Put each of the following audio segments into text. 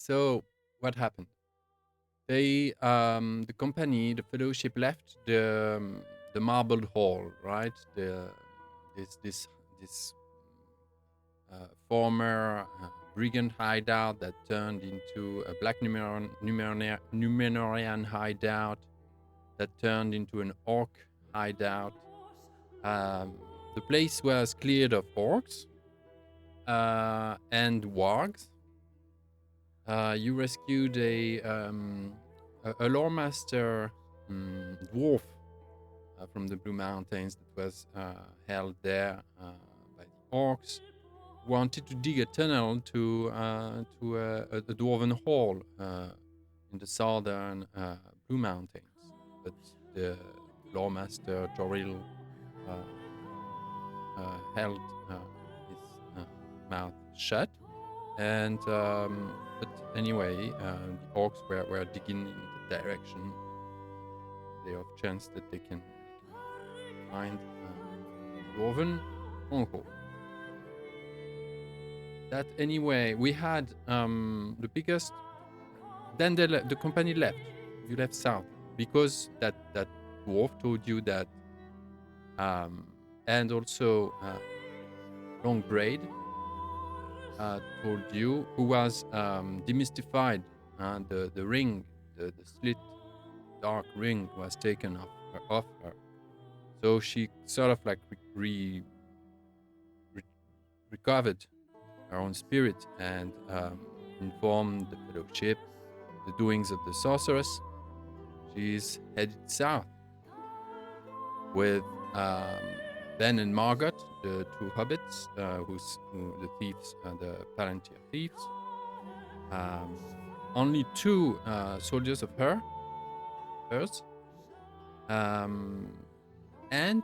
So what happened? The company, the fellowship left the marbled hall, right? This former brigand hideout that turned into a black Numenorian hideout, that turned into an orc hideout. The place was cleared of orcs and wargs. You rescued a lore master dwarf from the Blue Mountains that was held there by the orcs. Wanted to dig a tunnel to a dwarven hall in the southern Blue Mountains, but the lore master Joril held his mouth shut. And but anyway, the orcs were digging in the direction. They have chance that they can find dwarven stronghold. That anyway, we had the biggest. Then the company left. You left south because that dwarf told you that, and also Long Braid told you, who was demystified. The ring, the slit dark ring was taken off her. So she sort of like recovered her own spirit and informed the fellowship the doings of the sorceress. She's headed south with Ben and Margot, the two hobbits, who the thieves, the Palantir thieves. Only two soldiers of hers, and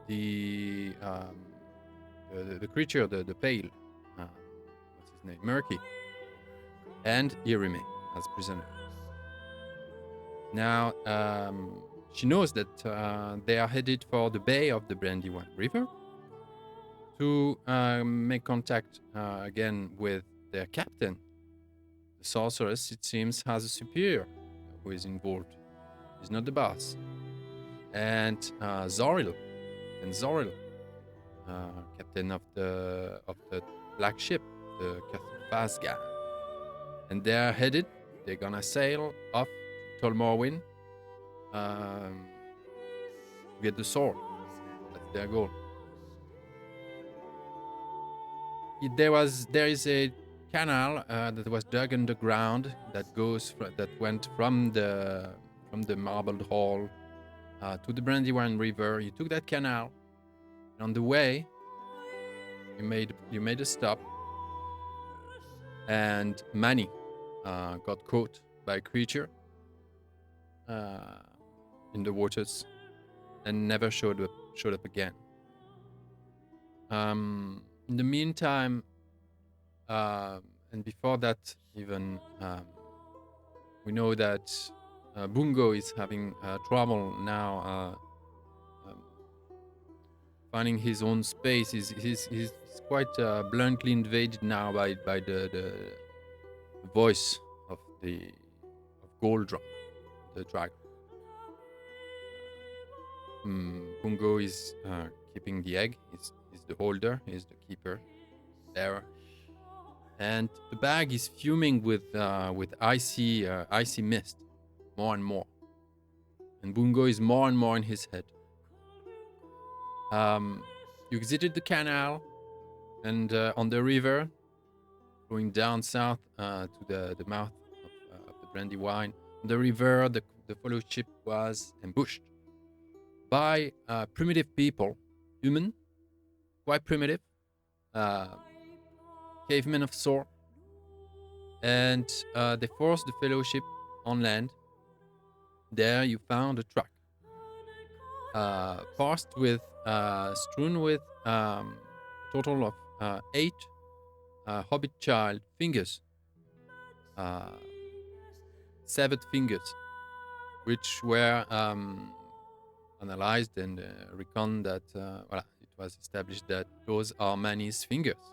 the creature, the pale, what's his name, Murky, and Irime as prisoner. Now she knows that they are headed for the bay of the Brandywine River to make contact again with their captain. The sorceress, it seems, has a superior who is involved. He's not the boss. And Zoril, captain of the black ship, the Cathphasga. And they're headed. They're gonna sail off to Tol Morwen, get the sword. That's their goal. There is a canal that was dug underground that went from the marbled hall to the Brandywine River. You took that canal, and on the way, you made a stop, and Manny got caught by a creature in the waters and never showed up again. In the meantime, and before that even, we know that Bungo is having trouble now finding his own space. He's quite bluntly invaded now by the voice of Goldrum, the dragon. Bungo is keeping the egg. He's the holder. He's the keeper there, and the bag is fuming with icy mist, more and more. And Bungo is more and more in his head. You exited the canal, and on the river, going down south to the mouth of the Brandywine. On the river, the fellowship was ambushed by primitive people, human, quite primitive, cavemen of sort, and they forced the fellowship on land. There you found a truck, strewn with a total of 8 hobbit child fingers, severed fingers, which were analyzed and reckoned that it was established that those are Mani's fingers.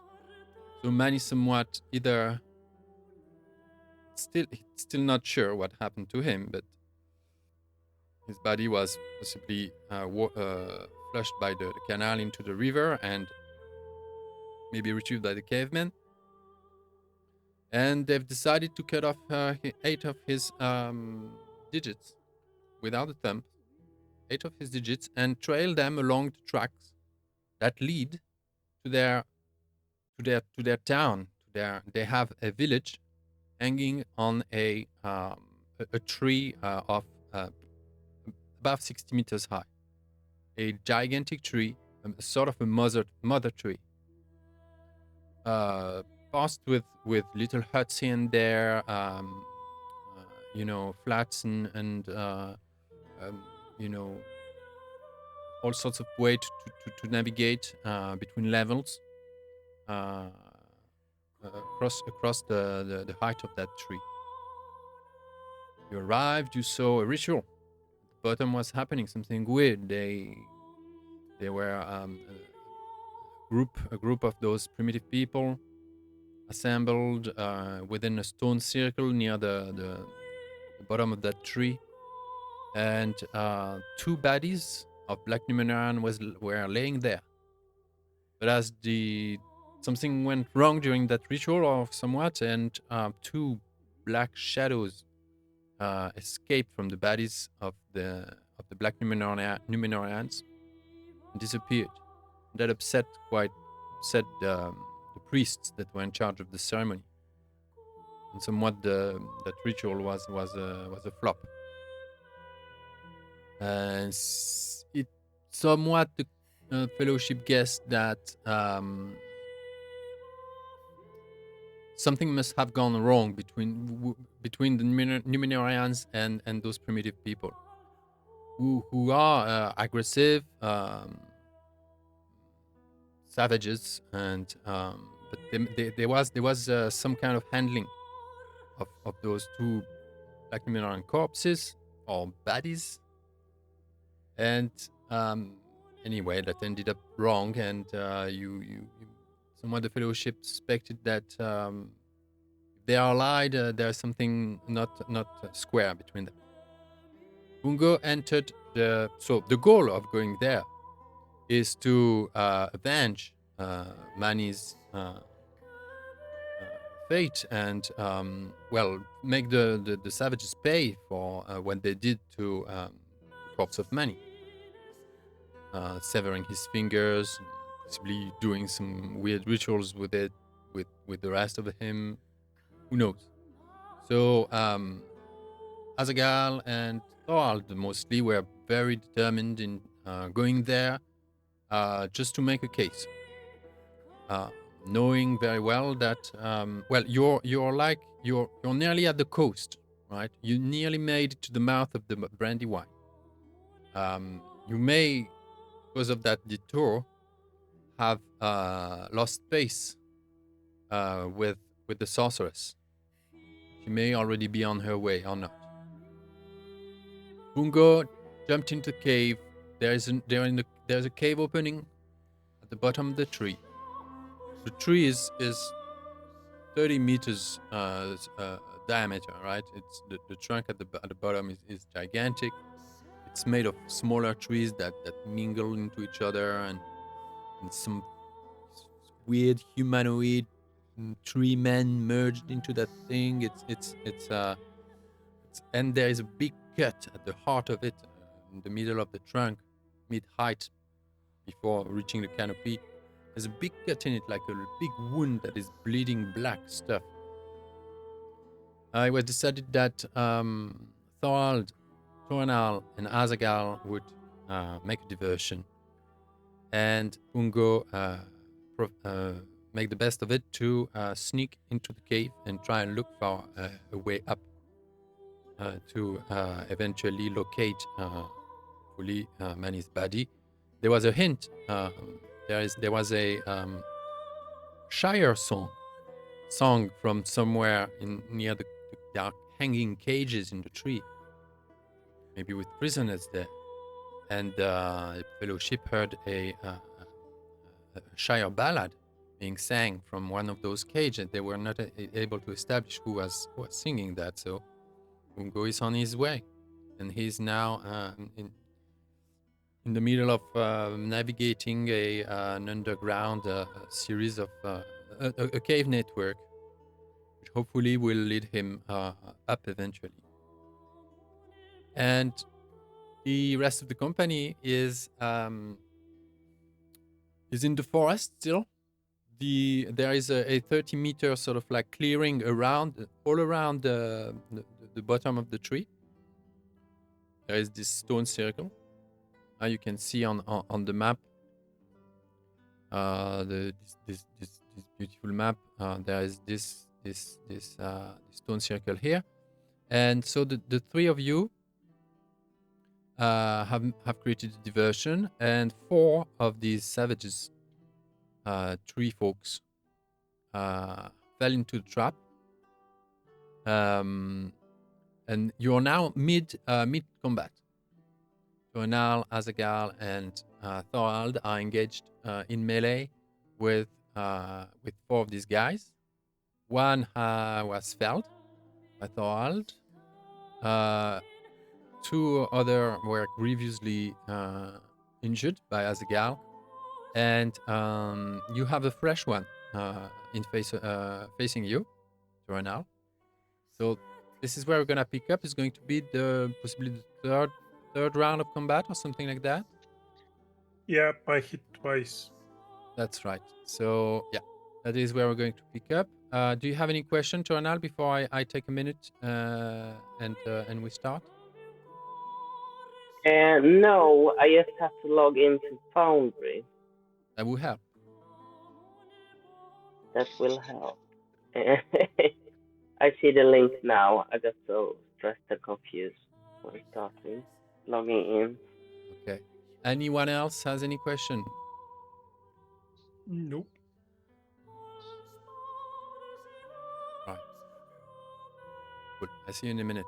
So Mani somewhat either still not sure what happened to him, but his body was possibly flushed by the canal into the river and maybe retrieved by the cavemen. And they've decided to cut off 8 of his digits without a thumb, 8 of his digits, and trail them along the tracks that lead to their town. They have a village hanging on a tree of above 60 meters high, a gigantic tree, sort of a mother tree, passed with little huts here and there, flats and all sorts of way to navigate between levels across the height of that tree. You arrived, you saw a ritual. At the bottom was happening something weird. They were a group of those primitive people assembled within a stone circle near the bottom of that tree, and 2 bodies of black Numenorian were laying there. But as something went wrong during that ritual or somewhat, and 2 black shadows escaped from the bodies of the black Numenorians and disappeared. That upset the priests that were in charge of the ceremony, and somewhat that ritual was a flop. And it somewhat the fellowship guessed that something must have gone wrong between the Numenorians and those primitive people who are aggressive savages, and but there was some kind of handling of those 2 black Numenorian corpses or bodies, and anyway, that ended up wrong, and you somewhat the fellowship suspected that if they are allied, there's something not square between them. Bungo entered the goal of going there is to avenge Mani's fate and make the savages pay for what they did to the corpse of Mani, severing his fingers, possibly doing some weird rituals with it, with the rest of him. Who knows? So Azaghal and Thorald mostly were very determined in going there just to make a case, knowing very well that you're nearly at the coast, right? You nearly made it to the mouth of the Brandywine. You may, because of that detour, have lost pace with the sorceress. She may already be on her way or not. Bungo jumped into the cave. There's a cave opening at the bottom of the tree. The tree is 30 meters diameter, right? It's the trunk at the bottom is gigantic. It's made of smaller trees that mingle into each other, and some weird humanoid tree men merged into that thing. And there is a big cut at the heart of it, in the middle of the trunk, mid-height, before reaching the canopy. There's a big cut in it, like a big wound that is bleeding black stuff. It was decided that Thorald, Tornal, and Azaghal would make a diversion, and Bungo make the best of it to sneak into the cave and try and look for a way up to eventually locate fully Mani's body. There was a hint. There was a Shire song from somewhere near the dark hanging cages in the tree, maybe with prisoners there. And the fellowship heard a Shire ballad being sang from one of those cages, and they were not able to establish who was singing that. So Bungo is on his way, and he's now in the middle of navigating an underground series of a cave network, which hopefully will lead him up eventually. And the rest of the company is in the forest still. There is a 30-meter sort of like clearing all around the bottom of the tree. There is this stone circle. You can see on the map, this beautiful map. There is this stone circle here, and so the three of you have created a diversion, and 4 of these savages, tree folks, fell into the trap. And you are now mid combat. Earendil, Azaghal, and Thorald are engaged in melee with 4 of these guys. One was felled by Thorald. 2 other were grievously injured by Azaghal, and you have a fresh one facing you, Earendil. So this is where we're gonna pick up. It's going to be possibly the third round of combat or something like that. Yeah, I hit twice. That's right. So yeah, that is where we're going to pick up. Do you have any question, Earendil, before I take a minute and we start? No, I just have to log into Foundry. That will help. That will help. I see the link now. I got so stressed and confused when starting logging in. Okay. Anyone else has any question? Nope. Right. Good. I see you in a minute.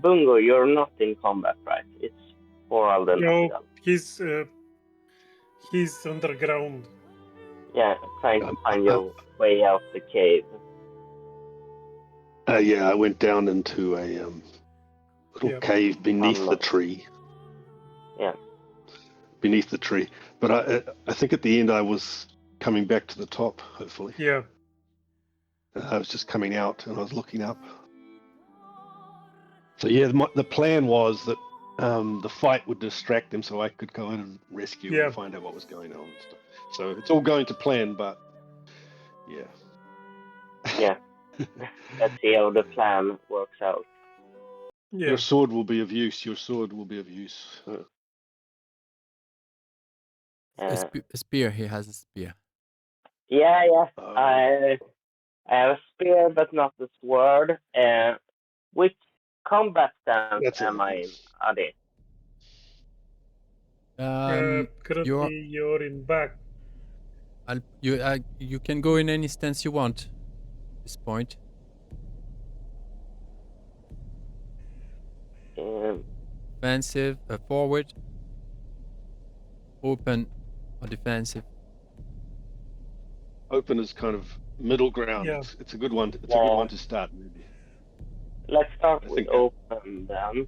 Bungo, you're not in combat, right? It's Thorald and No, he's underground. Yeah, trying to find your way out the cave. Yeah, I went down into a little cave beneath the tree. Yeah. Beneath the tree. But I think at the end I was coming back to the top, hopefully. Yeah. I was just coming out and I was looking up. So yeah, the plan was that the fight would distract them so I could go in and rescue and find out what was going on and stuff. So it's all going to plan, but yeah. Yeah. Let's see how the plan works out. Yeah. Your sword will be of use. Your sword will be of use. A spear. He has a spear. Yeah. I have a spear, but not the sword. Which combat stance am I in, Adi? Currently, you're in back. You can go in any stance you want at this point. Offensive, forward, open, or defensive. Open is kind of middle ground. Yeah. It's a good one. It's a good one to start, maybe. Let's start with open then.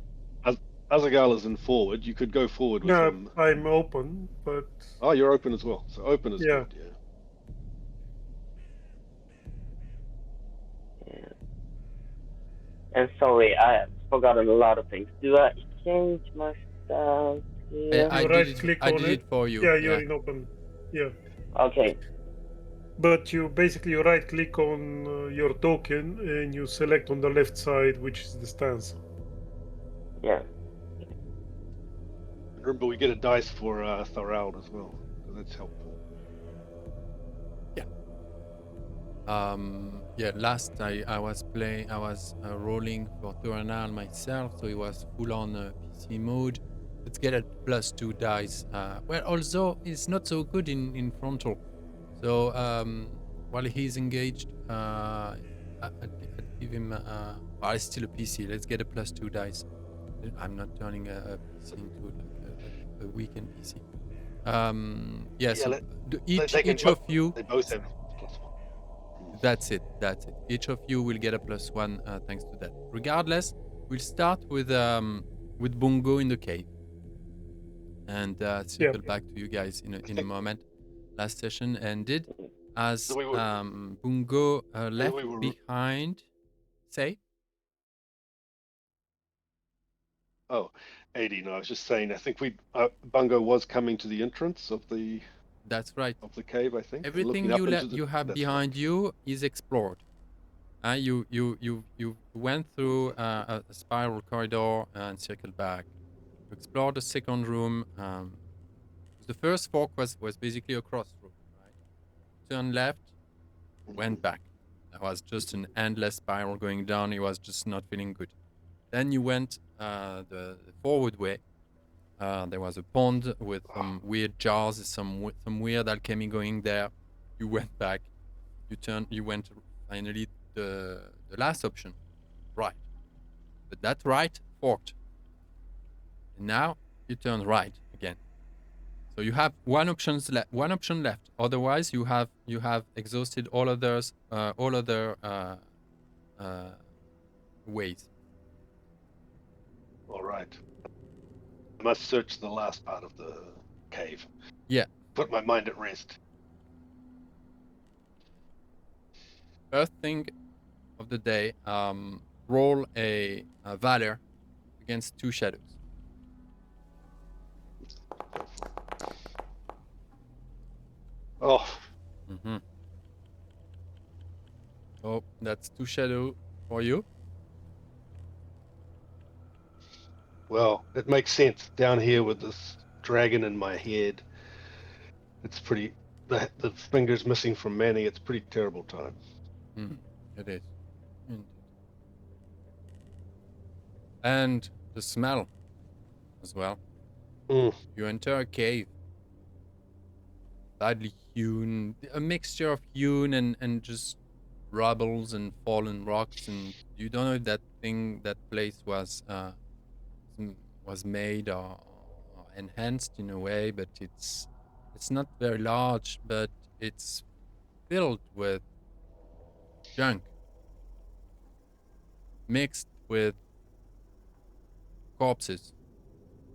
Azagal is in forward. You could go forward with No, him. I'm open, but Oh, you're open as well. So open is Yeah. good. Yeah. Yeah. And sorry, I have forgotten a lot of things. Do I change my stance here? I you did right-click I on did it for you. Yeah, you're in open. Yeah. Okay. But you basically right-click on your token and you select on the left side, which is the stance. Yeah. Remember, we get a dice for Thorald as well, so that's helpful. Yeah, last I was rolling for Earendil myself, so it was full on PC mode. Let's get a +2 dice. Well, although it's not so good in frontal. So while he's engaged, I'd give him. Well, it's still a PC. Let's get a +2 dice. I'm not turning a PC into like a weekend PC. Yeah. So each of you. They both have +1. That's it. Each of you will get a +1 thanks to that. Regardless, we'll start with Bungo in the cave, and circle back to you guys in a moment. Last session ended as Bungo left behind. Say. Oh, 80. No, I was just saying. I think Bungo was coming to the entrance of the. That's right. Of the cave, I think. Everything you have behind you is explored. You went through a spiral corridor and circled back. You explored the second room. The first fork was basically a crossroad, right? Turn left, went back. That was just an endless spiral going down. It was just not feeling good. Then you went the forward way. There was a pond with some weird jars, some weird alchemy going there. You went back. You went finally the last option, right. But that right forked. And now you turn right again. So you have one option left. Otherwise, you have exhausted all other ways. All right. I must search the last part of the cave. Yeah. Put my mind at rest. First thing of the day, roll a valor against 2 shadows. Oh. Mm-hmm. Oh, that's 2 shadow for you. Well, it makes sense down here with this dragon in my head. It's pretty. The fingers missing from Manny. It's a pretty terrible time. It is. And the smell as well. You enter a cave. Badly hewn, a mixture of hewn and just rubbles and fallen rocks, and you don't know if that place was made or enhanced in a way, but it's not very large, but it's filled with junk mixed with corpses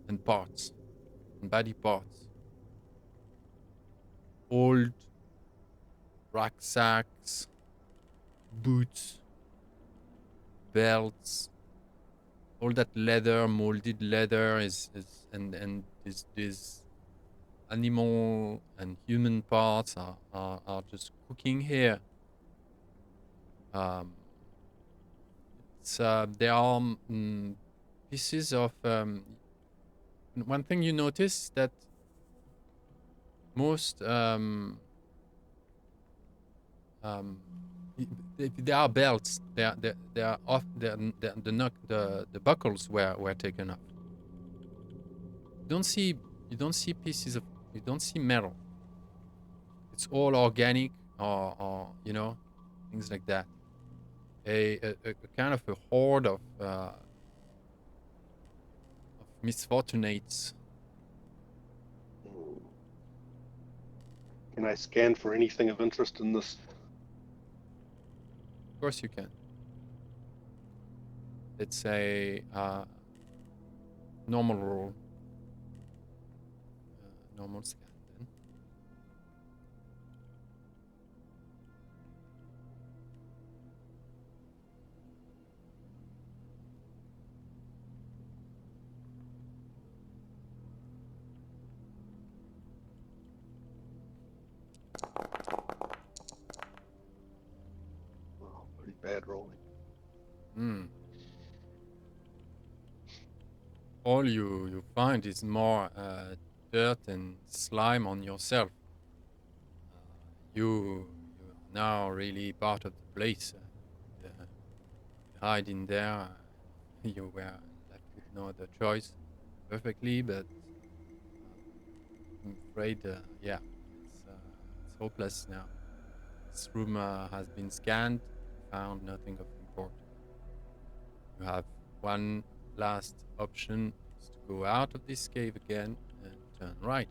and parts and body parts, old rucksacks, boots, belts, all that leather, molded leather and this animal and human parts are just cooking here. There are pieces of one thing you notice that most there are belts. They are off. The buckles were taken off. You don't see pieces of. You don't see metal. It's all organic or things like that. A kind of a horde of misfortunates. Can I scan for anything of interest in this? Of course you can. It's a normal roll. Normal scan then. Oh, pretty bad rolling. All you find is more dirt and slime on yourself. You are now really part of the place. Hide in there. You were left with no other choice. Perfectly, but I'm afraid, yeah, it's hopeless now. This room has been scanned, found nothing of import. You have one last option, is to go out of this cave again and turn right.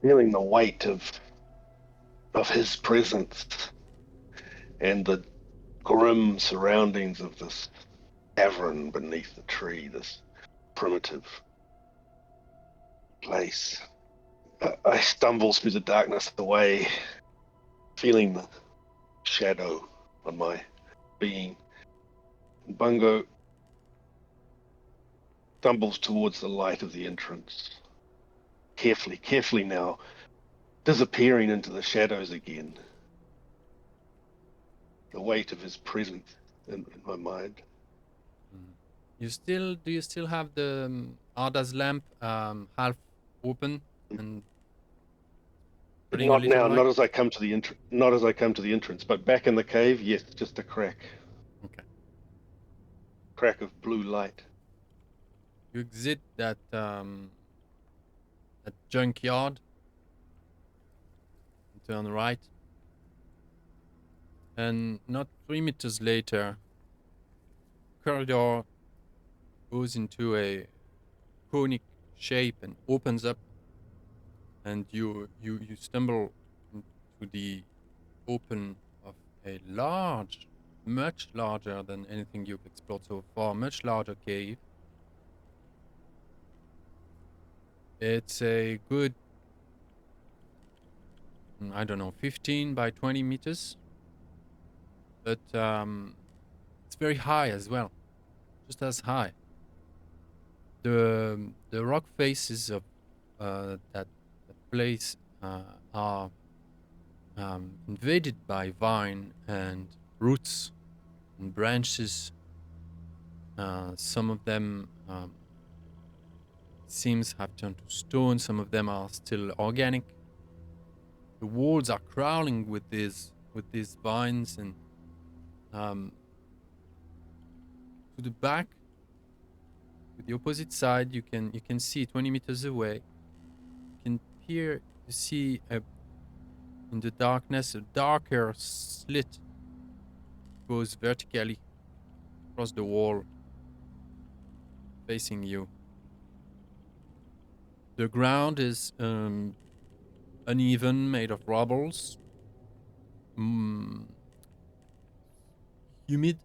Feeling the weight of his presence and the grim surroundings of this cavern beneath the tree, this primitive place. I stumble through the darkness away, feeling the shadow on my being. And Bungo stumbles towards the light of the entrance. Carefully now, disappearing into the shadows again. The weight of his presence in my mind. Do you still have the Arda's lamp half open and Not now, not as I come to the entrance, but back in the cave, yes, just a crack. Okay. Crack of blue light. You exit that junkyard and turn right. And not 3 meters later, corridor goes into a conic shape and opens up, and you stumble into the open of a large, much larger than anything you've explored so far, much larger cave. It's a good, I don't know, 15 by 20 meters. But it's very high as well, just as high. The rock faces of that place are invaded by vine and roots and branches. Some of them seems have turned to stone. Some of them are still organic. The walls are crawling with these vines, and to the back, to the opposite side, you can see 20 meters away. You can see in the darkness a darker slit goes vertically across the wall, facing you. The ground is uneven, made of rubbles, humid.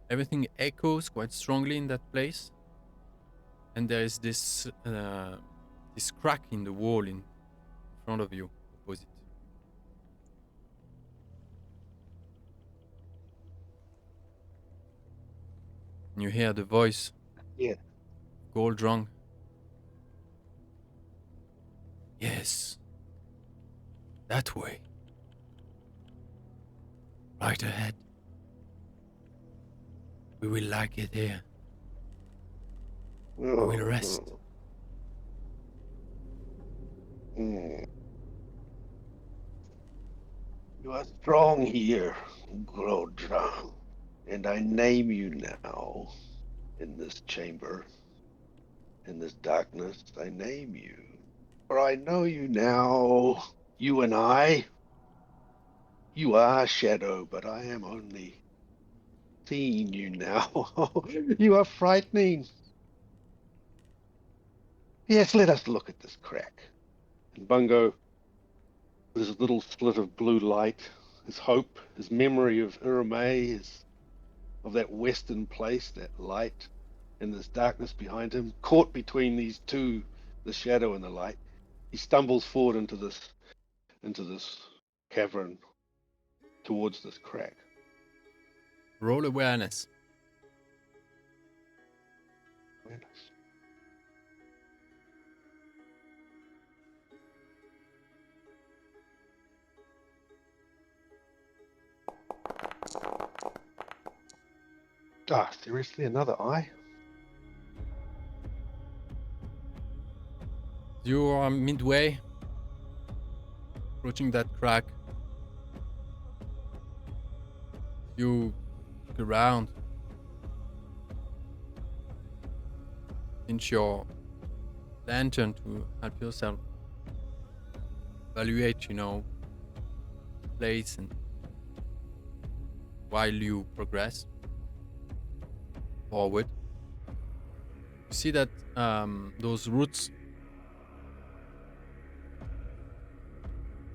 Everything echoes quite strongly in that place, and there is this crack in the wall in front of you, opposite. And you hear the voice. Yeah. Goldrung. Yes. That way. Right ahead. We will like it here. We will rest. You are strong here, Goldrung, and I name you now in this chamber. In this darkness, I name you. For I know you now, you and I. You are Shadow, but I am only seeing you now. You are frightening. Yes, let us look at this crack. And Bungo, there's a little slit of blue light his hope, his memory of Urumay, of that western place, that light, and this darkness behind him, caught between these two, the shadow and the light, he stumbles forward into this cavern, towards this crack. Roll awareness. Ah, seriously, another eye? You are midway, approaching that crack. You look around. Pinch your lantern to help yourself evaluate, place and while you progress forward. You see that those roots,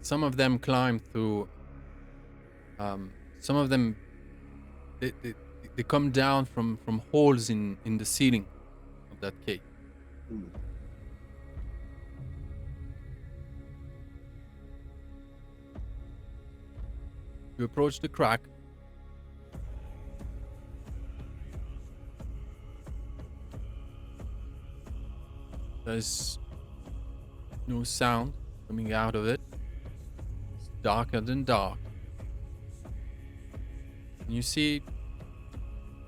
some of them climb through, some of them they come down from holes in the ceiling of that cave. You approach the crack. There's no sound coming out of it. It's darker than dark. And you see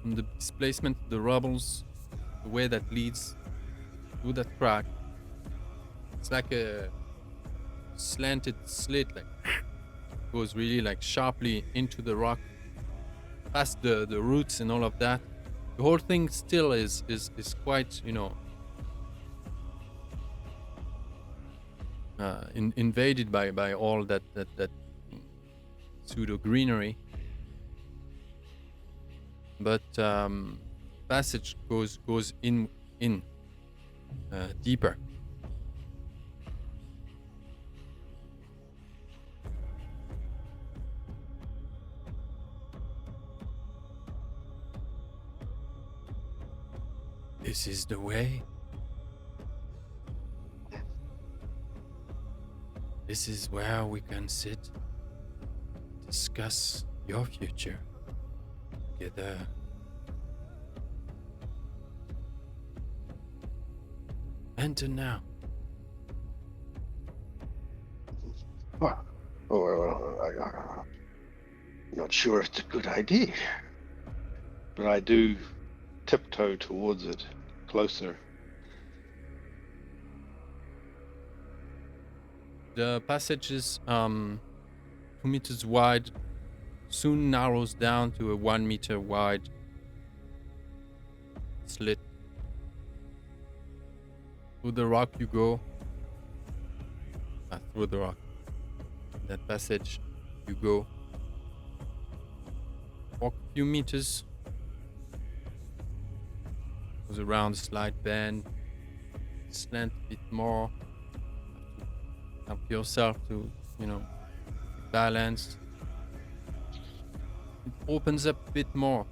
from the displacement of the rubbles, the way that leads through that crack, it's like a slanted slit, like goes really like sharply into the rock, past the roots and all of that. The whole thing still is quite, invaded by all that pseudo greenery. But passage goes in deeper. This is the way. This is where we can sit, discuss your future together. Enter now. Well, I'm not sure if it's a good idea, but I do tiptoe towards it, closer. The passage is 2 meters wide, soon narrows down to a 1 meter wide slit. Through the rock you go. Through the rock. That passage you go. Walk a few meters. Goes around a slight bend. Slant a bit more. Help yourself to, be balanced. It opens up a bit more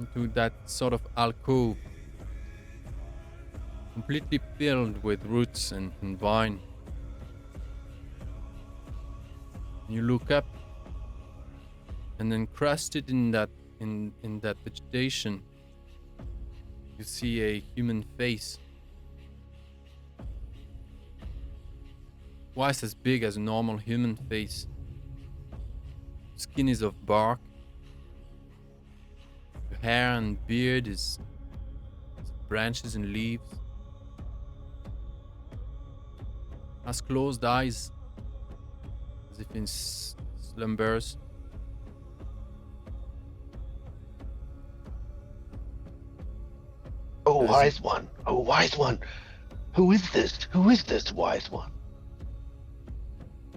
into that sort of alcove, completely filled with roots and vine. You look up, and encrusted in that vegetation, you see a human face. Twice as big as a normal human face. Skin is of bark. The hair and beard is branches and leaves. Has closed eyes, as if in slumbers. Oh, wise one! Oh, wise one! Who is this? Who is this wise one?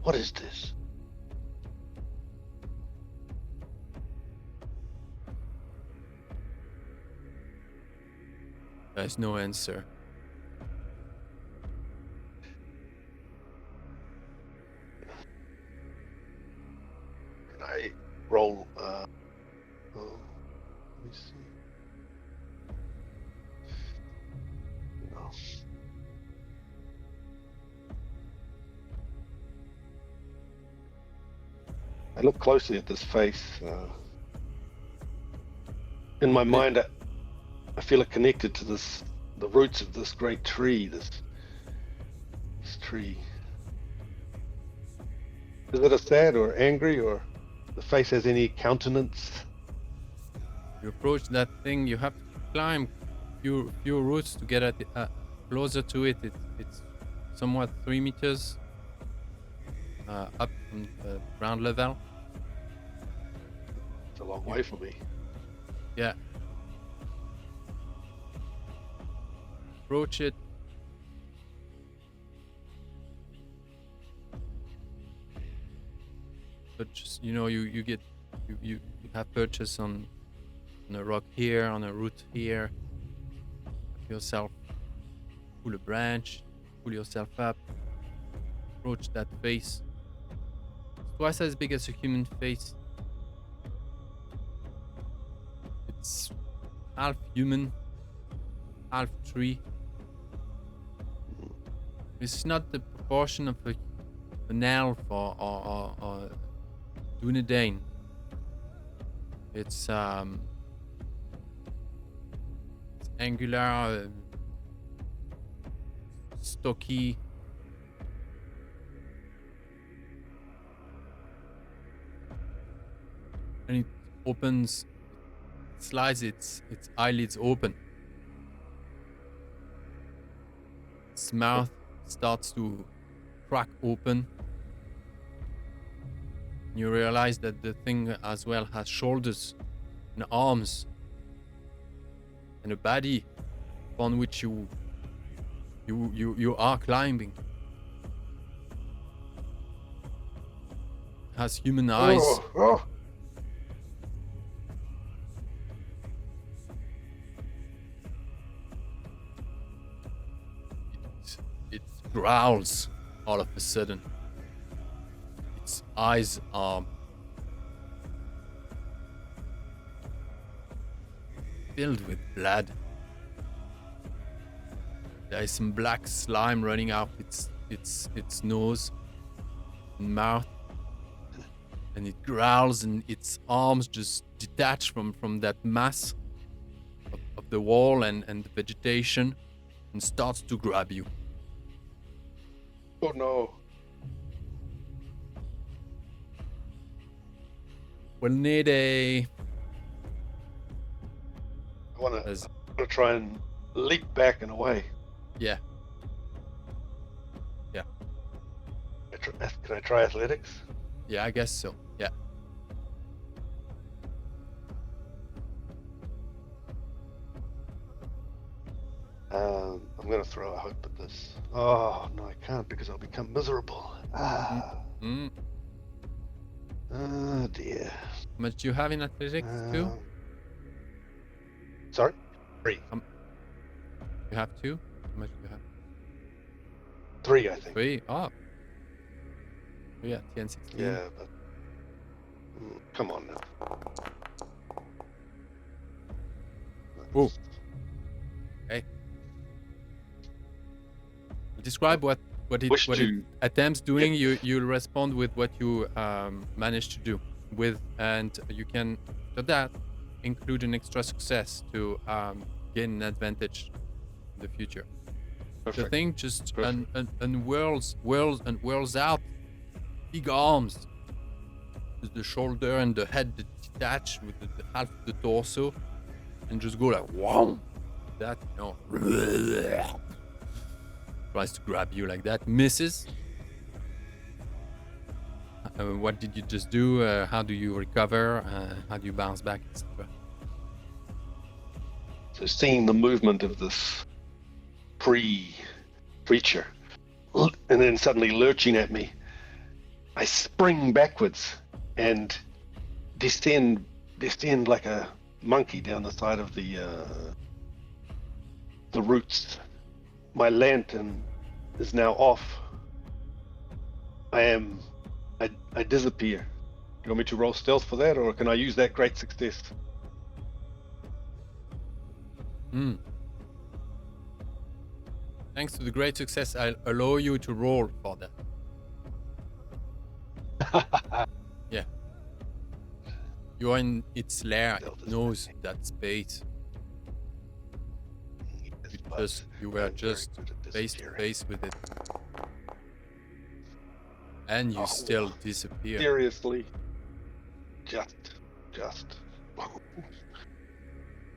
What is this? There's no answer. trees. You know. I look closely at this face. In my mind, I feel it connected to the roots of this great tree. This tree. Is it a sad or angry, or the face has any countenance? You approach that thing, you have to climb few roots to get at closer to it. It's somewhat 3 meters up from the ground level. It's a long way for me. Yeah. Approach it. But just, you get you have purchase on a rock here, on a root here. Yourself, pull a branch, pull yourself up, approach that face. It's twice as big as a human face. It's half human, half tree. It's not the proportion of an elf or Dunedain. It's angular, stocky. And it opens, slides its eyelids open. Its mouth starts to crack open. You realize that the thing as well has shoulders and arms and a body upon which you are climbing. It has human eyes. Oh. It growls all of a sudden. Its eyes are filled with blood. There is some black slime running out its nose and mouth, and it growls, and its arms just detach from that mass of the wall and the vegetation and starts to grab you. Oh no. We'll need a... I want to try and leap back and away. Yeah. Can I try athletics? Yeah, I guess so. Yeah. I'm going to throw a hope at this. Oh, no, I can't because I'll become miserable. Mm. Oh, dear. How much do you have in athletics too? Sorry? 3. You have 2? How much do you have? 3, I think. 3? Oh. Yeah, 10, 16. Yeah, but... come on now. Oh. Okay. Describe what it attempts doing. You'll respond with what you manage to do with, and you can, for that, include an extra success to gain an advantage in the future. Perfect. The thing just whirls out big arms. The shoulder and the head detach with the half of the torso, and just go like wow. That tries to grab you like that, misses. What did you just do? How do you recover? How do you bounce back, etc.? So seeing the movement of this creature, and then suddenly lurching at me, I spring backwards and descend like a monkey down the side of the roots. My lantern is now off. I disappear. Do you want me to roll stealth for that, or can I use that great success? Mm. Thanks to the great success, I'll allow you to roll for that. Yeah. You are in its lair. It knows that space. You were just face to face with it. And you still disappear. Seriously. Just.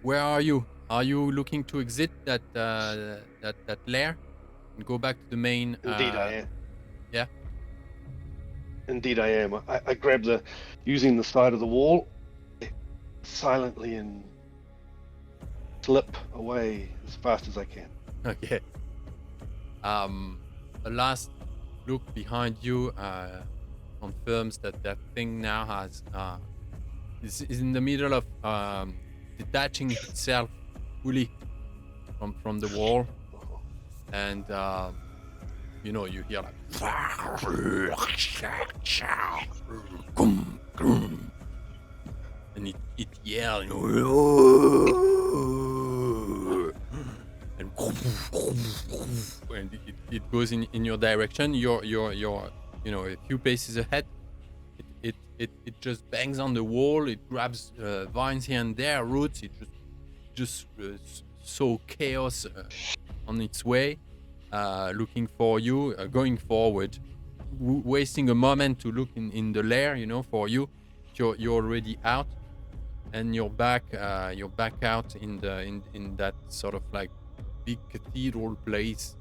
Where are you? Are you looking to exit that lair and go back to the main? Indeed, I am. Yeah. Indeed, I am. I grab using the side of the wall, silently and slip away as fast as I can. Okay. A last look behind you confirms that thing now has is in the middle of detaching itself fully from the wall, and you hear like and it yells and it goes in your direction. You're a few paces ahead. It just bangs on the wall. It grabs vines here and there, roots. It just sow chaos on its way, looking for you, going forward, wasting a moment to look in the lair, for you. You're already out, and you're back out in that sort of like big cathedral place,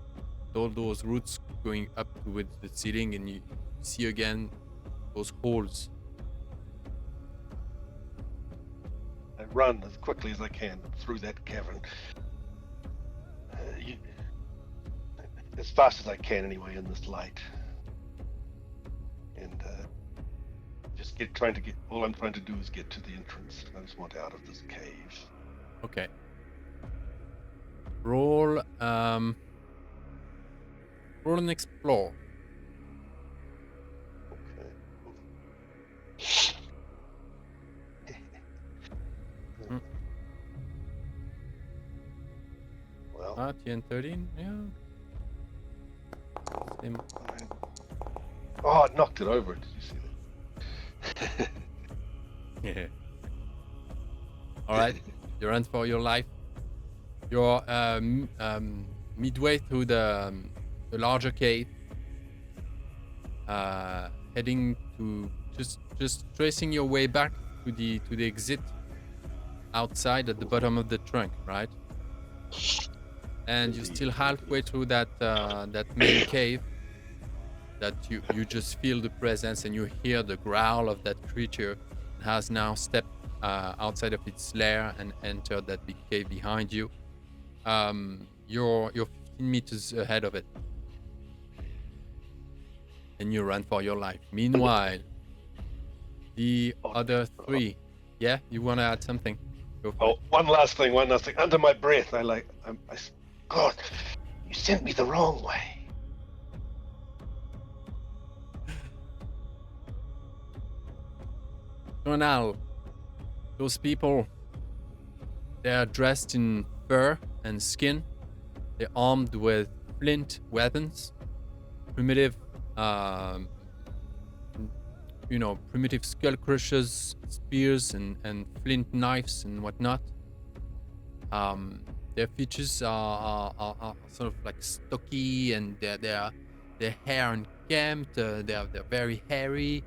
all those roots going up towards the ceiling, and you see again those holes. I run as quickly as I can through that cavern. As fast as I can anyway in this light. And just all I'm trying to do is get to the entrance. I just want out of this cave. Okay. Roll and explore. Okay. Well, 10, 13, yeah. Same. Oh, I knocked it over. Did you see that? Yeah. All right. You run for your life. You're midway through the larger cave, heading to just tracing your way back to the exit outside at the bottom of the trunk, right? And you're still halfway through that main cave. That you just feel the presence and you hear the growl of that creature that has now stepped outside of its lair and entered that big cave behind you. You're 15 meters ahead of it, and you run for your life. Meanwhile, the other three, yeah, you want to add something? Go for it. One last thing. Under my breath, God, you sent me the wrong way. So now, those people, they're dressed in fur and skin. They're armed with flint weapons, primitive skull crushers, spears, and flint knives and whatnot. Their features are sort of like stocky, and their hair unkempt. They're very hairy.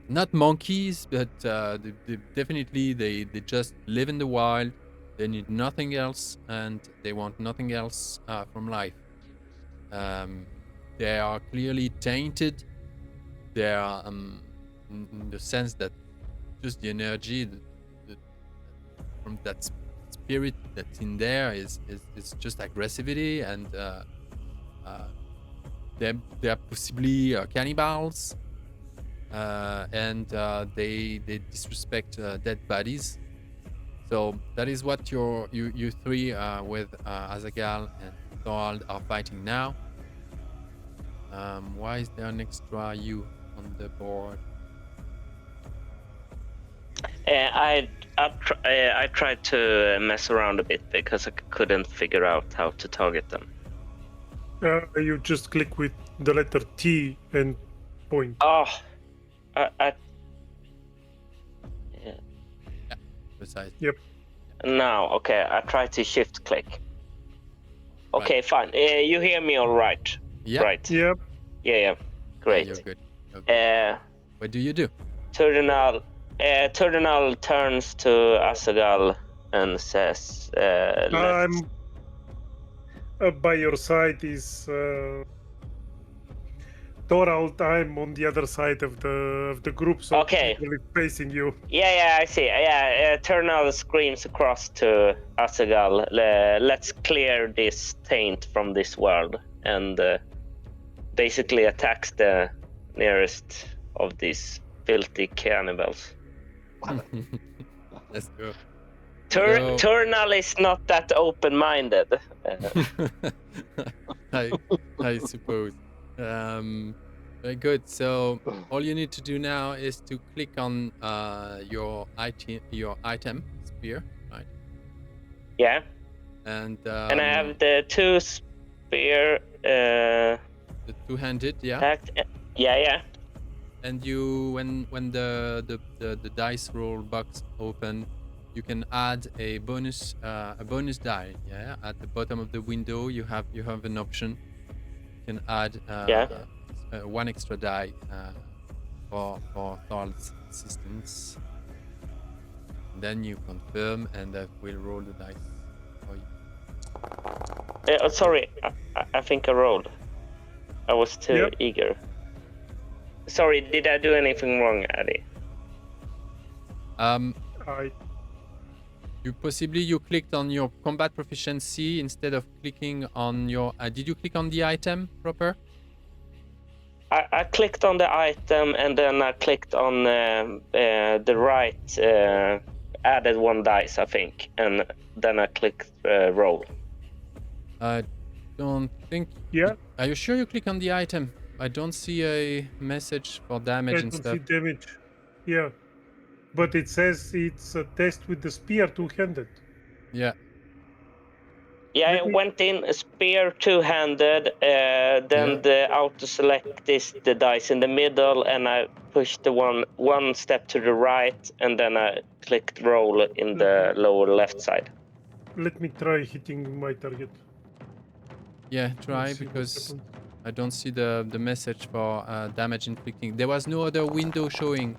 Not monkeys, but they just live in the wild. They need nothing else, and they want nothing else from life. They are clearly tainted. They are in the sense that just the energy from that spirit that's in there is just aggressivity, and they're possibly cannibals. And they disrespect dead bodies. So that is what you three with Azaghal and Thorald are fighting now. Why is there an extra U on the board? I I tried to mess around a bit because I couldn't figure out how to target them. You just click with the letter T and point. Oh, Precise. Yep. now, okay, I tried to shift click. Okay, fine. You hear me all right? Yeah. Right. Yep. Yeah. Great. You're good. Okay. What do you do? Turdinal turns to Asagal and says, I'm by your side is Thorald. I'm on the other side of the group, so Okay. literally facing you. Yeah, I see. Yeah, Turnal screams across to Asagal, let's clear this taint from this world, and basically attacks the nearest of these filthy cannibals. Let's go. Turnal is not that open-minded. I suppose. Very good. So all you need to do now is to click on your item spear, right? Yeah. And And I have the two spear. The two-handed, yeah. Attacked. Yeah. And you, when the dice roll box open, you can add a bonus die. Yeah. At the bottom of the window, you have an option. You can add one extra die for Thol's assistance. Then you confirm, and that will roll the dice for you. Sorry, I think I rolled. I was too eager. Sorry, did I do anything wrong, Addy? You clicked on your combat proficiency instead of clicking on your. Did you click on the item proper? I clicked on the item and then I clicked on the right, added one dice, I think, and then I clicked roll. I don't think. Yeah. Are you sure you click on the item? I don't see a message for damage and stuff. I don't see damage. Yeah. But it says it's a test with the spear two-handed. Yeah. Yeah, I went in spear two-handed, then the auto-select is the dice in the middle, and I pushed the one step to the right, and then I clicked roll in the lower left side. Let me try hitting my target. Yeah, try, because I don't see the message for damage inflicting. There was no other window showing.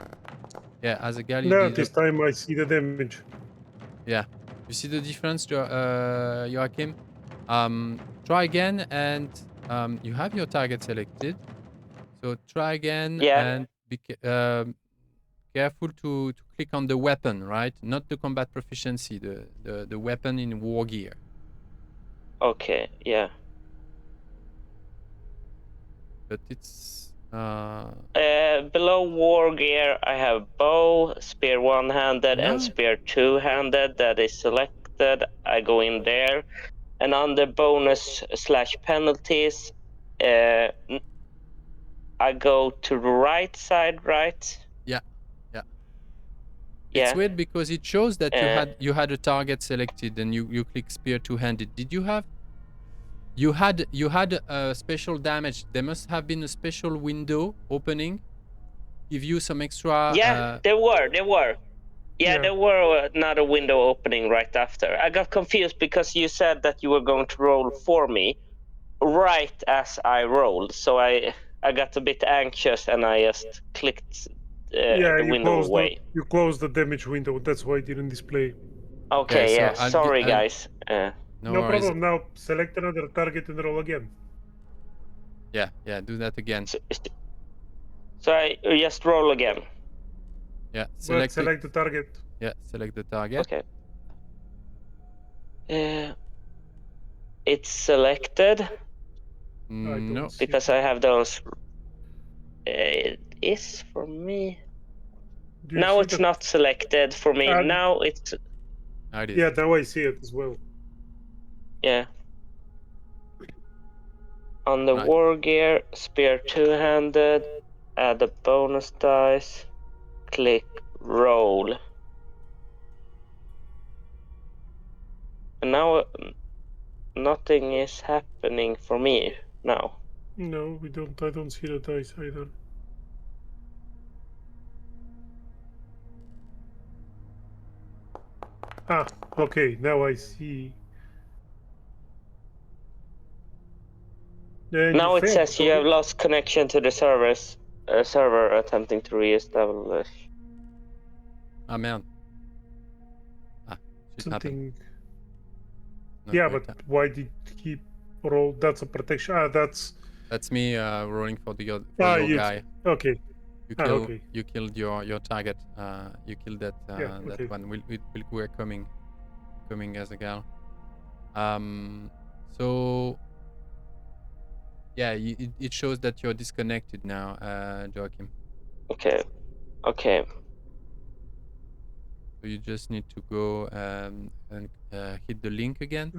Yeah, as a gal, you No, did. this time I see the damage. Yeah. You see the difference, Joachim? Try again, and you have your target selected. So try again, and be careful to click on the weapon, right? Not the combat proficiency, the weapon in war gear. Okay, yeah. But it's below war gear, I have bow, spear one-handed, and spear two-handed. That is selected. I go in there, and under bonus/penalties, I go to the right side, right? Yeah. It's weird because it shows that you had a target selected, and you click spear two-handed. Did you have? You had special damage. There must have been a special window opening, give you some extra. Yeah, there were. Yeah, there were another window opening right after. I got confused because you said that you were going to roll for me right as I rolled. So I got a bit anxious and I just clicked the window away. You closed the damage window. That's why it didn't display. Okay, yeah. Sorry, guys. No problem. Now select another target and roll again. Yeah, do that again. So I just roll again. Yeah, select the target. Yeah, select the target. Okay. It's selected. No. Because I have those. It is for me. Now it's not selected for me. Now it's. Yeah, now I see it as well. Yeah. On the war gear, spear two-handed, add a bonus dice, click roll. And now nothing is happening for me now. No, we don't. I don't see the dice either. Ah, okay. Now I see. And Now you it failed, says you Tony. have lost connection to the server attempting to re-establish. Ah, merde. Ah, shit happened. Something. Not Yeah, great but time. why did he roll? That's a protection. Ah, that's. That's me rolling for your you. guy. Okay. Okay. You killed your target. You killed that Yeah, that okay. one. We're coming as a gal. So yeah, it shows that you're disconnected now, Joachim. Okay. Okay. So you just need to go and hit the link again.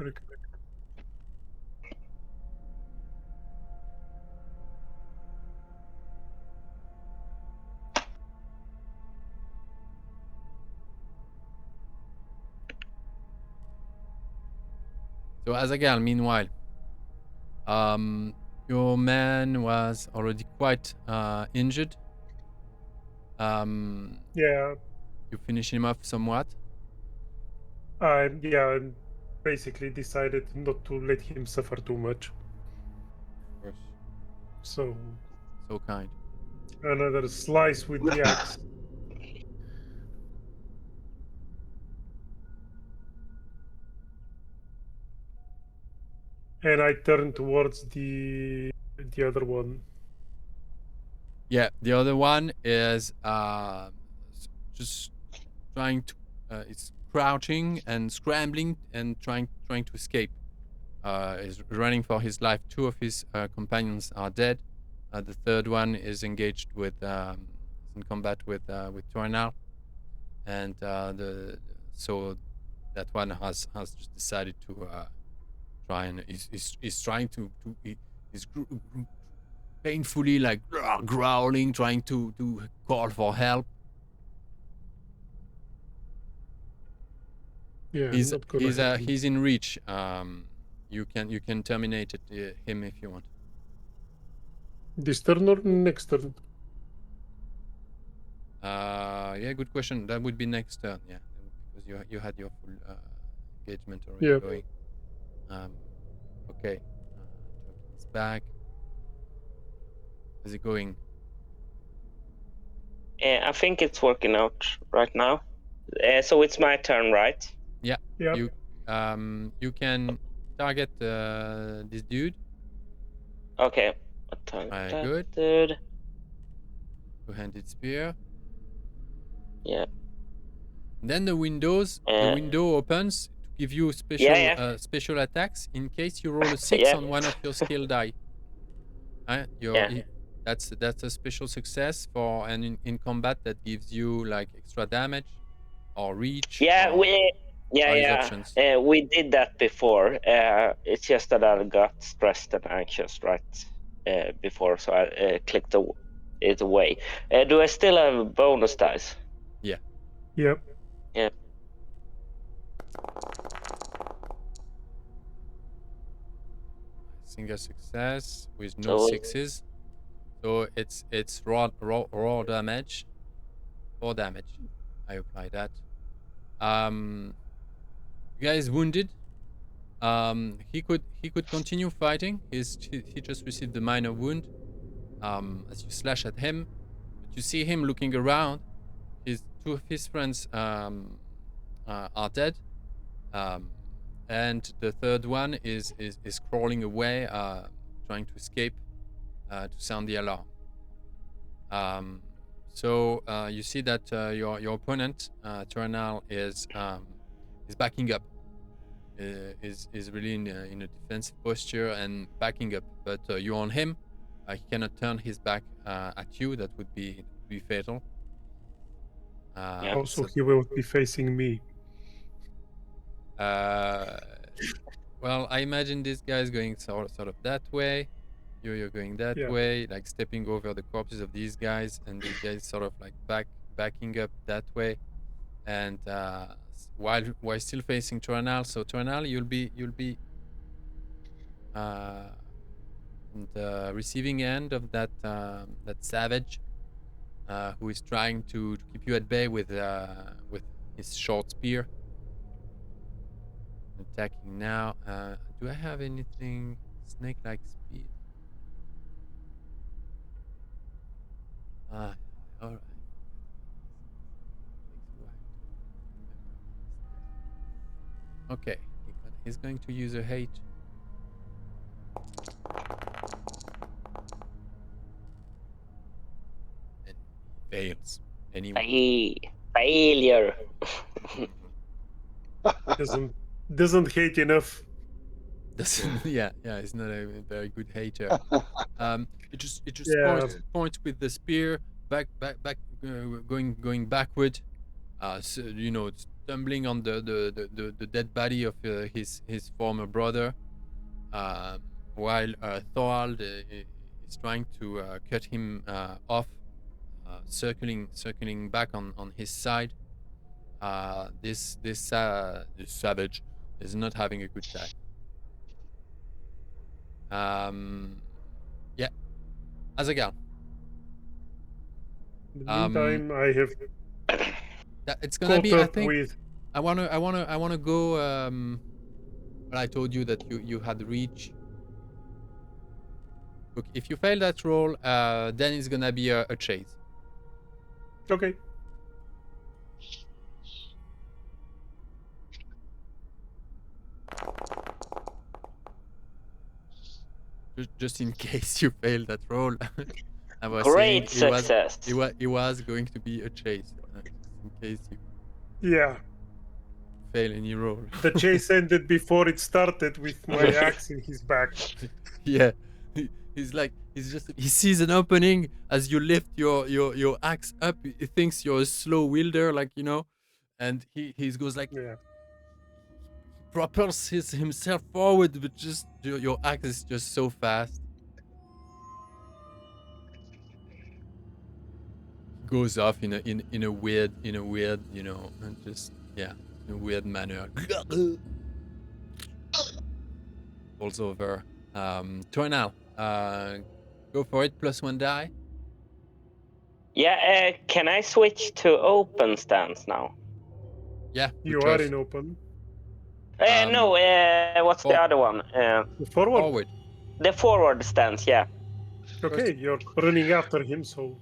So as a gal, meanwhile, your man was already quite injured. Yeah. You finish him off somewhat. Yeah, and basically decided not to let him suffer too much. Of course. So kind. another slice with the axe. And I turn towards the other one. Yeah, the other one is just trying to. It's crouching and scrambling and trying to escape. Is running for his life. Two of his companions are dead. The third one is engaged with in combat with Tornal, and so that one has just decided to try and is trying to he's painfully like growling, trying to call for help. Yeah, he's in reach. You can terminate him if you want. This turn or next turn? Yeah, good question. That would be next turn. Yeah, because you had your full engagement already going. Okay. He's back. How's it going? I think it's working out right now. So it's my turn, right? Yeah. Yeah. You can target this dude. Okay. Target good. Dude. Two-handed spear. Yeah. And then the window opens to give you special attacks in case you roll a 6 on one of your skill die. That's a special success for and in combat that gives you like extra damage or reach. We did that before. It's just that I got stressed and anxious before, so I clicked it away. Do I still have bonus dice? Yeah. Yep. Yeah. Single success with no sixes. So it's raw damage. 4 damage. I apply that. You guys wounded. He could continue fighting. He just received a minor wound. As you slash at him, but you see him looking around. Two of his friends are dead. And the third one is crawling away, trying to escape, to sound the alarm. So you see that your opponent, Ternal, is backing up, is really in a defensive posture and backing up. But you're on him. He cannot turn his back at you. That would be fatal. Also, he will be facing me. Well, I imagine this guy's going sort of that way. You're going that way, like stepping over the corpses of these guys, and these guys sort of like backing up that way. and while still facing Toranal. So Toranal, you'll be the receiving end of that savage who is trying to keep you at bay with his short spear. Attacking now. Do I have anything snake-like speed? All right. Okay, he's going to use a hate. And he fails. Anyway. Failure. Doesn't hate enough. Yeah, he's not a very good hater. It just points with the spear back, going backward. So, stumbling on the dead body of his former brother, while Thorald is trying to cut him off, circling back on his side. This savage is not having a good time. Yeah, Azaghal. In the meantime, I have. It's gonna be. I think. With... I wanna go. Well, I told you that you had reach. Look, if you fail that roll, then it's gonna be a chase. Okay. Just in case you fail that roll, I was Great saying success. It was going to be a chase, in case you fail any roll. The chase ended before it started with my axe in his back. Yeah, he sees an opening as you lift your axe up. He thinks you're a slow wielder, and he goes like. Yeah. Propels himself forward, but just your axe is just so fast. Goes off in a weird, and just in a weird manner. Falls over. Toranal, go for it. +1 die. Yeah. Can I switch to open stance now? Yeah. You are in open. No. What's the other one? Forward. The forward stance. Yeah. Okay, you're running after him, so.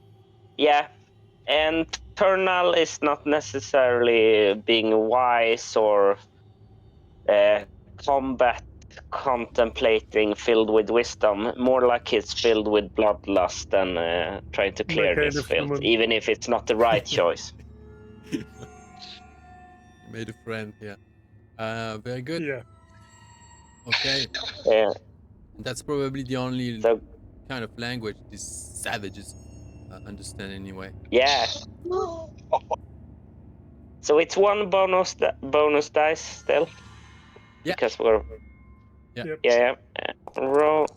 Yeah. And Toranal is not necessarily being wise or combat contemplating filled with wisdom. More like it's filled with bloodlust and trying to clear his filth, even if it's not the right choice. You made a friend, yeah. Very good. Yeah. Okay. Yeah. That's probably the only kind of language these savages understand anyway. Yeah. So it's one bonus dice still. Yeah. Because we're. Yeah. Roll.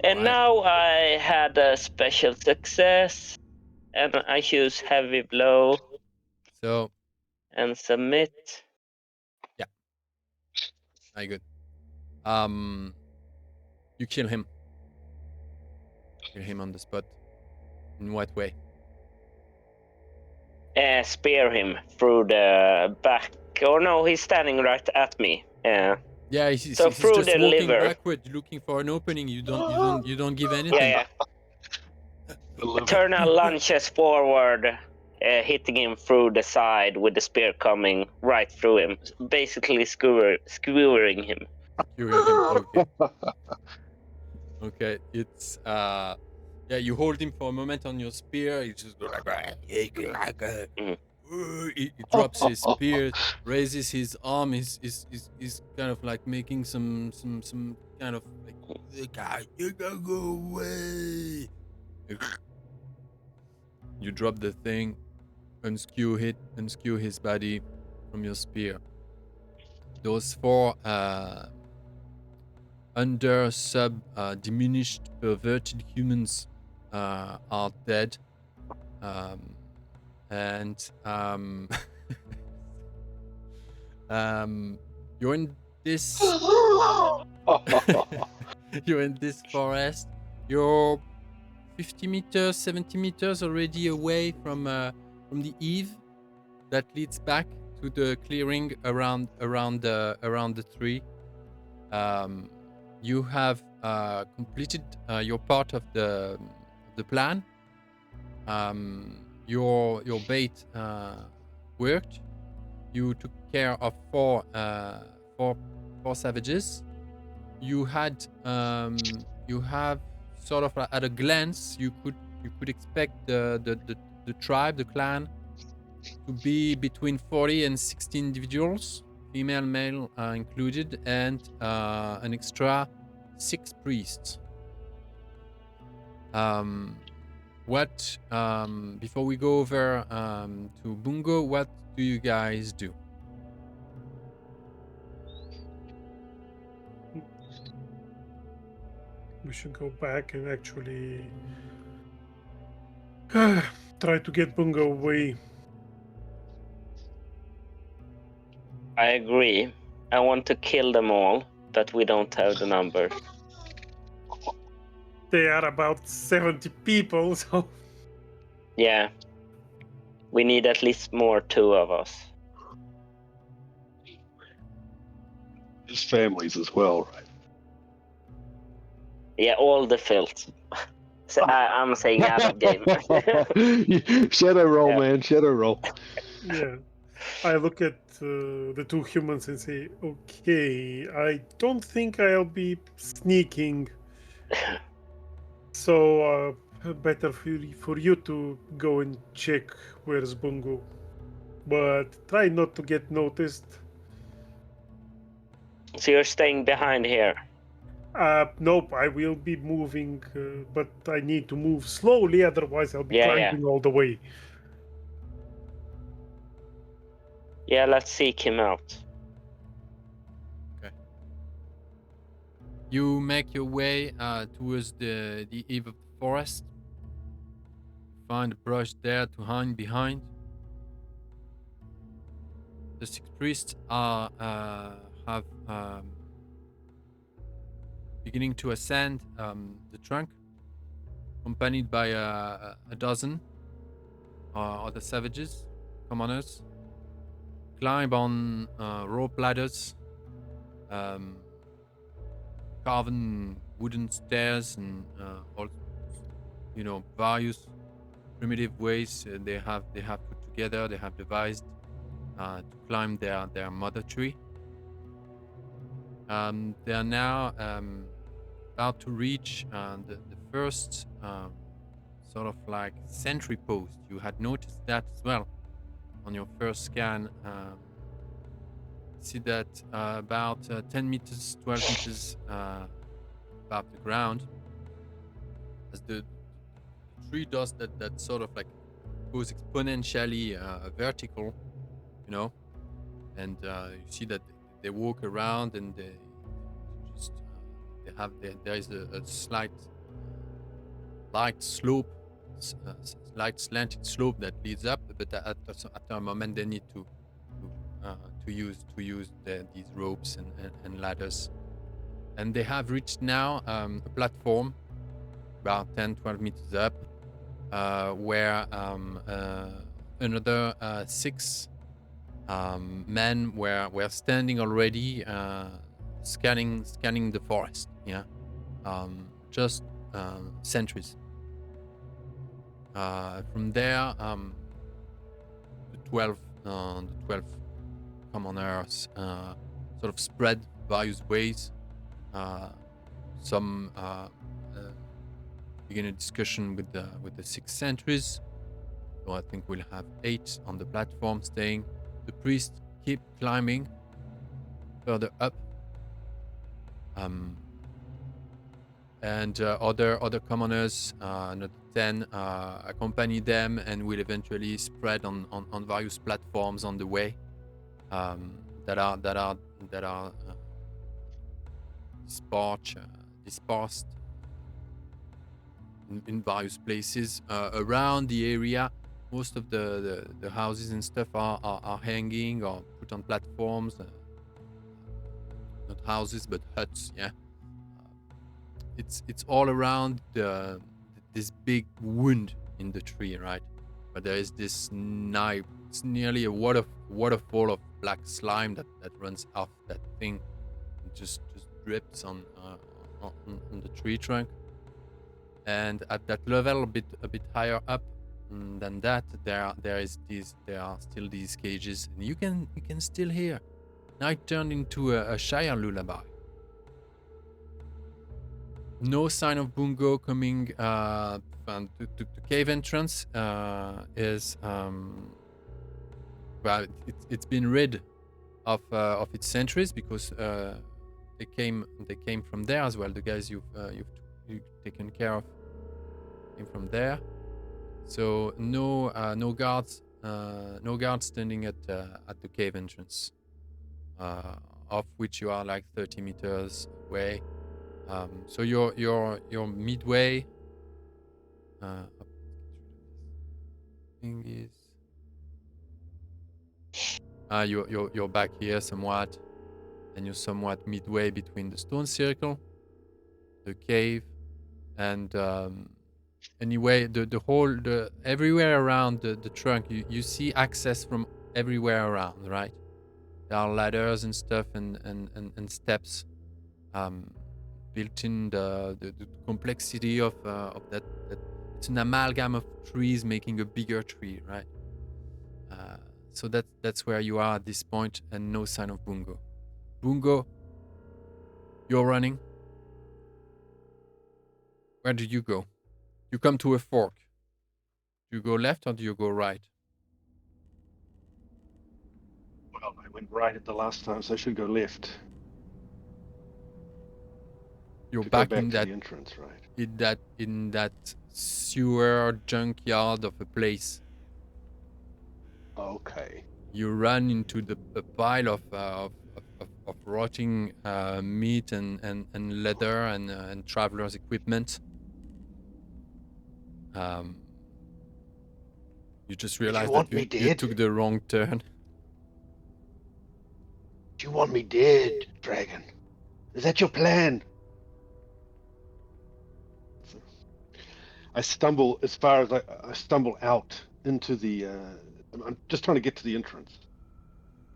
And now I had a special success, and I choose heavy blow. So. And submit. Yeah. Very good. You kill him. Kill him on the spot. In what way? Spear him through the back. Or no, he's standing right at me. Yeah, he's through just the walking liver. backward, looking for an opening. You don't give anything. Yeah. Toranal lunges forward, hitting him through the side with the spear coming right through him, basically skewering him. Okay. Okay, it's you hold him for a moment on your spear. He just goes like he drops his spear, raises his arm. He's kind of like making some kind of like, you gotta go away. You drop the thing, unskew his body from your spear. Those 4 diminished perverted humans are dead. and you're in this you're in this forest. You're 50 meters, 70 meters already away from the eave that leads back to the clearing around the tree. You have completed your part of the plan. Your bait worked. You took care of four savages. You have sort of at a glance you could expect the tribe, the clan, to be between 40 and 60 individuals, female, male included, and an extra 6 priests. Before we go over to Bungo, what do you guys do? We should go back and actually try to get Bungo away. I agree. I want to kill them all, but we don't have the number. They are about 70 people, so... Yeah. We need at least more 2 of us. His families as well, right? Yeah, all the filth. So I'm saying out of game. Shadow roll, Yeah. man. Shadow roll. Yeah. I look at the 2 humans and say, okay, I don't think I'll be sneaking. So better for you to go and check where's Bungo. But try not to get noticed. So you're staying behind here? Nope, I will be moving, but I need to move slowly, otherwise I'll be climbing all the way. Yeah, let's seek him out. Okay. You make your way towards the eave of the forest. Find a brush there to hide behind. The 6 priests have beginning to ascend the trunk, accompanied by a dozen other savages, commoners. Climb on rope ladders, carven wooden stairs, and all, various primitive ways they have put together. They have devised to climb their mother tree. They are now about to reach the first sort of like sentry post. You had noticed that as well on your first scan. See that about 10 meters, 12 meters above the ground, as the tree does that sort of like goes exponentially vertical, and you see that they walk around and they just there is a slight light slope, slight slanted slope that leads up, but after a moment they need to use these ropes and ladders, and they have reached now a platform about 10-12 meters up, where another 6 men were standing already, scanning the forest. Just sentries. From there, the 12 commoners sort of spread various ways. Some begin a discussion with the 6 sentries. So I think we'll have 8 on the platform staying. The priests keep climbing further up. And other commoners, another 10, accompany them and will eventually spread on various platforms on the way that are dispersed in various places around the area. most of the houses and stuff are hanging or put on platforms. Not houses, but huts. Yeah. It's all around this big wound in the tree, right? But there is this knife. It's nearly a waterfall of black slime that runs off that thing. It just drips on the tree trunk. And at that level, a bit higher up than that, there are still these cages, and you can still hear. Night turned into a Shire lullaby. No sign of Bungo coming to cave entrance. Is well, it's been rid of its sentries because they came from there as well. The guys you've taken care of came from there. So no guards standing at the cave entrance, of which you are like 30 meters away. So you're midway. Thing is, you're back here somewhat, and you're somewhat midway between the stone circle, the cave, and anyway, the everywhere around the trunk, you see access from everywhere around, right? There are ladders and stuff and steps. Built in the complexity of that it's an amalgam of trees making a bigger tree, right? So that's where you are at this point, and no sign of Bungo. Bungo, you're running. Where do you go? You come to a fork. Do you go left or do you go right? Well, I went right at the last time, so I should go left. You're To back go back in to that the entrance, right? in that sewer junkyard of a place. Okay. You run into a pile of rotting meat and leather and traveler's equipment. You just realized that you took the wrong turn. Do you want me dead, dragon? Is that your plan? I stumble as far as I stumble out into the. I'm just trying to get to the entrance.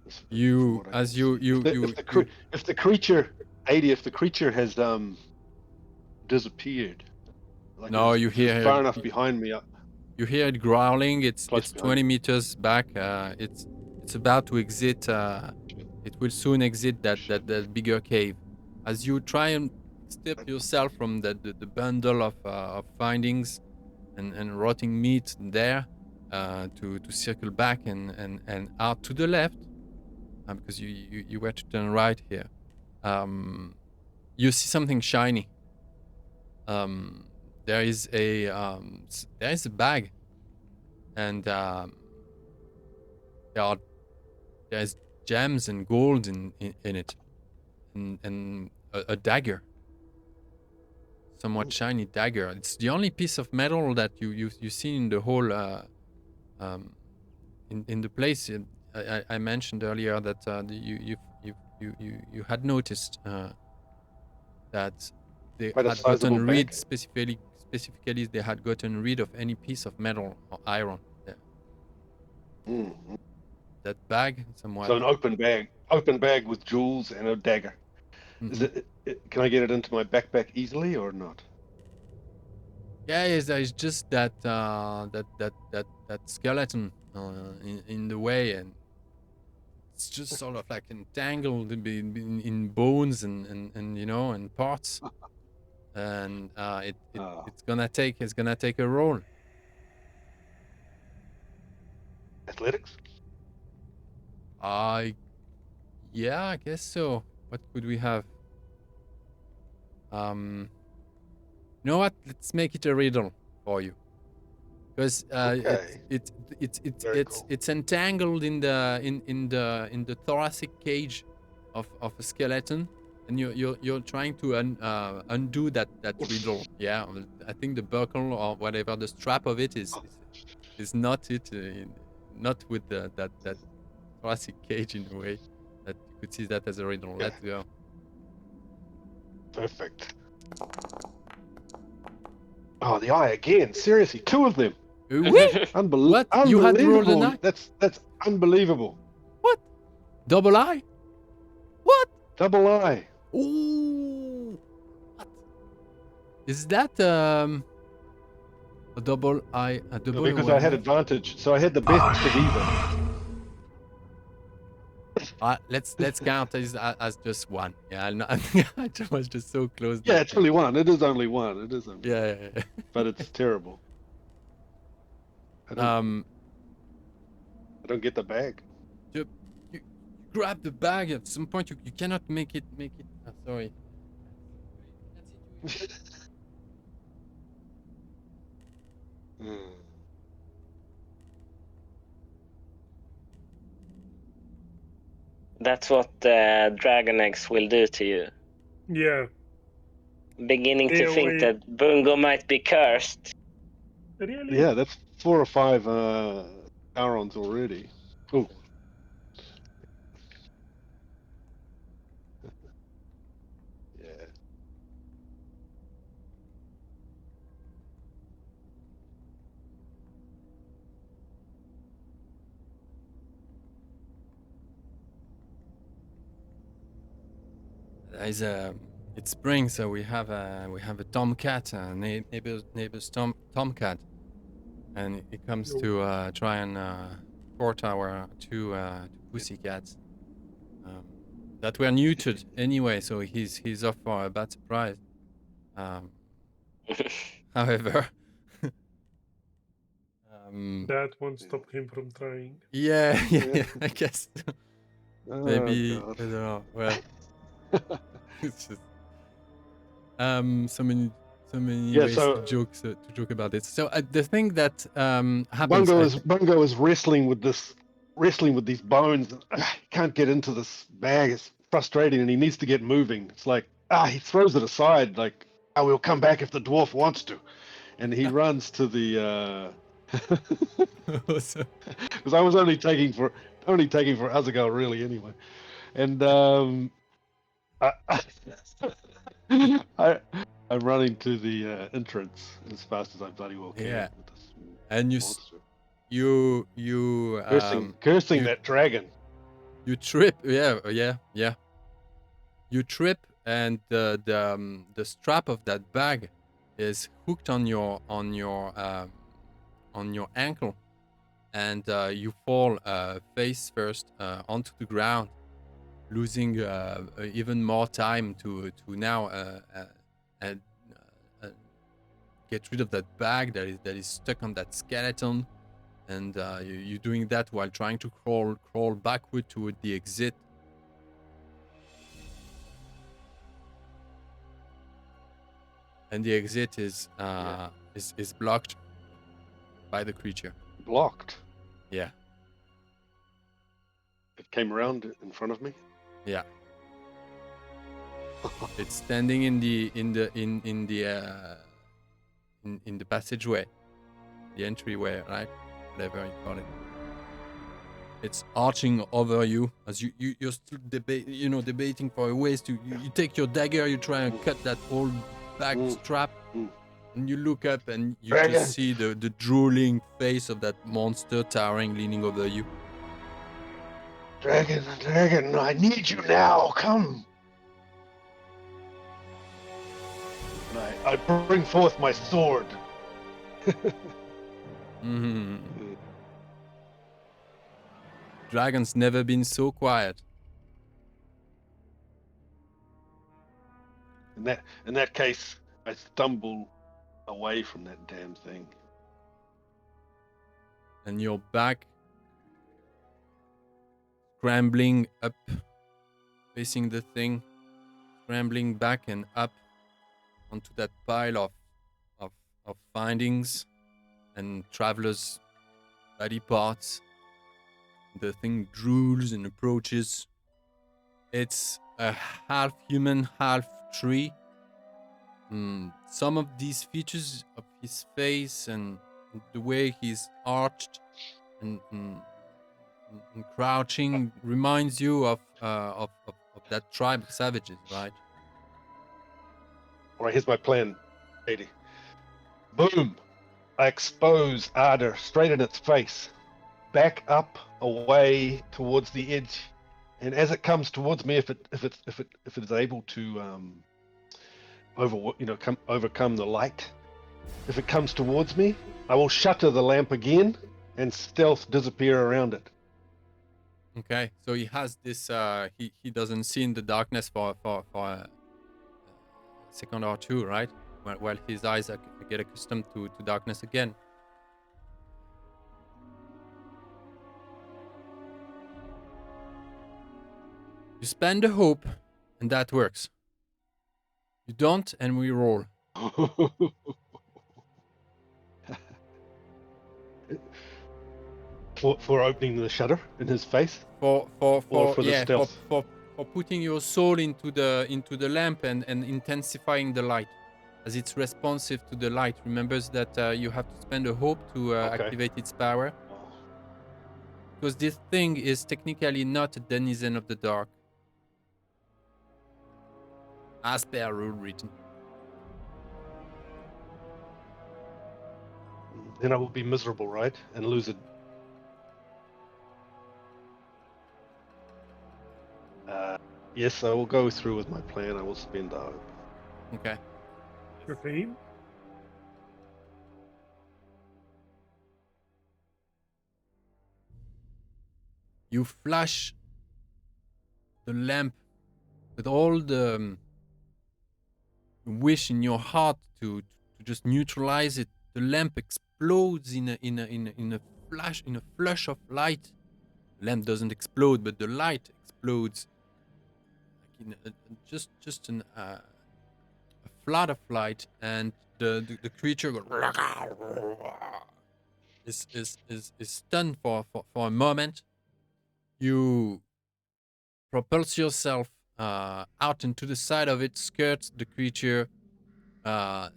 If the creature, Adi, if the creature has disappeared. Like No, you hear far enough behind me. You hear it growling. It's 20 me. meters back. It's about to exit. It will soon exit that bigger cave. As you try and step yourself from the bundle of findings and rotting meat there, to circle back and out to the left, because you were to turn right here. You see something shiny. There is a bag, and there's gems and gold in it, and a dagger, somewhat shiny dagger. It's the only piece of metal that you see in the whole in the place. I mentioned earlier that you had noticed that they had gotten rid specifically they had gotten rid of any piece of metal or iron there. Mm-hmm. That bag, somewhat. So an open bag with jewels and a dagger. Mm-hmm. Is it? Can I get it into my backpack easily or not? Yeah, yes, there is just that skeleton in the way, and it's just sort of like entangled in bones and and parts. And it's gonna take a roll. Athletics? Yeah, I guess so. What could we have? You know what? Let's make it a riddle for you, because it's entangled in the thoracic cage of a skeleton. And you're trying to undo that riddle. Yeah, I think the buckle or whatever, the strap of it is is knotted, not with that classic cage in a way. That you could see that as a riddle. Yeah. Let's go. Perfect. Oh, the eye again. Seriously, 2 of them. What? Unbelievable. You had rolled an eye? That's unbelievable. What? Double eye? What? Double eye. Ooh. What? Is that a double eye? A double Because I had advantage, so I had the best of either. Let's count as just one. Yeah, I was just so close. Yeah, it's only one. It is only one. It is only one. Yeah. But it's terrible. I don't get the bag. You grab the bag at some point. You cannot make it. Sorry. That's what dragon eggs will do to you. Yeah. Beginning to Yeah, think wait. that Bungo might be cursed. Really? Yeah, that's 4 or 5 Arons already. Oh. Yeah. It's spring, so we have a tomcat, neighbor's tomcat, and it comes to try and court our two pussycats that were neutered anyway. So he's off for a bad surprise. However, That won't stop him from trying. yeah, I guess maybe I God. don't know. Well. It's just so many Yeah, ways to joke about it. So the thing that happens, Bungo is wrestling with these bones. He can't get into this bag. It's frustrating, and he needs to get moving. It's like he throws it aside, like we'll come back if the dwarf wants to, and he runs to the. Because I was only taking for Azaghal really anyway, and I'm running to the entrance as fast as I bloody well can. Yeah. With this and monster. you cursing you- that dragon. you trip. Yeah. You trip, and the strap of that bag is hooked on your ankle, and you fall face first onto the ground, losing even more time to now get rid of that bag that is stuck on that skeleton, and you're doing that while trying to crawl backward toward the exit. And the exit is blocked by the creature. Blocked. Yeah. It came around in front of me. Yeah. It's standing in the passageway, the entryway, right? Whatever you call it. It's arching over you as you're still debating for ways to. You take your dagger, you try and cut that old bag strap, and you look up and you just see the drooling face of that monster towering, leaning over you. Dragon, I need you now. Come. And I bring forth my sword. Dragon's never been so quiet. In that case, I stumble away from that damn thing. And you're back, scrambling up, facing the thing, scrambling back and up onto that pile of findings and travelers' body parts. The thing drools and approaches. It's a half human, half tree. Some of these features of his face and the way he's arched and crouching reminds you of that tribe of savages, right? All right, here's my plan, 80. Boom! I expose Ardor straight in its face. Back up, away towards the edge, and as it comes towards me, if it is able to overcome the light, if it comes towards me, I will shutter the lamp again and stealth disappear around it. Okay, so he has this. He doesn't see in the darkness for a second or two, right? While his eyes get accustomed to darkness again. You spend a hope, and that works. You don't, and we roll. for opening the shutter in his face, For the stealth. for putting your soul into the lamp and intensifying the light, as it's responsive to the light. Remembers that you have to spend a hope to activate its power, because this thing is technically not a denizen of the dark, as per rule written. Then I will be miserable, right? And lose it. Yes, I will go through with my plan. I will spend a hope. Okay. Okay. You flash the lamp with all the wish in your heart to just neutralize it. The lamp explodes in a flash of light. The lamp doesn't explode, but the light explodes like in just a flood of light, and the creature goes is stunned for a moment. You propulse yourself out into the side of it, skirt the creature,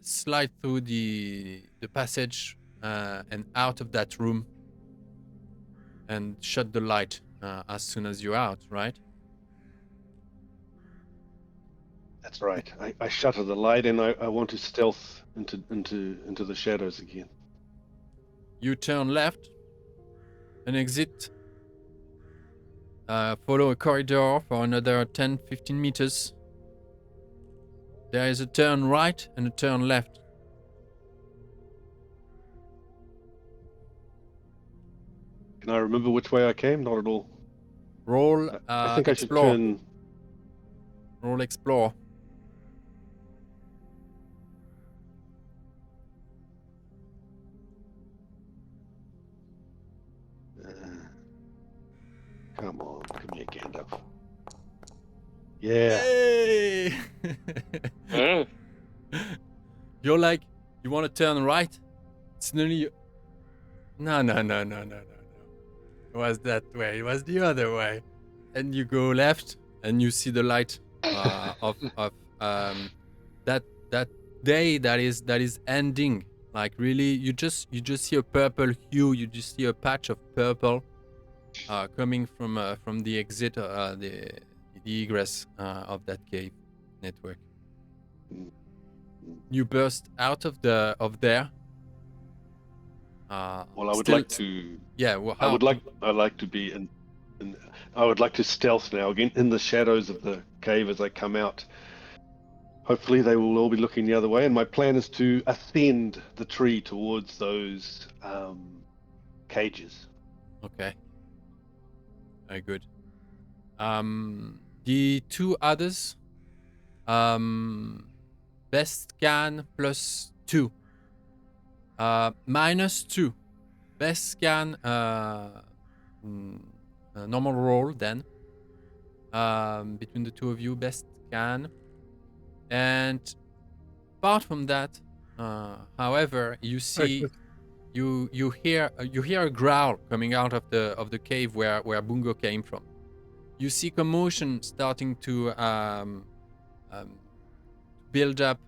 slide through the passage and out of that room, and shut the light as soon as you're out, right? That's right. I shutter the light, and I want to stealth into the shadows again. You turn left and exit. Follow a corridor for another 10-15 meters. There is a turn right and a turn left. Can I remember which way I came? Not at all. Roll I think explore. I should turn. Roll explore. Come on, give me a Gandalf. Yeah. Hey! You're like, you want to turn right? Suddenly, no. It was that way. It was the other way. And you go left, and you see the light of that day that is ending. Like really, you just see a purple hue. You just see a patch of purple coming from the exit, the egress of that cave network. You burst out of there. Well, I would like to. Yeah. Well, I'd like to be in. I would like to stealth now again in the shadows of the cave as I come out. Hopefully, they will all be looking the other way, and my plan is to ascend the tree towards those cages. Okay. Very good. The two others, best scan +2, -2. Best scan, normal roll then. Between the two of you, best scan. And apart from that, however, you see, you hear a growl coming out of the cave where Bungo came from. You see commotion starting to build up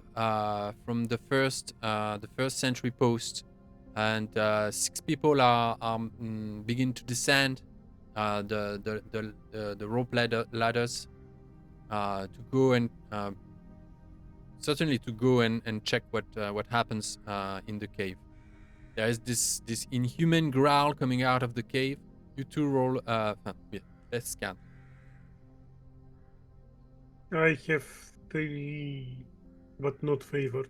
from the first sentry post and 6 people are begin to descend the rope ladders to go and certainly to go and check what happens in the cave. There is this inhuman growl coming out of the cave. You two roll let's scan. I have 3, but not favored.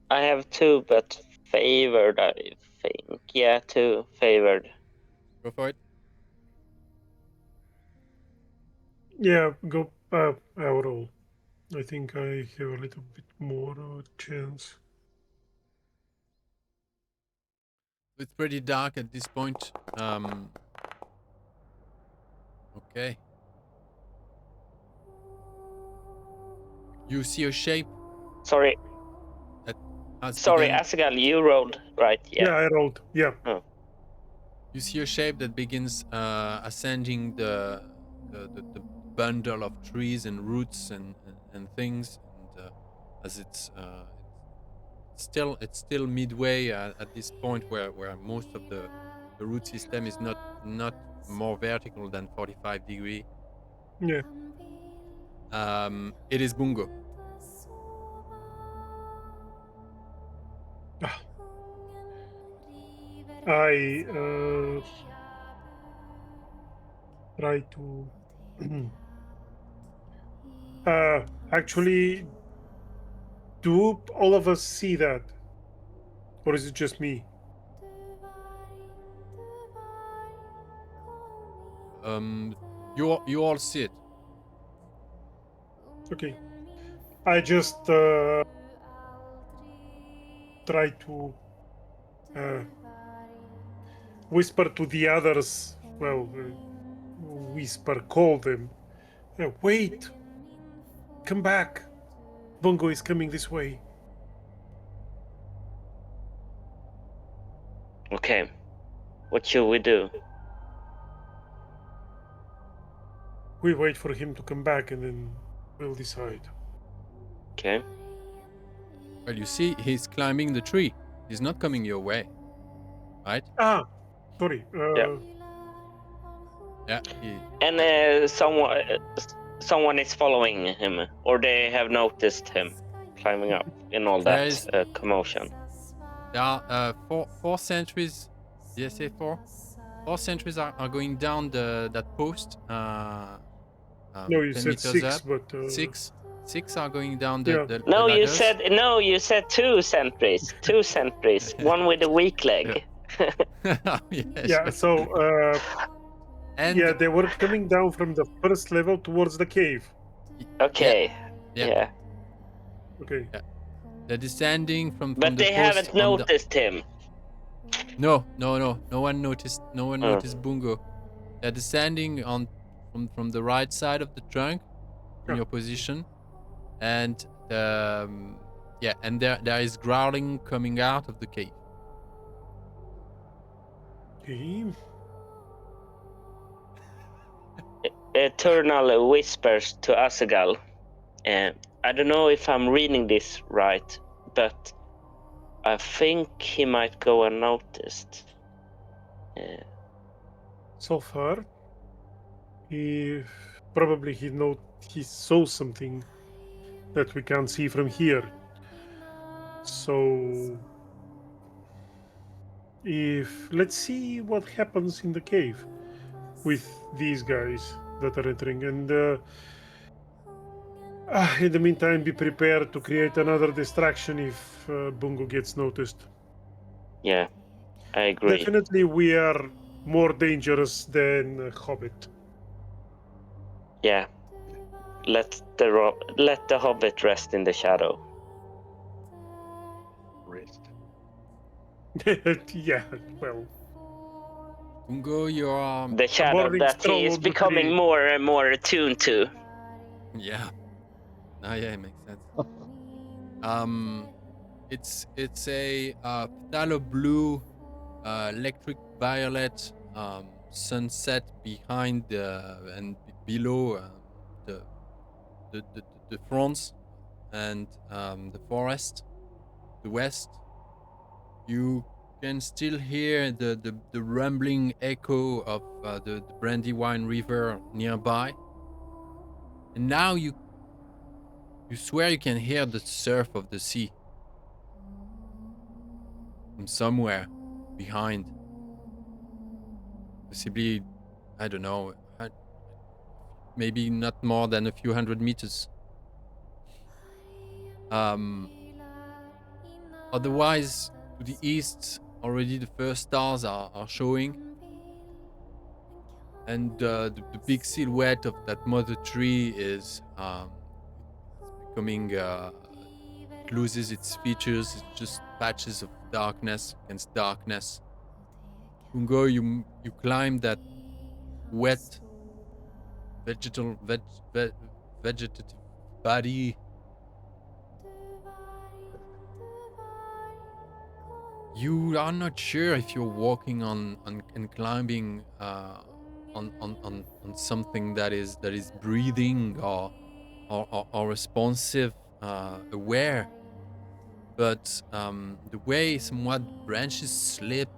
I have 2, but favored, I think. Yeah, 2 favored. Go for it. Yeah, go. I'll roll. I think I have a little bit more chance. It's pretty dark at this point. Okay. You see a shape. Sorry, Began, Asgal, you rolled, right? Yeah, I rolled. Yeah. Oh. you see a shape that begins ascending the bundle of trees and roots and things, and as it's still midway at this point where most of the root system is not more vertical than 45 degree. Yeah. It is Bungo. I try to actually, do all of us see that, or is it just me? You all see it. Okay. I just try to whisper to the others. Well, call them. Wait! Come back! Bungo is coming this way. Okay. What should we do? We wait for him to come back and then we'll decide. Okay. Well, you see, he's climbing the tree. He's not coming your way, right? Ah, sorry. Yeah. And someone is following him, or they have noticed him climbing up in all that commotion. There are four sentries. Did I say 4? 4 sentries are going down that post. No, you 10 said meters 6, up. but 6 are going down the No, the you ladders. said 2 sentries. 2 sentries. One with a weak leg. Yes. yeah. So and yeah, they were coming down from the first level towards the cave. Okay. Yeah. Okay. Yeah. They're descending from But the they post haven't noticed him. No one noticed. No one noticed Bungo. They're descending from the right side of the trunk in your position, and and there is growling coming out of the cave. Okay. Eternal whispers to Asagal. I don't know if I'm reading this right, but I think he might go unnoticed. So far, he saw something that we can't see from here. So let's see what happens in the cave with these guys that are entering, and in the meantime, be prepared to create another distraction if Bungo gets noticed. Yeah, I agree. Definitely, we are more dangerous than Hobbit. Yeah, let the Hobbit rest in the shadow. Rest. Yeah, well. Bungo, you are the shadow that he is becoming more and more attuned to. Yeah. Yeah, it makes sense. It's a phthalo blue, electric violet sunset behind and below the fronts and the forest, the west. You can still hear the rumbling echo of the Brandywine River nearby. And now you swear you can hear the surf of the sea from somewhere behind. Possibly, I don't know, maybe not more than a few hundred meters. Otherwise, to the east, already the first stars are showing. And the big silhouette of that mother tree is becoming, loses its features. It's just patches of darkness against darkness. Ungo, you climb that wet vegetative body. You are not sure if you're walking on and climbing on something that is breathing or responsive, aware. But the way somewhat branches slip,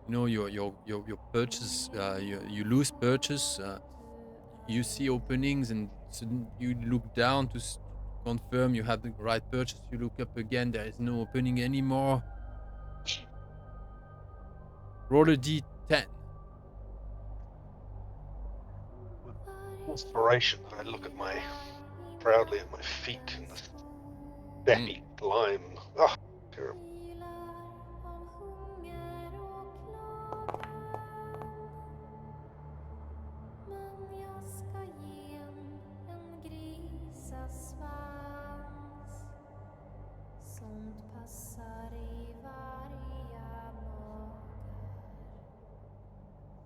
you know, your perches, you lose perches. You see openings, and suddenly you look down to confirm you have the right perches. You look up again, there is no opening anymore. Roll a d10. Inspiration. I look proudly at my feet in this dappy lime. Oh, terrible.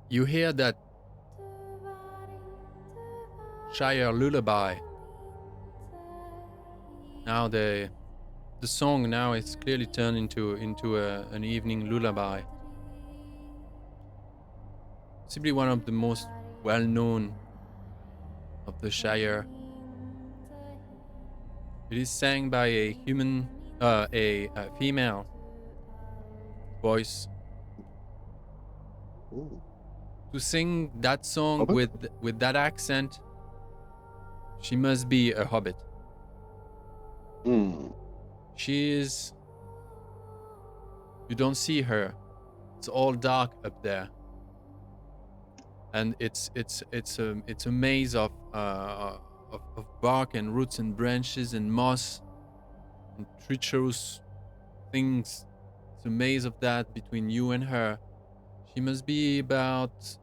You hear that Shire lullaby. Now the song now is clearly turned into an evening lullaby. Simply one of the most well-known of the Shire. It is sang by a female voice. Ooh. To sing that song Hobbit? with that accent, she must be a hobbit. She is. You don't see her. It's all dark up there, and it's a maze of bark and roots and branches and moss and treacherous things. It's a maze of that between you and her. She must be about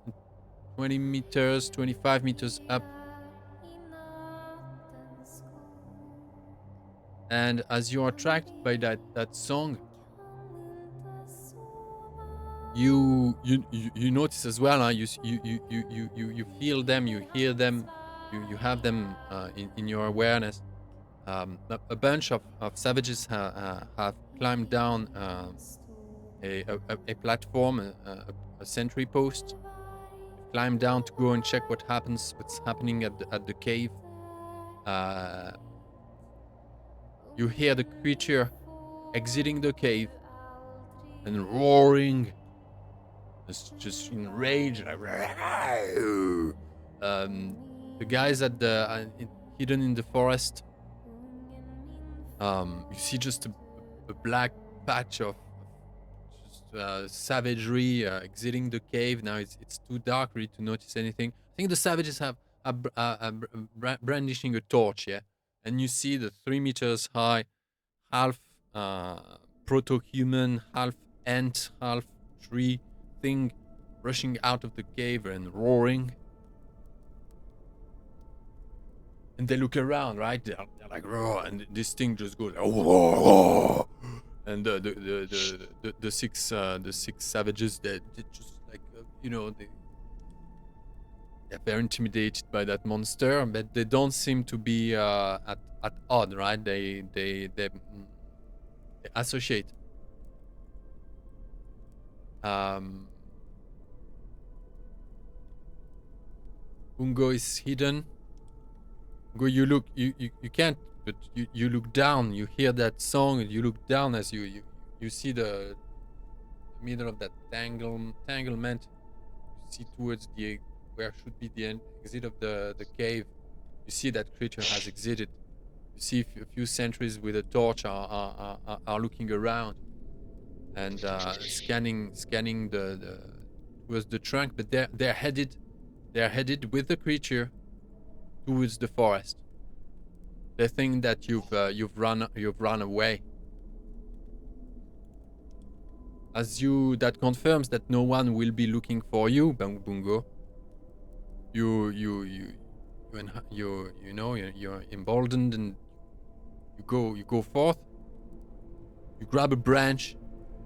20 meters, 25 meters up. And as you are attracted by that song, you notice as well, huh? You feel them, you hear them, you have them in your awareness. A bunch of savages have climbed down a platform, a sentry post. Climb down to go and check what's happening at the cave. You hear the creature exiting the cave and roaring. It's just in rage. The guys hidden in the forest. You see just a black patch of savagery exiting the cave. Now it's too dark really to notice anything. I think the savages have brandishing a torch, yeah, and you see the 3 meters high, half proto-human, half ant, half tree thing rushing out of the cave and roaring. And they look around, right? They're like, roar, and this thing just goes, oh. And the six savages, they just like, they're very intimidated by that monster, but they don't seem to be at odd, right? They associate. Ungo is hidden. Ungo, you can't, but you look down. You hear that song, and you look down as you see the middle of that tanglement, you see towards where should be the exit of the cave. You see that creature has exited. You see a few sentries with a torch are looking around and scanning towards the trunk, but they're headed with the creature towards the forest. They think that you've run away. That confirms that no one will be looking for you, Bungo. You're emboldened, and you go forth. You grab a branch,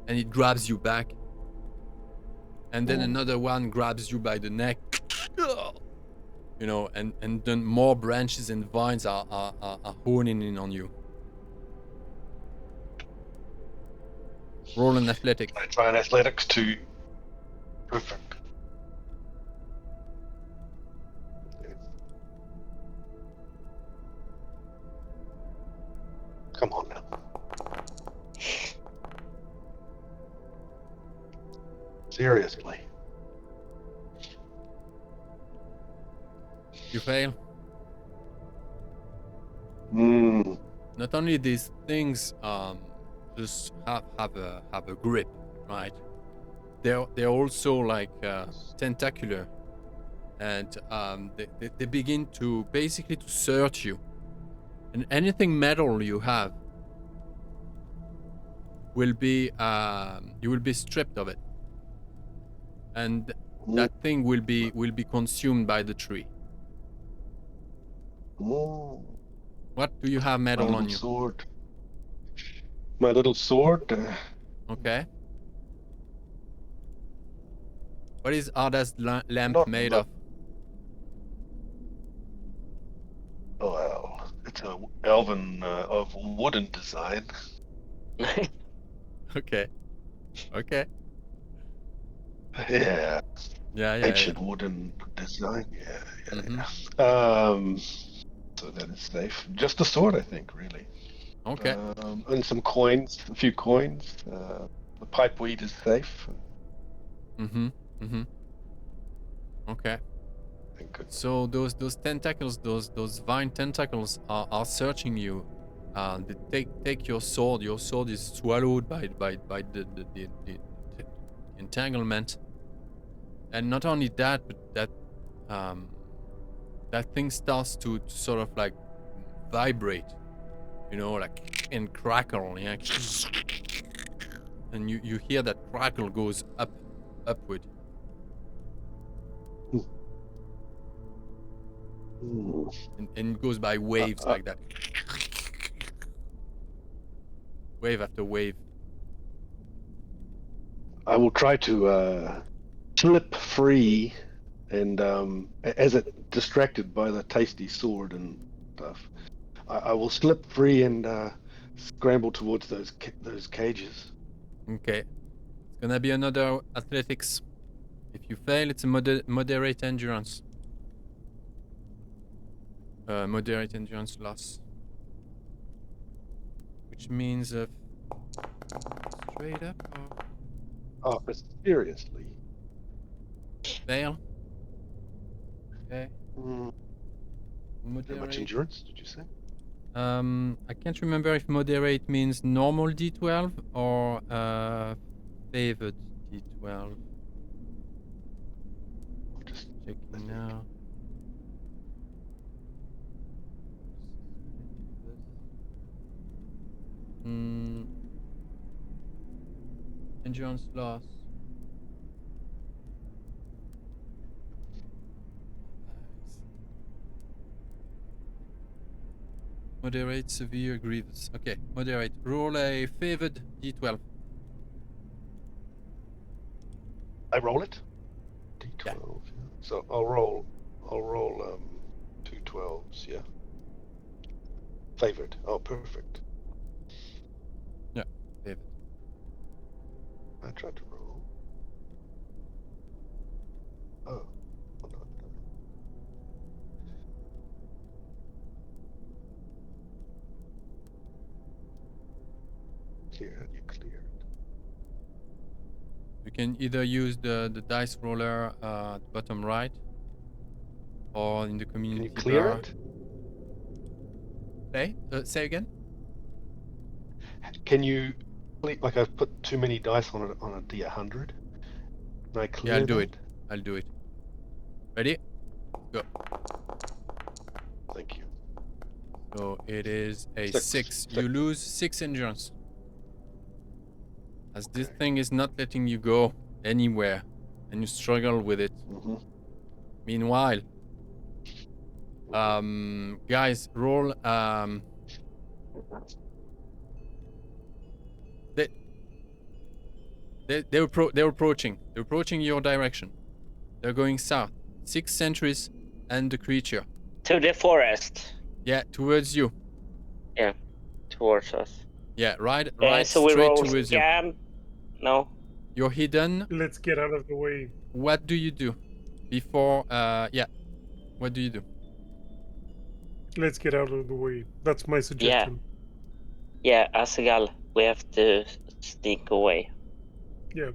and it grabs you back. And then another one grabs you by the neck. And then more branches and vines are honing in on you. Roll an athletics. I try an athletics to. Perfect. Come on now. Seriously. You fail. Not only these things just have a grip, right? They're also like tentacular, and they begin to basically to search you, and anything metal you have will be you will be stripped of it, and that thing will be consumed by the tree. What do you have metal on you? Sword. My little sword. Okay. What is Arda's lamp made of? Well, it's a elven of wooden design. Okay. Yeah. Yeah. Ancient wooden design. Yeah. Mm-hmm. So that is safe. Just the sword, I think, really. Okay. And some coins, a few coins. The pipe weed is safe. Mm-hmm. Okay. So those tentacles, those vine tentacles are searching you. They take your sword. Your sword is swallowed by the entanglement. And not only that, but that thing starts to sort of like vibrate, like and crackle, yeah. And you hear that crackle goes upward. And it goes by waves like that. Wave after wave. I will try to slip free, and as it distracted by the tasty sword and stuff, I will slip free and scramble towards those cages. Okay. It's gonna be another athletics. If you fail, it's a moderate endurance. Moderate endurance loss. Which means straight up or... Oh, seriously. Fail. Okay. How much endurance did you say? I can't remember if moderate means normal D12 or favored D12. Just checking now. Endurance loss. Moderate, severe, grievous. Okay, moderate. Roll a favored D12. I roll it. D12. Yeah. So I'll roll 2 12s. Yeah. Favored. Oh, perfect. Yeah, favored. I tried to roll. Oh. Hold on. Clear. You cleared. can either use the dice roller at the bottom right, or in the Can community you clear bar. it? Say again? Can you, like I've put too many dice on a D100. Can I clear Yeah, I'll do that? it. I'll do it. Ready? Go. Thank you. So it is a 6. 6. You lose 6 endurance. As this thing is not letting you go anywhere, and you struggle with it. Mm-hmm. Meanwhile, guys, roll. They're approaching. They're approaching your direction. They're going south. 6 sentries and the creature. To the forest. Yeah, towards you. Yeah, towards us. Yeah, right So we straight roll towards you. scan. No. You're hidden. Let's get out of the way. What do you do? Before, yeah. What do you do? Let's get out of the way. That's my suggestion. Yeah, Asagal, we have to sneak away. Yeah.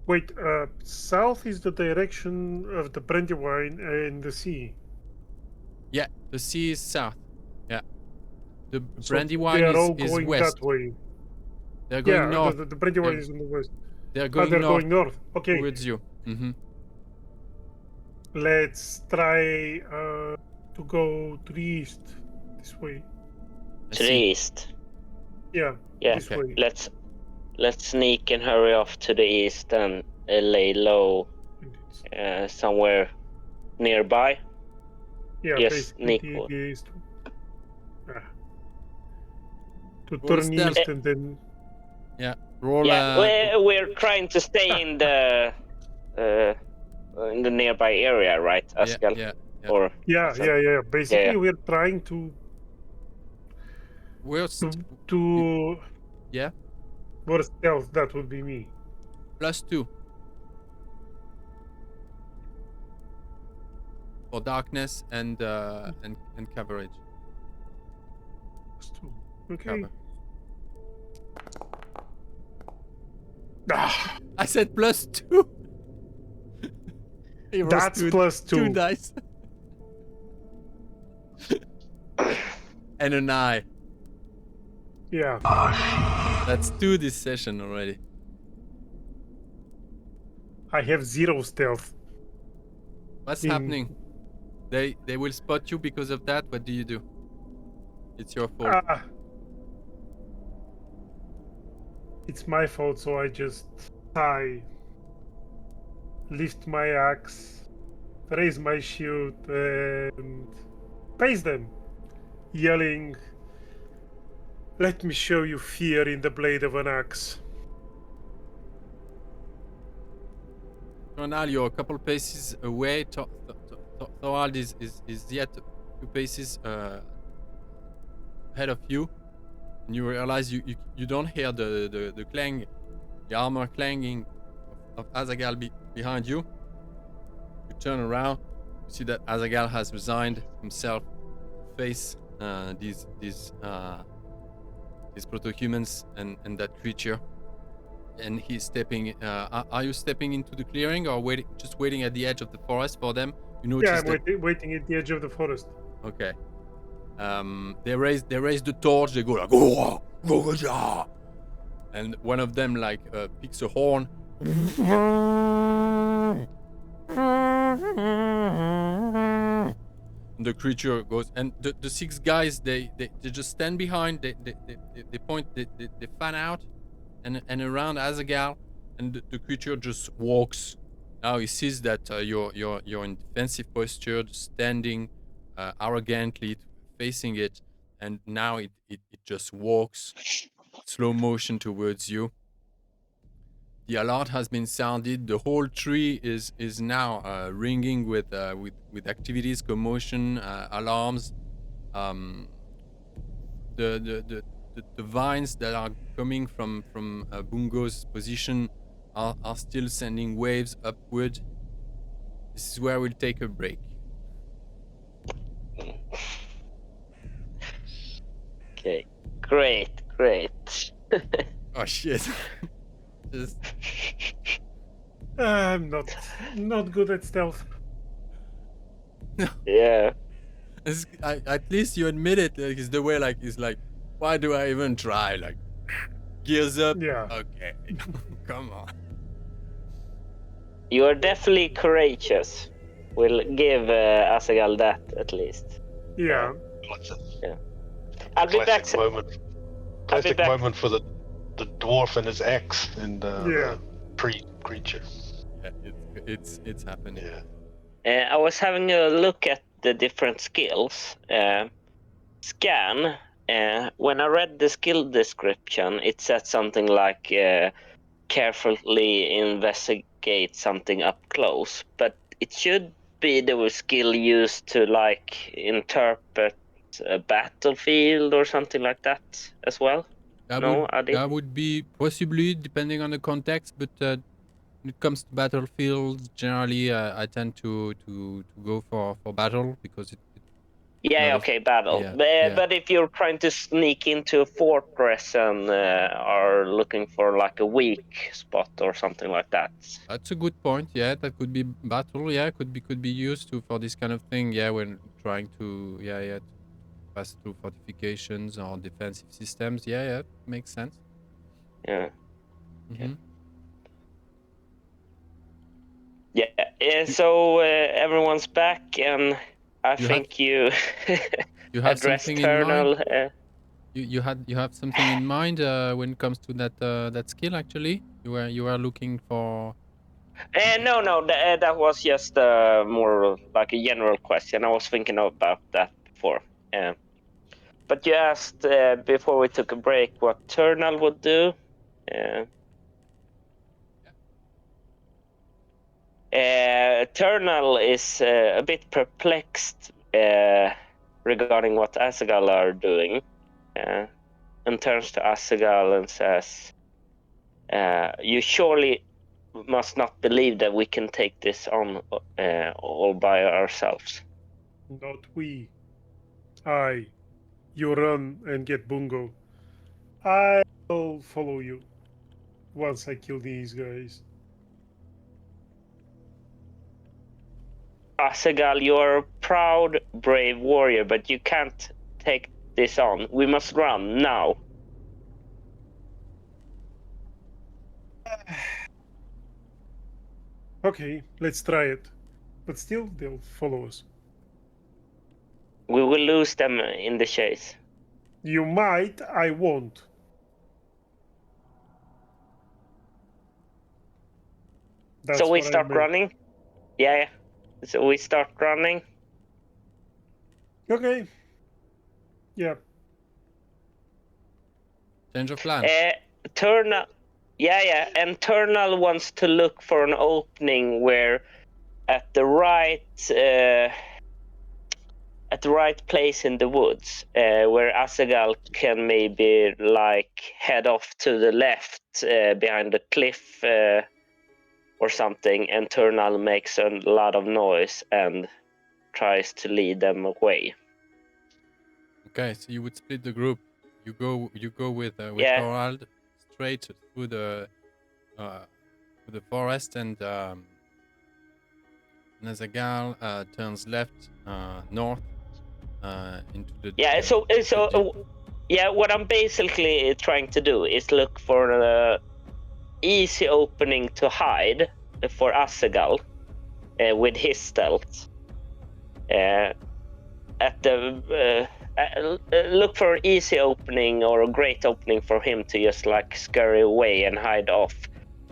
Wait, south is the direction of the Brandywine and the sea. Yeah, the sea is south. Yeah. The So Brandywine they are all is going west. that way. They're going north. The Brandywine They're- is in the west. They're Ah, going they're north going north. Okay, towards you. Mm-hmm. let's try to go to the east. This way. To the east. Yeah, Yeah. this Okay. way. Let's sneak and hurry off to the east and lay low somewhere nearby. Yeah, Yes, basically Nico. the east. To Roll turn stealth. east and then Roll. Yeah, we're trying to stay in the nearby area, right, Yeah, Asagal? yeah. Or yeah. Basically, Yeah. we're trying to We're yeah. for stealth. That would be me. +2 for darkness and coverage. Okay. Cover. Ah, I said +2. He rolls that's +2. 2 dice. And an eye. Yeah. That's 2 this session already. I have 0 stealth. What's In- happening? They will spot you because of that. What do you do? It's your fault. It's my fault, so I just lift my axe, raise my shield, and face them, yelling, "Let me show you fear in the blade of an axe." Ronald, you're a couple paces away. Thorald is yet a few paces ahead of you, and you realize you don't hear the clang, the armor clanging of Azagal behind you. You turn around, you see that Azagal has resigned himself to face these proto-humans and that creature. And he's stepping. Are you stepping into the clearing or just waiting at the edge of the forest for them? You notice Yeah, I'm that. waiting at the edge of the forest. Okay. They raise the torch. They go like, oh, and one of them like picks a horn. And the creature goes, and the 6 guys they just stand behind. They point. They fan out and around Azagal, and the creature just walks. Now he sees that you're in defensive posture, standing arrogantly, facing it, and now it just walks slow motion towards you. The alert has been sounded. The whole tree is now ringing with activities, commotion, alarms. The vines that are coming from Bungo's position are still sending waves upward. This is where we'll take a break. Okay, great. Oh shit. Just I'm not good at stealth. Yeah. at least you admit it. Like, it's the way, like, it's like, why do I even try? Like, gears up. Yeah. Okay, come on. You are definitely courageous. We'll give Asagal that at least. Yeah. I'll be back. Classic moment. I'll be Classic back. moment for the dwarf and his axe and Yeah. the creature. Yeah, it's happening. Yeah. I was having a look at the different skills. Scan. When I read the skill description, it said something like carefully investigate something up close, but it should be the skill used to like interpret a battlefield or something like that as well. That would be possibly depending on the context, but when it comes to battlefields, generally I tend to go for battle because it battle. Yeah, But if you're trying to sneak into a fortress and are looking for like a weak spot or something like that. That's a good point. Yeah, that could be battle. Yeah, could be used to for this kind of thing. Yeah, when trying to to pass through fortifications or defensive systems. Yeah, makes sense. Yeah. Mm-hmm. Yeah. So everyone's back, and I think you have addressed something Eternal. in mind? You have something in mind when it comes to that skill. Actually, you were looking for. No, that was just more like a general question. I was thinking about that before. But you asked before we took a break what Eternal would do. Eternal is a bit perplexed regarding what Asagal are doing, and turns to Asagal and says, "You surely must not believe that we can take this on all by ourselves." Not we. You run and get Bungo. I'll follow you once I kill these guys. Asagal, you are a proud, brave warrior, but you can't take this on. We must run now. Okay, let's try it. But still, they'll follow us. We will lose them in the chase. You might, I won't. That's so we what I start meant. running? Yeah. So we start running? Okay. Yeah. Change of plan. Eternal. Yeah. And Eternal wants to look for an opening where at the right place in the woods, where Asagal can maybe like head off to the left behind the cliff or something, and Eternal makes a lot of noise and tries to lead them away. Okay, so you would split the group. You go with Thorald straight through the forest, and Nazagal turns left north into the what I'm basically trying to do is look for an easy opening to hide for Asagal with his stealth. Look for an easy opening or a great opening for him to just like scurry away and hide off,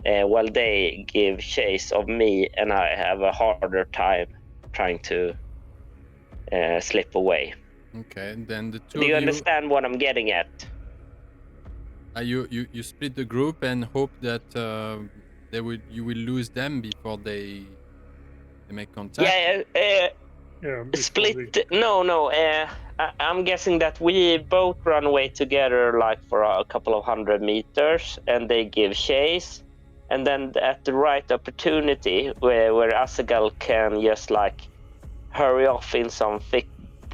while they give chase of me, and I have a harder time trying to slip away. Okay, and then the two. Do you understand what I'm getting at? You split the group and hope that you will lose them before they make contact. Split. No. I'm guessing that we both run away together, like for a couple of 100 meters, and they give chase, and then at the right opportunity, where Asagal can just like hurry off in some thick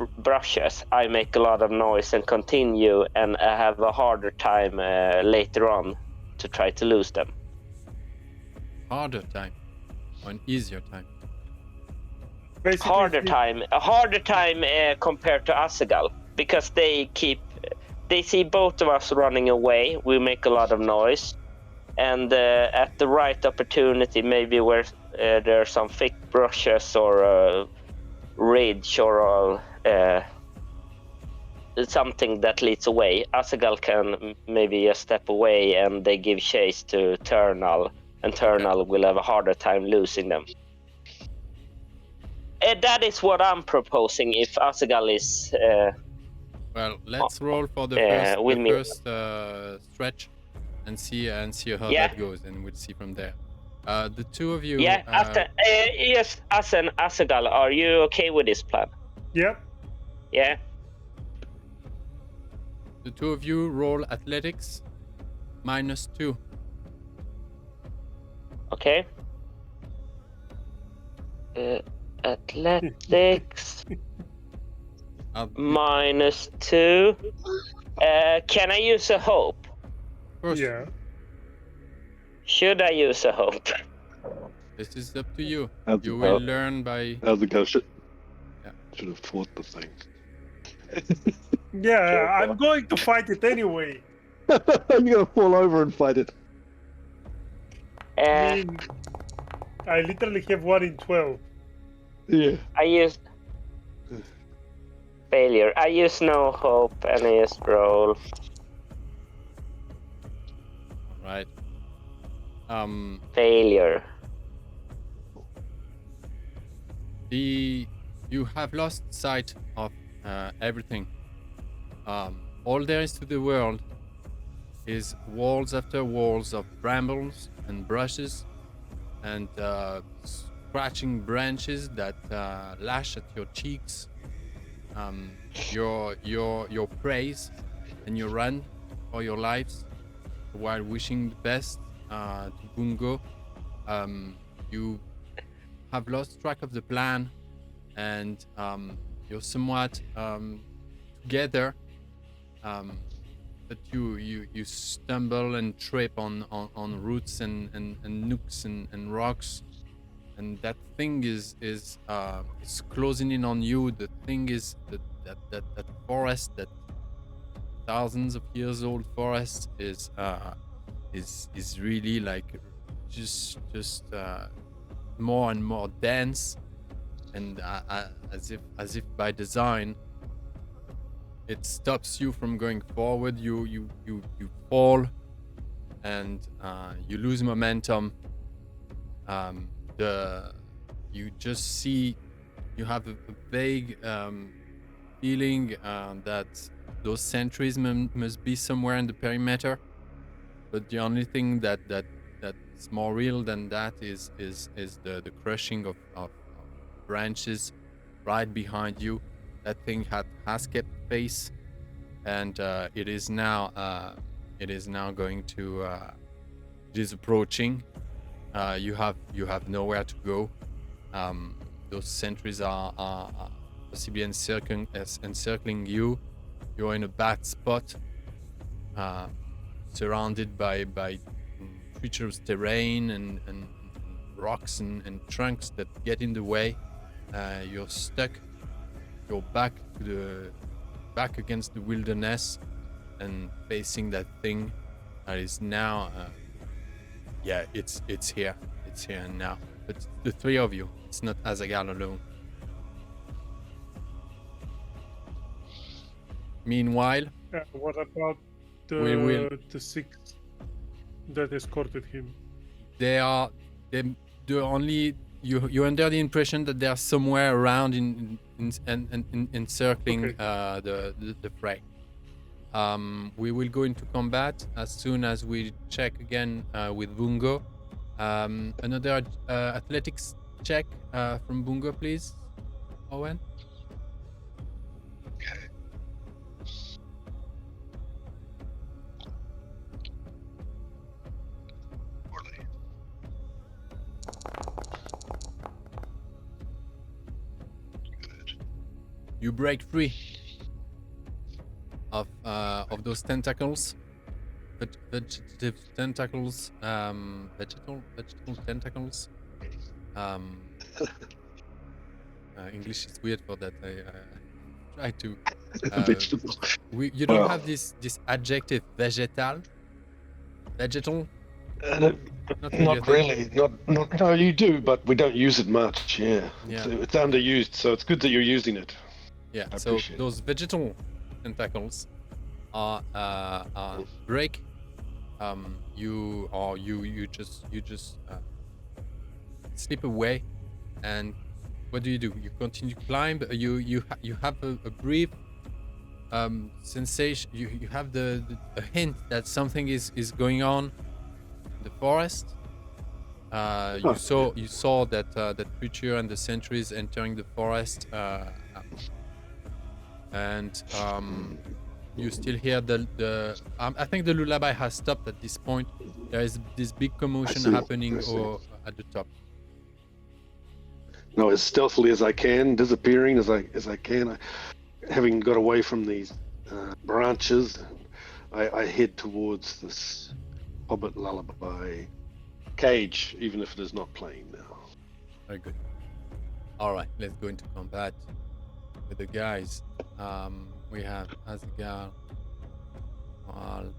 brushes, I make a lot of noise and continue, and I have a harder time later on to try to lose them. Harder time or an easier time? Basically, A harder time compared to Asegal, because they see both of us running away. We make a lot of noise, and at the right opportunity, maybe where there are some thick brushes or a ridge or something that leads away, Asegal can maybe just step away, and they give chase to Ternal, and Ternal will have a harder time losing them. That is what I'm proposing. If Asegal is Well, let's roll for the first stretch and see how that goes, and we'll see from there. The two of you. Yeah, yes, Asegal, are you okay with this plan? Yep. Yeah. The two of you roll athletics -2. Okay. Athletics -2. Can I use a hope? Of course. Yeah. Should I use a hope? This is up to you. How's You it will go? learn by. How's it go? Should Yeah. have fought the thing. Yeah, I'm going to fight it anyway. I'm gonna fall over and fight it. I mean, I literally have 1 in 12. Yeah. I use failure. I use no hope, and I just roll. Right. Failure. You have lost sight of everything. All there is to the world is walls after walls of brambles and brushes and scratching branches that lash at your cheeks. Your praise, and you run for your lives while wishing the best to Bungo. You have lost track of the plan, and you're somewhat together, but you stumble and trip on roots and nooks and rocks, and that thing is closing in on you. The thing is that forest, that thousands of years old forest, is really like just more and more dense, and as if by design, it stops you from going forward. You fall, and you lose momentum. You just see, you have a vague feeling that those sentries must be somewhere in the perimeter, but the only thing that's more real than that is the crushing of branches right behind you. That thing has kept pace, and it is now going to it is approaching. You have nowhere to go. Those sentries are possibly encircling you. You're in a bad spot, surrounded by treacherous terrain and rocks and trunks that get in the way. You're stuck. You're back against the wilderness and facing that thing that is now. It's here. It's here and now. But it's the three of you. It's not Azagal alone. Meanwhile, What about will. the 6 that escorted him? They're only you're under the impression that they're somewhere around encircling the fray. We will go into combat as soon as we check again with Bungo. Another athletics check from Bungo, please, Owen. Okay. Poorly. Good. You break free of those tentacles, vegetative tentacles, vegetal tentacles. English is weird for that. I try to. Vegetable. You don't Well. have this adjective vegetal. Not really. Not. No, you do, but we don't use it much. Yeah. It's underused, so it's good that you're using it. Yeah. So those vegetal tentacles are break. You just slip away, and what do? You continue to climb. You have a brief sensation. You have a hint that something is going on in the forest. You saw that creature and the sentries entering the forest, and you still hear the I think the lullaby has stopped at this point. There is this big commotion happening at the top. No, as stealthily as I can, disappearing as I can, having got away from these branches, I head towards this Hobbit lullaby cage, even if it is not playing now. Very good. All right, let's go into combat with the guys. We have Asgard, Wild,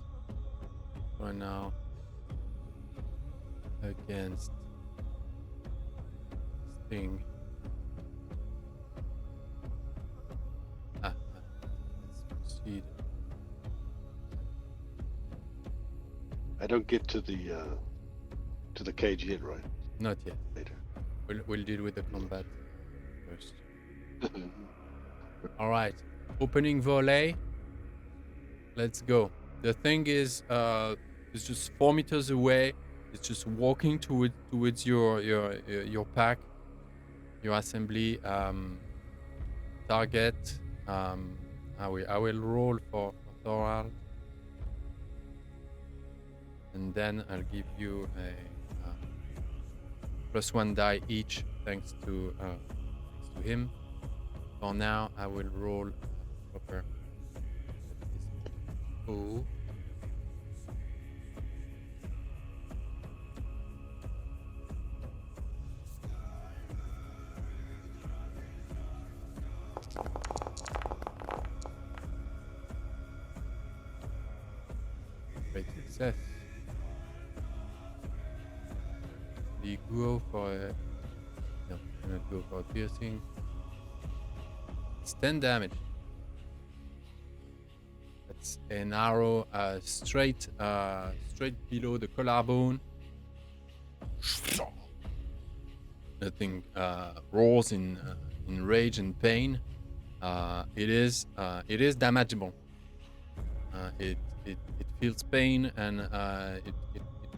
for now, against Sting. Let's proceed. I don't get to the cage yet, right? Not yet. Later. We'll deal with the combat first. All right, opening volley. Let's go. The thing is, it's just 4 meters away. It's just walking towards your pack, your assembly. Target. I will roll for Thorald, and then I'll give you a +1 die each, thanks to him. For now, I will roll proper. Oh. Great success. Do you go for a... No, I'm not go for a piercing. It's 10 damage. That's an arrow straight below the collarbone. The thing roars in rage and pain. It is damageable. It feels pain, and it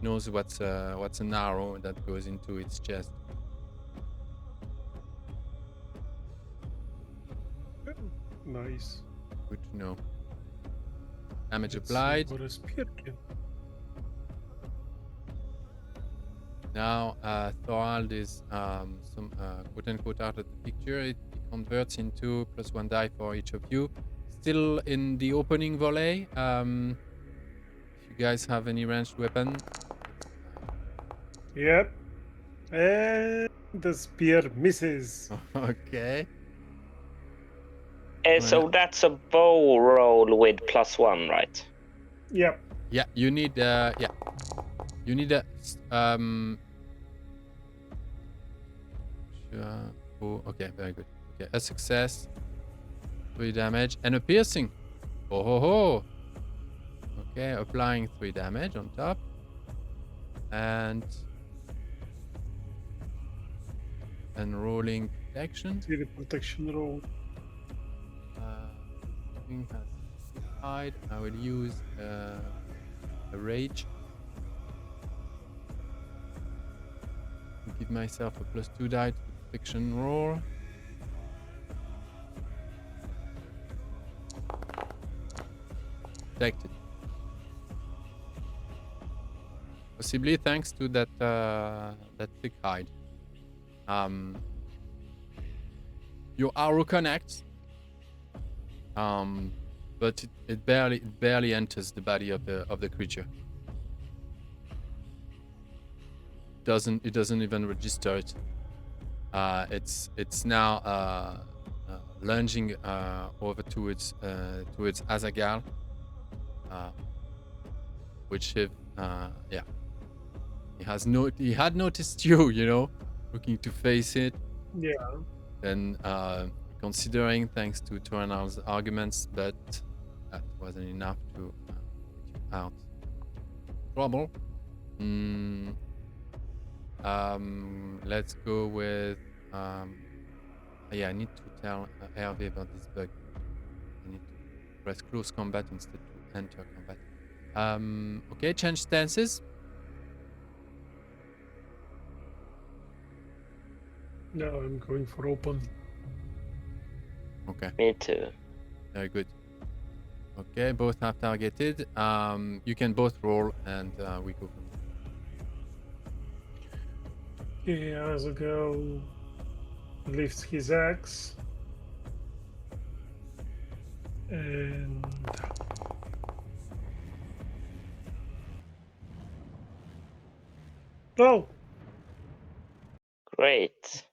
knows what's an arrow that goes into its chest. Nice. Good to know. Damage applied. What a spear can. Now Thorald is some quote unquote out of the picture. It converts into +1 die for each of you. Still in the opening volley. If you guys have any ranged weapon. Yep. And the spear misses. Okay. So that's a bow roll with +1, right? Yep. Yeah, you need a oh, okay, very good. Okay, a success, 3 damage, and a piercing. Oh ho ho. Okay, applying 3 damage on top, and rolling protection. See the protection roll. Thing has hide. I will use a rage. Give myself a +2 die to the protection roll. Protected. Possibly thanks to that thick hide. Your arrow connects, but it barely enters the body of the creature. It doesn't even register it. It's now lunging over towards Azaghal, which he had noticed you, looking to face it. Yeah. Then considering, thanks to Turanal's arguments, but that wasn't enough to get you out. Trouble. Let's go with I need to tell Hervé about this bug. I need to press close combat instead to enter combat. Okay, change stances. No, I'm going for open. Okay, Me too. very good. Okay, both have targeted. You can both roll and we go from there. Okay, Azaghal lifts his axe. And oh, Great.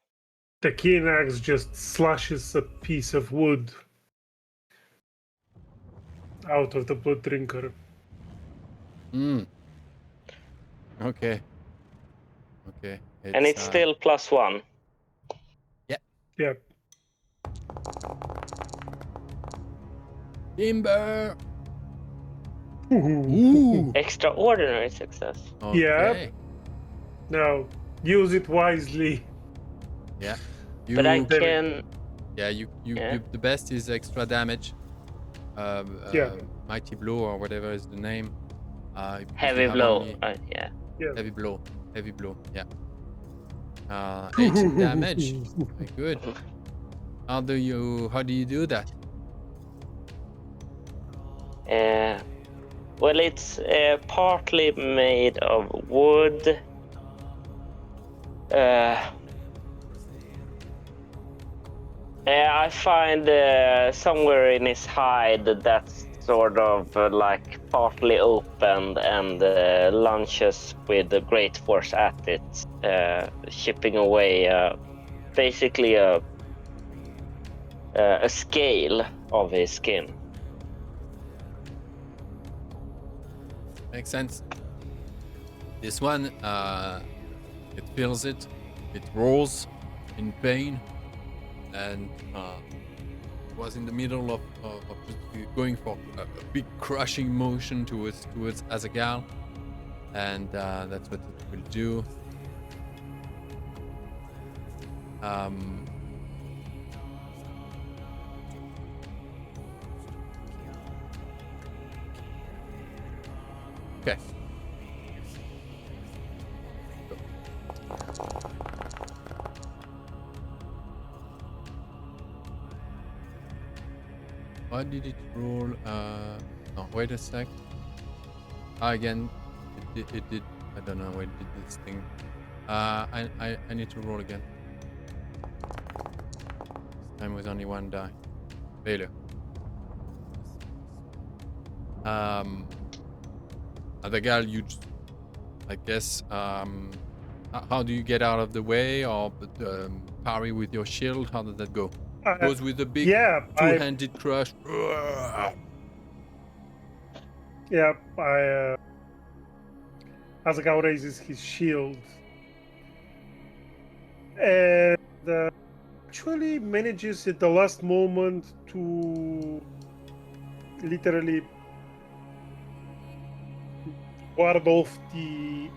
the keen axe just slashes a piece of wood out of the blood drinker. Okay. And it's still +1. Yeah. Timber. Ooh. Extraordinary success. Okay. Now, use it wisely. Yeah. But I can... Yeah, you the best is extra damage. Mighty blow or whatever is the name. Heavy blow. Yeah. Heavy blow. Yeah. 18 damage. Very good. How do you do that? Well, it's partly made of wood. I find somewhere in his hide that's sort of like partly opened and launches with a great force at it, chipping away basically a scale of his skin. Makes sense. This one, it feels it. It rolls in pain, and was in the middle of just going for a big crushing motion towards Azaghal, and that's what it will do. Okay. Why did it roll? No, wait a sec. Again, it did. I don't know why it did this thing. I need to roll again. This time was only one die. Failure. The girl, you just, I guess, how do you get out of the way, or parry with your shield? How does that go? Goes with the big two-handed crush. Yeah, Azaghal raises his shield and actually manages at the last moment to literally ward off the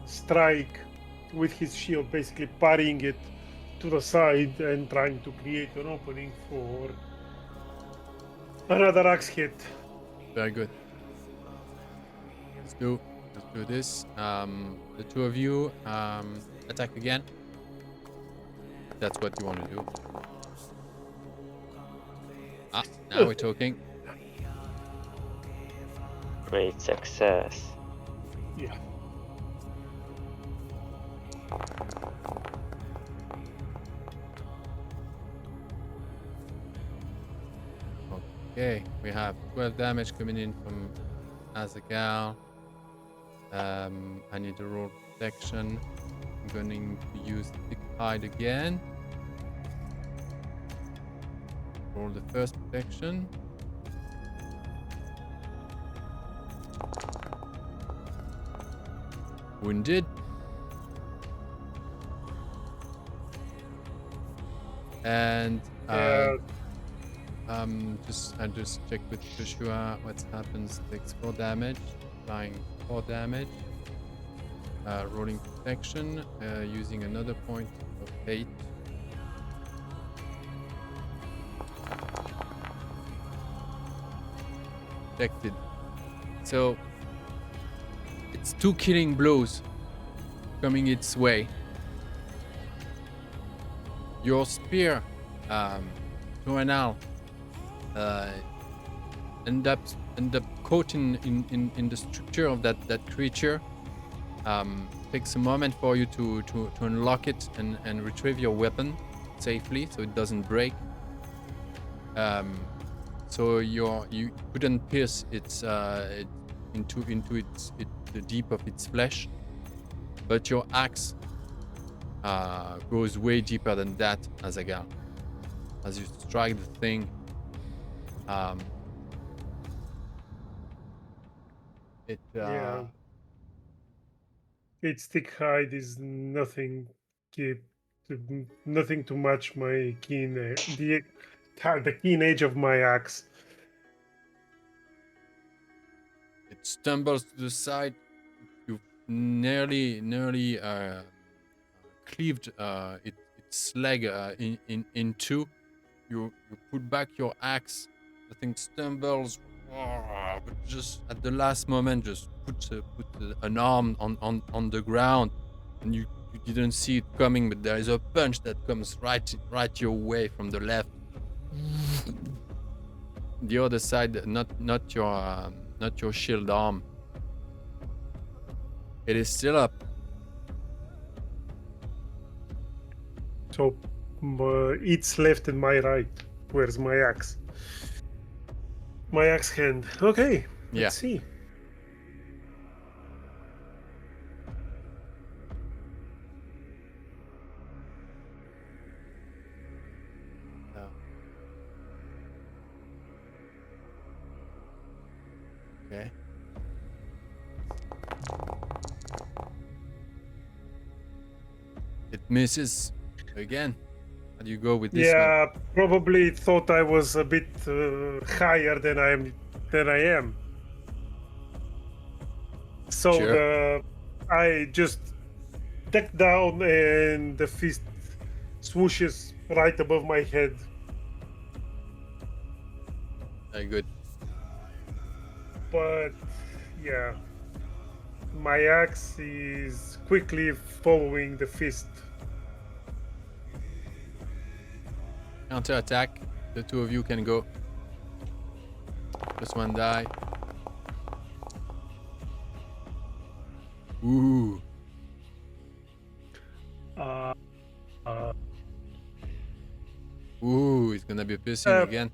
strike with his shield, basically parrying it to the side and trying to create an opening for another axe hit. Very good. Let's do this. The two of you attack again. That's what you want to do. Now we're talking. Great success. Yeah. Okay, we have 12 damage coming in from Azaghal. I need to roll protection. I'm going to use Thick Hide again. Roll the first protection. Wounded. And I just check with Joshua what happens. Takes 4 damage, applying 4 damage. Rolling protection, using another point of fate. Protected. So it's 2 killing blows coming its way. Your spear, Earendil, end up caught in the structure of that creature. Takes a moment for you to unlock it and retrieve your weapon safely, so it doesn't break. So you couldn't pierce its into the deep of its flesh, but your axe goes way deeper than that, Azaghal. As you strike the thing, Its thick hide is nothing to match my the keen edge of my axe. It stumbles to the side. You've nearly cleaved its leg in two. You put back your axe. The thing stumbles, but just at the last moment, just put an arm on the ground, and you didn't see it coming. But there is a punch that comes right your way from the left. The other side, not your shield arm. It is still up. So it's left and my right. Where's my axe? My axe hand. Okay, let's see. Okay. It misses again. How do you go with this one? Probably thought I was a bit higher than I am. So Sure. I just duck down and the fist swooshes right above my head. Very good. But yeah, my axe is quickly following the fist. Counter attack. The two of you can go. Just one die. Ooh. Ooh, it's gonna be piercing again.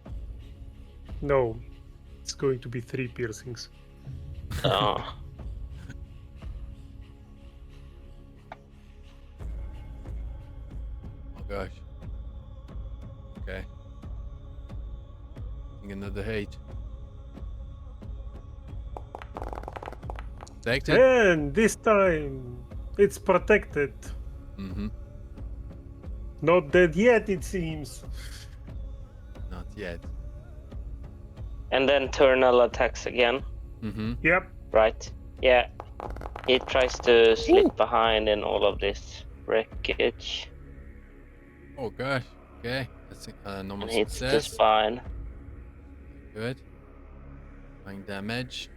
No, it's going to be 3 piercings. Oh. Oh gosh. Okay. Another 8. Protected. And this time it's protected. Mm-hmm. Not dead yet, it seems. Not yet. And then Turnal attacks again. Mm-hmm. Yep. Right. Yeah. He tries to slip behind in all of this wreckage. Oh gosh. Okay. That's normal And hits the success. spine. Good. Applying damage.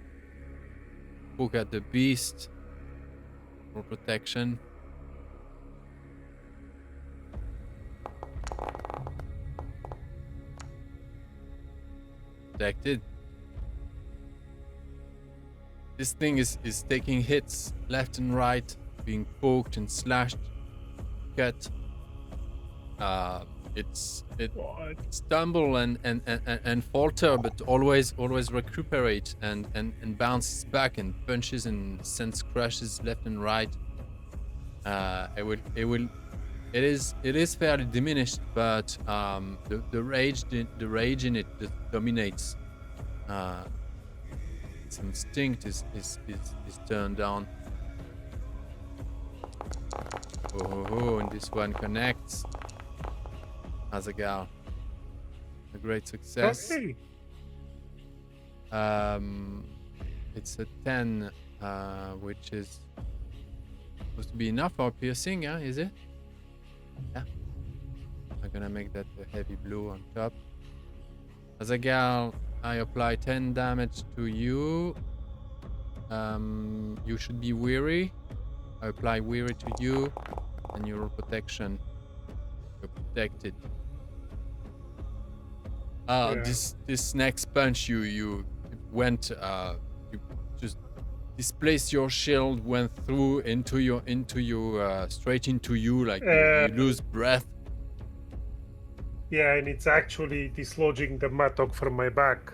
Poke at the beast. For protection. Protected. This thing is taking hits left and right, being poked and slashed, cut. It What? stumble and falter, but always recuperate and bounces back and punches and sends crashes left and right. It is fairly diminished, but the rage in it just dominates. Its instinct is turned on. Oh, and this one connects. Azaghal, a great success. Okay. It's a 10, which is supposed to be enough for piercing, is it? Yeah. I'm gonna make that a heavy blow on top. Azaghal, I apply 10 damage to you. You should be weary. I apply weary to you, and you roll protection. You're protected. Yeah. This next punch you went you just displaced your shield, went through into you straight into you, like you lose breath. Yeah, and it's actually dislodging the mattock from my back,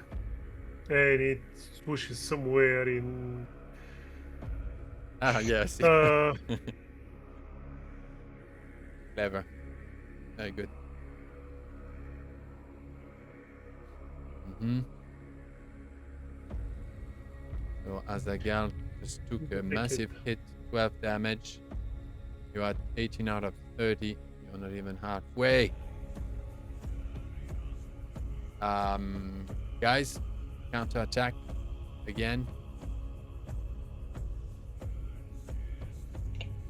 and it swooshes somewhere in. Yes. Clever. Very good. So Azaghal just took a massive hit, 12 damage. You're at 18 out of 30. You're not even halfway. Guys, counter attack again.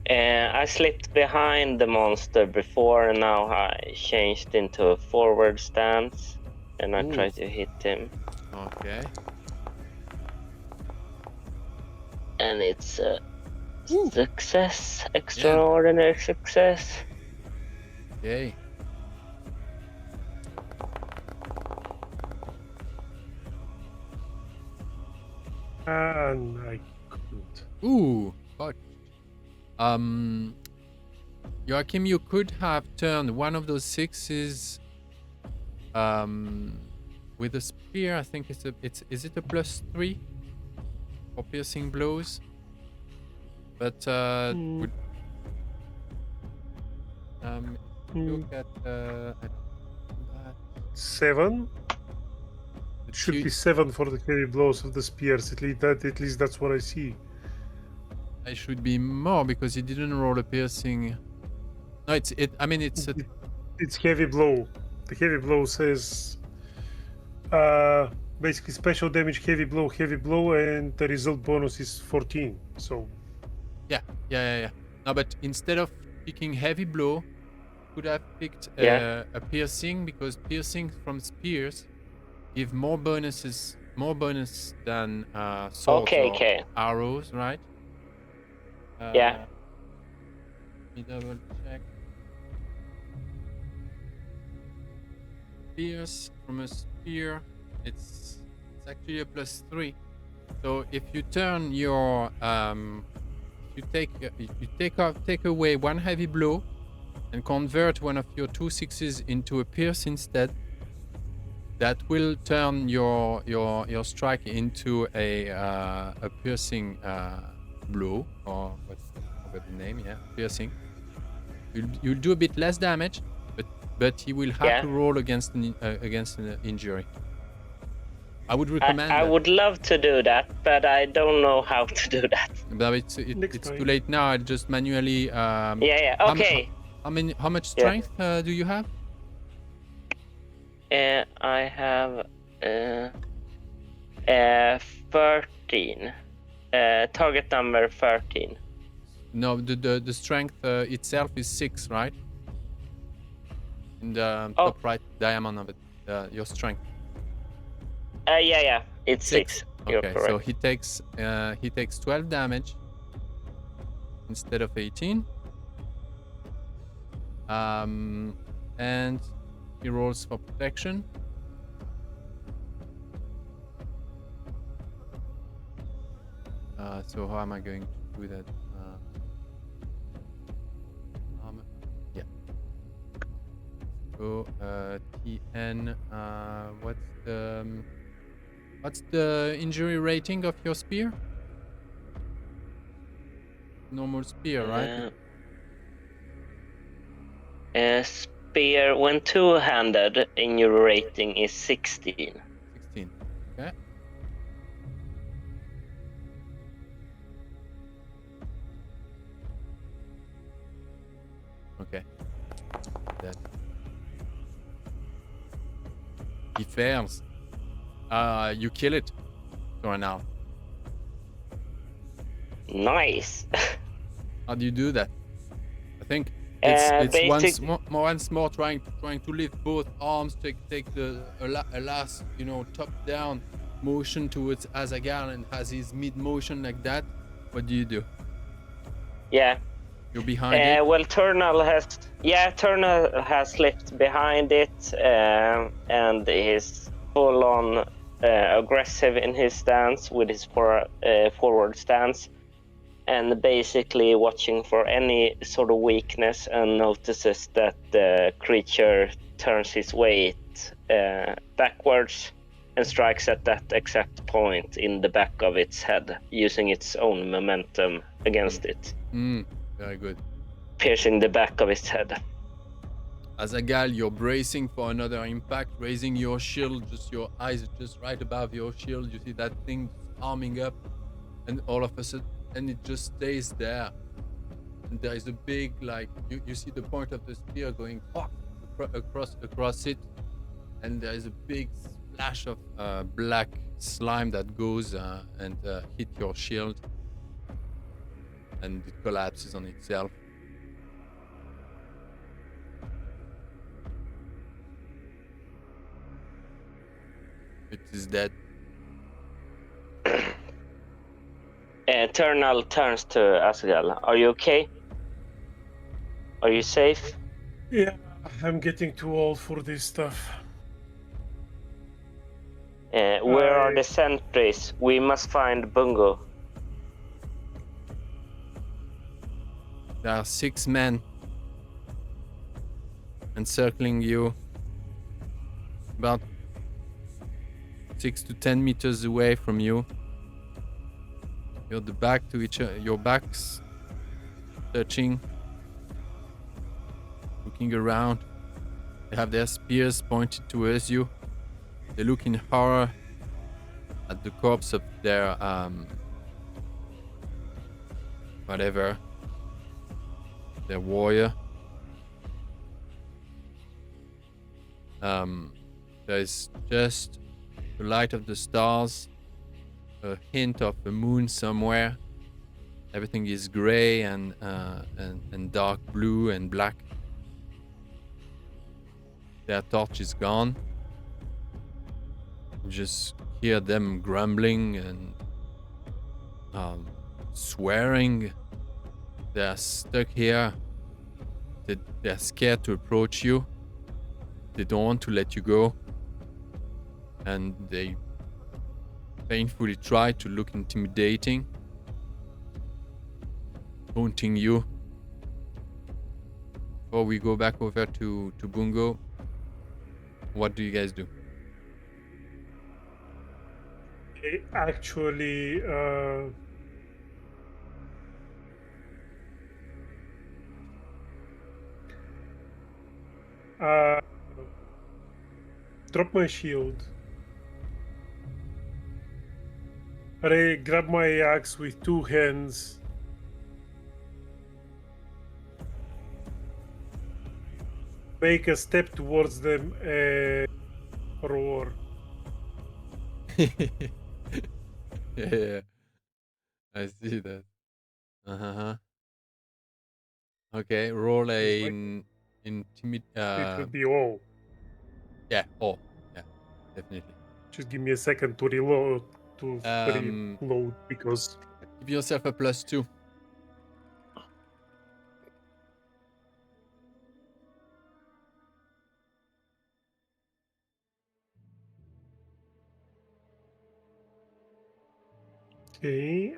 I slipped behind the monster before, and now I changed into a forward stance, and I try to hit him. Okay. And it's a success, extraordinary success. Okay. And I couldn't. Ooh, fuck. Joachim, you could have turned one of those sixes with a spear. I think is it a +3 for piercing blows? But would look at I don't know, 7. It should be 7 for the heavy blows of the spears. At least that's what I see. I should be more because he didn't roll a piercing. No, it's heavy blow. The heavy blow says basically special damage, heavy blow, and the result bonus is 14. So yeah. No, but instead of picking heavy blow, could have picked a piercing, because piercing from spears give more bonus than swords or arrows, right? Yeah. Let me double check. Pierce from a spear, it's actually a +3. So if you turn your you take away one heavy blow and convert one of your 2 6s into a pierce instead, that will turn your strike into a piercing blow, or what's the name? Yeah, piercing. You'll do a bit less damage, but he will have to roll against an injury. I would recommend. I would love to do that, but I don't know how to do that. But it's too late now. I just manually. Okay. How much strength do you have? I have 13. Target number 13. No, the strength itself is 6, right? In the top right diamond of it, your strength. Yeah. It's 6. Okay, so he takes 12 damage instead of 18. And he rolls for protection. So how am I going to do that? go TN. What's the injury rating of your spear? Normal spear, right? Spear, when two-handed, injury rating is 16. 16. Okay. Okay. That. He fails. You kill it. So now. Nice. How do you do that? I think it's once more trying to lift both arms, take a last top down motion towards Azaghal, and has his mid motion like that. What do you do? Yeah. You're behind it. Well, Turnal has slipped behind it, and is full on aggressive in his stance with his forward stance, and basically watching for any sort of weakness, and notices that the creature turns his weight backwards and strikes at that exact point in the back of its head, using its own momentum against it. Very good. Piercing the back of its head. Azaghal, you're bracing for another impact, raising your shield, just your eyes just right above your shield. You see that thing arming up, and all of a sudden, and it just stays there. And there is a big, you see the point of the spear going across it, and there is a big splash of black slime that goes and hit your shield, and it collapses on itself. It is dead. Turnal turns to Azaghal. Are you okay? Are you safe? Yeah, I'm getting too old for this stuff. Where are the sentries? We must find Bungo. There are 6 men encircling you, about 6 to 10 meters away from you. You're the back to each other, your backs touching, looking around. They have their spears pointed towards you. They look in horror at the corpse of their their warrior. There's just the light of the stars, a hint of a moon somewhere. Everything is gray and dark blue and black. Their torch is gone. You just hear them grumbling and swearing. They're stuck here. They're scared to approach you. They don't want to let you go. And they painfully try to look intimidating, taunting you. Before we go back over to Bungo, what do you guys do? Actually, drop my shield. I grab my axe with 2 hands. Make a step towards them and roar. Yeah, I see that. Okay, roll a intimidate. It would be all. Yeah, yeah, definitely. Just give me a second to reload. Reload because. Give yourself a +2. Okay,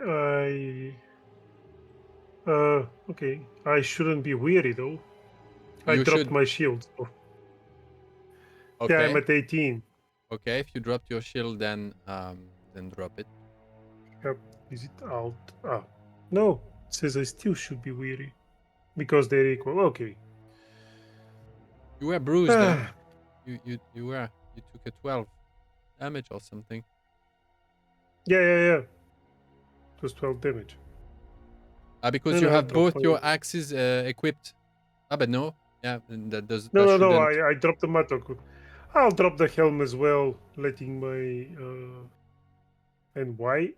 okay. I shouldn't be weary though. I dropped my shield. So. Okay. Yeah, I'm at 18. Okay, if you dropped your shield, then drop it. Yep. Is it out? Ah, no. It says I still should be weary because they're equal. Okay. You were bruised. You took a 12 damage or something. Yeah. It was 12 damage. Because No, you no, have I both dropped your my- axes equipped. But no. Yeah, that does. No, that no, no. shouldn't. I dropped the mattock. I'll drop the helm as well, letting my. And why?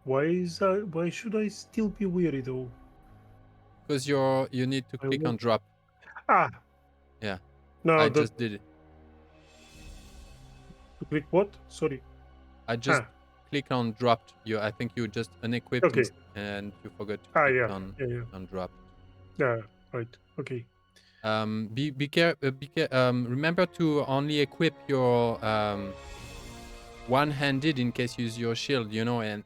Why should I still be weary though? Because you need to I click on want- drop. Ah. Yeah. No, I just did it. To click what? Sorry. I just click on dropped. I think you just unequipped Okay. and you forgot to click Yeah. on dropped. Yeah. Right. Okay. Remember to only equip your one-handed in case you use your shield, and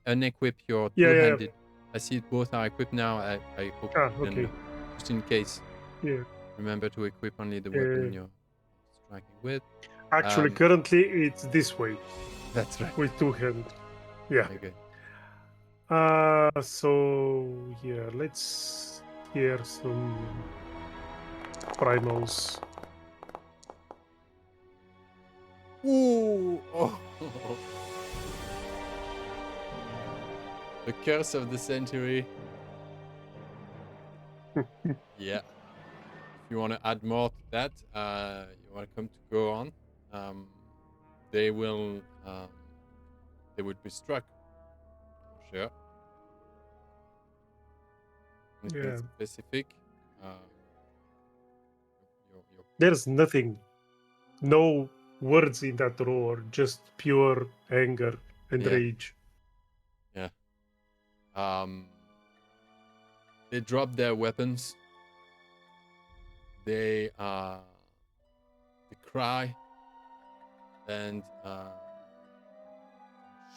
unequip your two-handed. I see both are equipped now. I hope you can, just in case. Yeah. Remember to equip only the weapon you're striking with. Actually, currently it's this way. That's right. With two hands. Yeah. Okay. So yeah, let's hear some primals. Ooh! Oh. The curse of the century. Yeah. If you want to add more to that, you're welcome to go on. They will be struck. For sure. Anything specific? There's nothing. No words in that roar, just pure anger and rage. Yeah. They drop their weapons. They cry and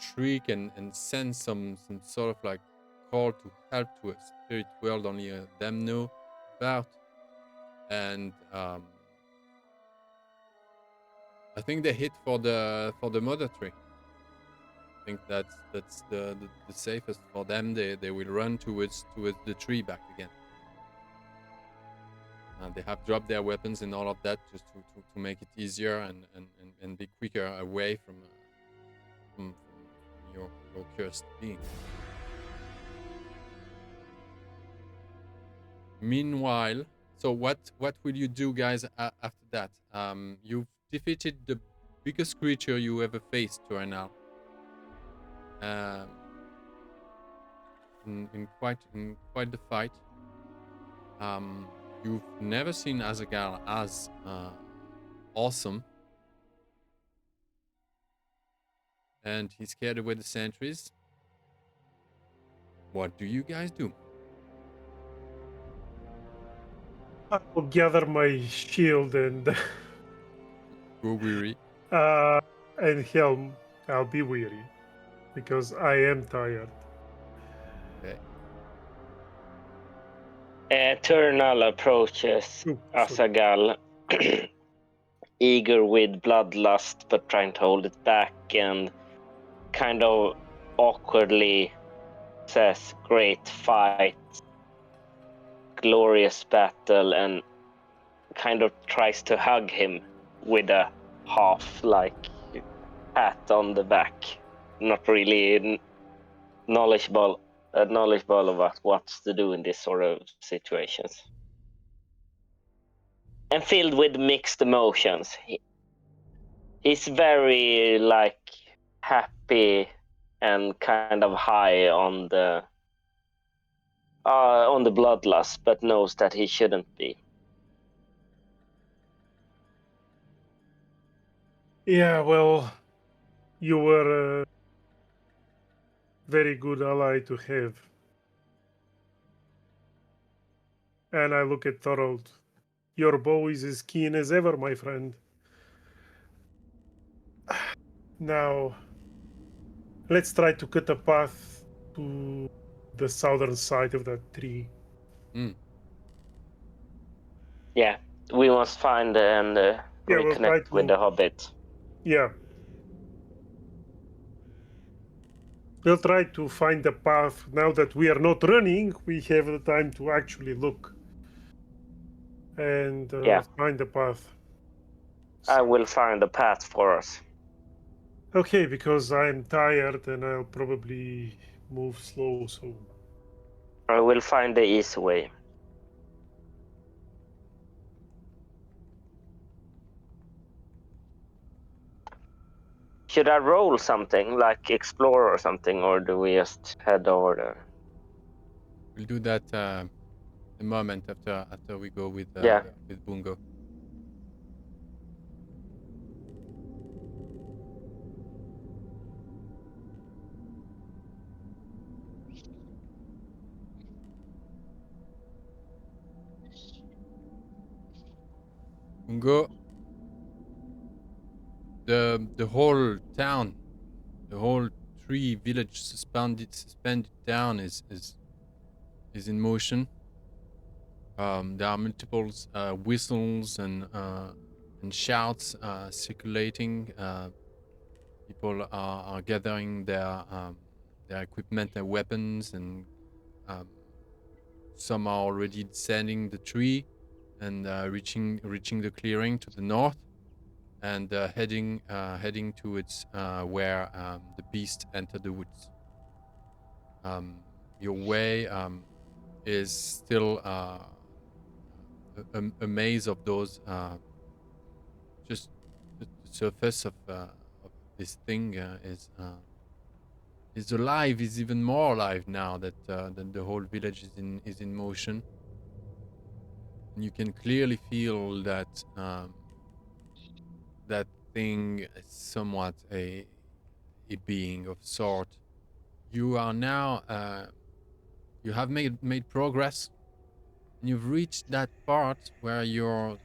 shriek and send some sort of like call to help to a spirit world only them know about. And I think they hit for the mother tree. I think that's the safest for them. They will run towards the tree back again. They have dropped their weapons and all of that just to make it easier and be quicker away from your cursed being. Meanwhile, so what will you do, guys, after that? You've defeated the biggest creature you ever faced right now. In quite the fight. You've never seen Azaghal as awesome, and he scared away the sentries. What do you guys do? I'll gather my shield and Go weary. and helm. I'll be weary because I am tired. Okay. Eternal approaches Azaghal, eager with bloodlust but trying to hold it back, and kind of awkwardly says, "Great fight, glorious battle," and kind of tries to hug him with a half like pat on the back. Not really knowledgeable about what to do in this sort of situations. And filled with mixed emotions. He's very like happy and kind of high on the bloodlust, but knows that he shouldn't be. Yeah, well, you were a very good ally to have. And I look at Thorold. Your bow is as keen as ever, my friend. Now, let's try to cut a path to the southern side of that tree. Yeah, we must find and Yeah, we'll try reconnect with to. the Hobbit. Yeah. We'll try to find a path. Now that we are not running, we have the time to actually look and Yeah. find the path. I will find the path for us. Okay, because I'm tired and I'll probably move slow, so I will find the easy way. Should I roll something like explore or something, or do we just head over there? We'll do that the moment after we go with Yeah. Bungo. Bungo, the whole town, the whole tree village suspended down is in motion. There are multiple whistles and shouts circulating. People are gathering their equipment and weapons, and some are already descending the tree and reaching the clearing to the north, and heading towards where the beast entered the woods. Your way is still a maze of those. Just the surface of this thing is alive. Is even more alive now that the whole village is in motion. And you can clearly feel that that thing is somewhat a being of sort. You are now you have made progress, and you've reached that part where you're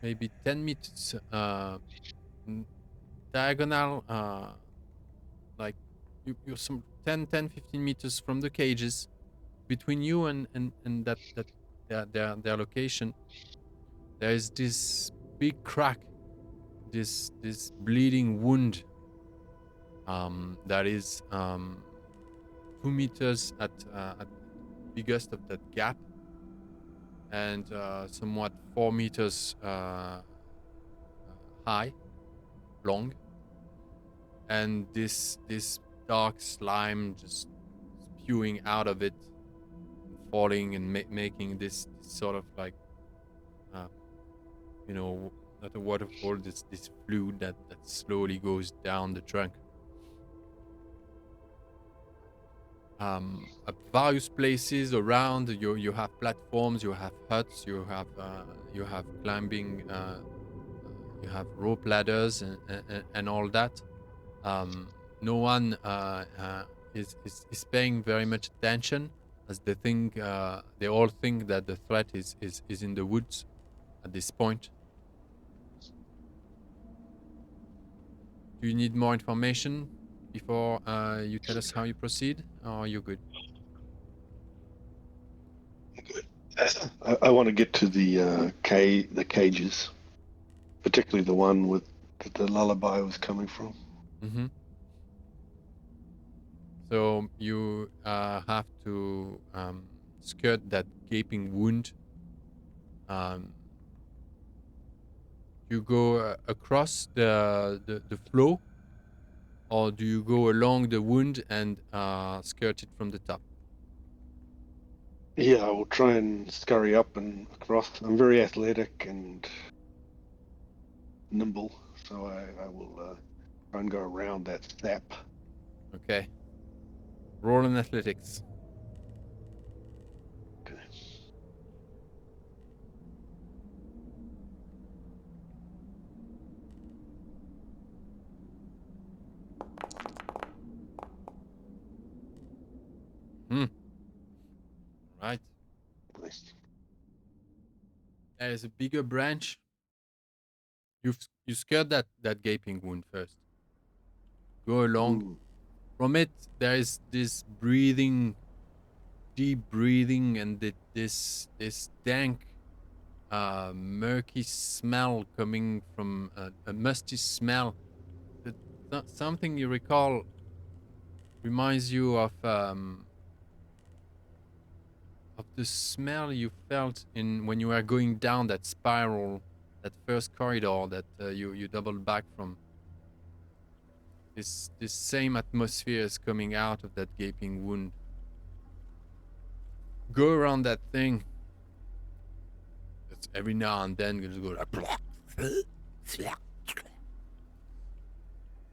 maybe 10 meters diagonal, like you're some 15 meters from the cages. Between you and that their location, there is this big crack, this bleeding wound that is 2 meters at biggest of that gap, and somewhat 4 meters high, long, and this dark slime just spewing out of it, falling and making this sort of like not a waterfall, this fluid that slowly goes down the trunk. At various places around, you have platforms, you have huts, you have climbing, you have rope ladders and all that. No one is paying very much attention, as they all think that the threat is in the woods at this point. Do you need more information before you tell us how you proceed, or are you good? Good. I want to get to the cages, particularly the one with that the lullaby was coming from. Mm-hmm. So you have to skirt that gaping wound. You go across the flow, or do you go along the wound and skirt it from the top? Yeah, I will try and scurry up and across. I'm very athletic and nimble, so I will try and go around that sap. Okay. Roll in athletics. Okay. Right. Nice. There's a bigger branch. You skirt that gaping wound first. Go along. Ooh. From it, there is this breathing, deep breathing, and this dank murky smell coming from a musty smell. Something you recall reminds you of the smell you felt in when you were going down that spiral, that first corridor that you doubled back from. This same atmosphere is coming out of that gaping wound. Go around that thing. It's every now and then just go like.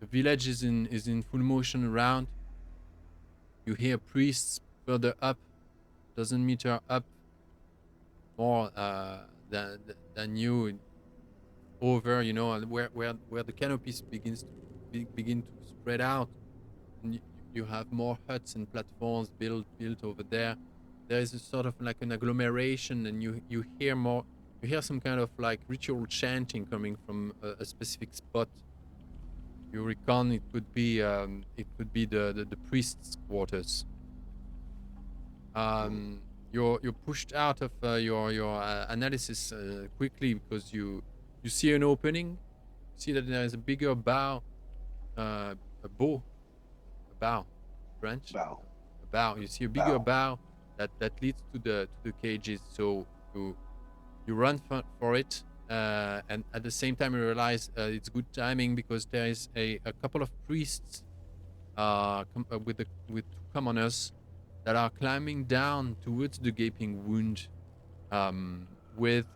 The village is in full motion around. You hear priests further up, dozen meter up, more than you, over, you know, where the canopies begin to spread out. And you have more huts and platforms built over there. There is a sort of like an agglomeration, and you hear some kind of like ritual chanting coming from a specific spot. You reckon it could be the priest's quarters. You're pushed out of your analysis quickly because you see an opening. You see that there is a bigger bow, a bow. You see a bigger bow that leads to the cages. So you run for it, and at the same time you realize it's good timing because there is a couple of priests with two commoners that are climbing down towards the gaping wound with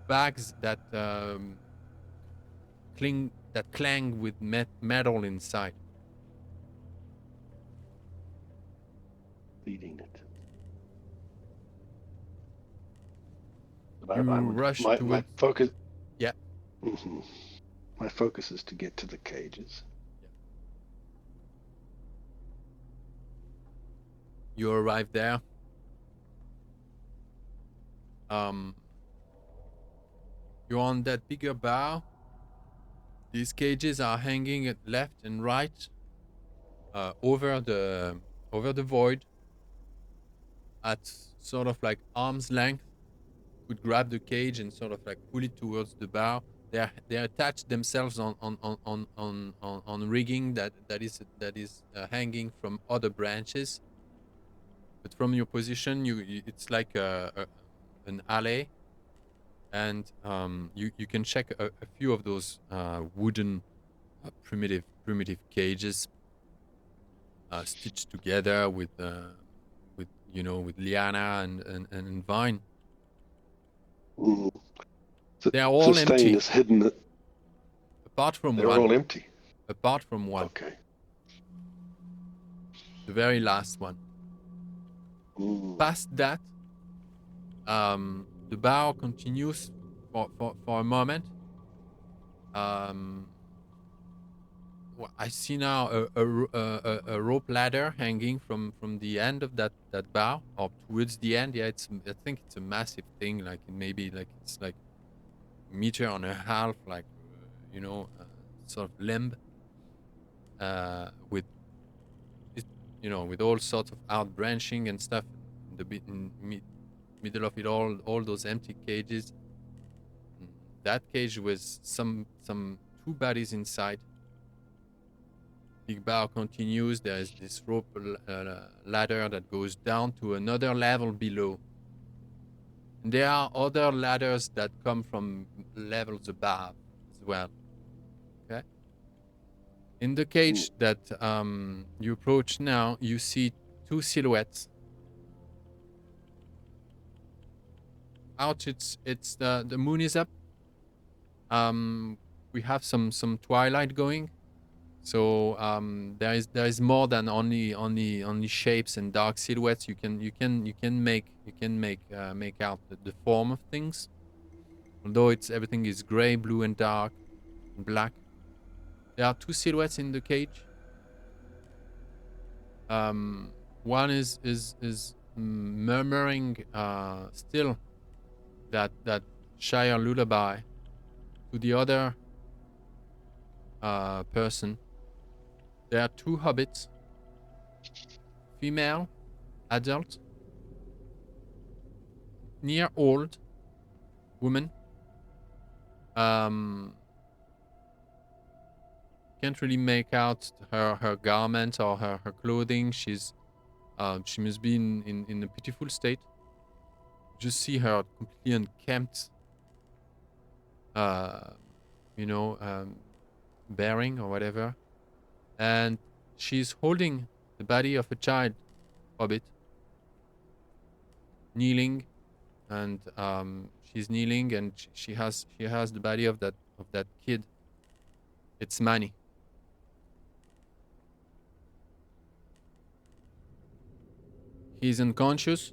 bags that clang with metal inside. Feeding it. You rush my focus. Yeah. Mm-hmm. My focus is to get to the cages. Yeah. You arrive there. You're on that bigger bow. These cages are hanging at left and right over the void at sort of like arm's length. Could grab the cage and sort of like pull it towards the bow. They attach themselves on rigging that is hanging from other branches. But from your position, it's like an alley, and you can check a few of those wooden primitive cages stitched together with liana and vine. Mm. So they are all empty. Is hidden. Apart from they're one. They're all empty. Apart from one. Okay. The very last one. Mm. Past that, the bow continues for a moment. I see now a rope ladder hanging from the end of that bow, or towards the end. Yeah, I think it's a massive thing. Like maybe like it's like a meter and a half, like sort of limb, with with all sorts of out branching and stuff. In middle of it all those empty cages. That cage was some two bodies inside. Big bow continues. There is this rope ladder that goes down to another level below. And there are other ladders that come from levels above as well. Okay. In the cage that you approach now, you see two silhouettes. Out, it's the moon is up. We have some twilight going. So there is more than only shapes and dark silhouettes. You can make out the form of things. Although everything is gray, blue, and dark, and black. There are two silhouettes in the cage. One is murmuring still that Shire lullaby to the other person. There are two hobbits, female, adult, near old woman. Can't really make out her garment or her clothing. She must be in a pitiful state. Just see her completely unkempt, bearing or whatever, and she's holding the body of a child, hobbit, kneeling, and she's kneeling, and she has the body of that kid. It's Manny. He's unconscious.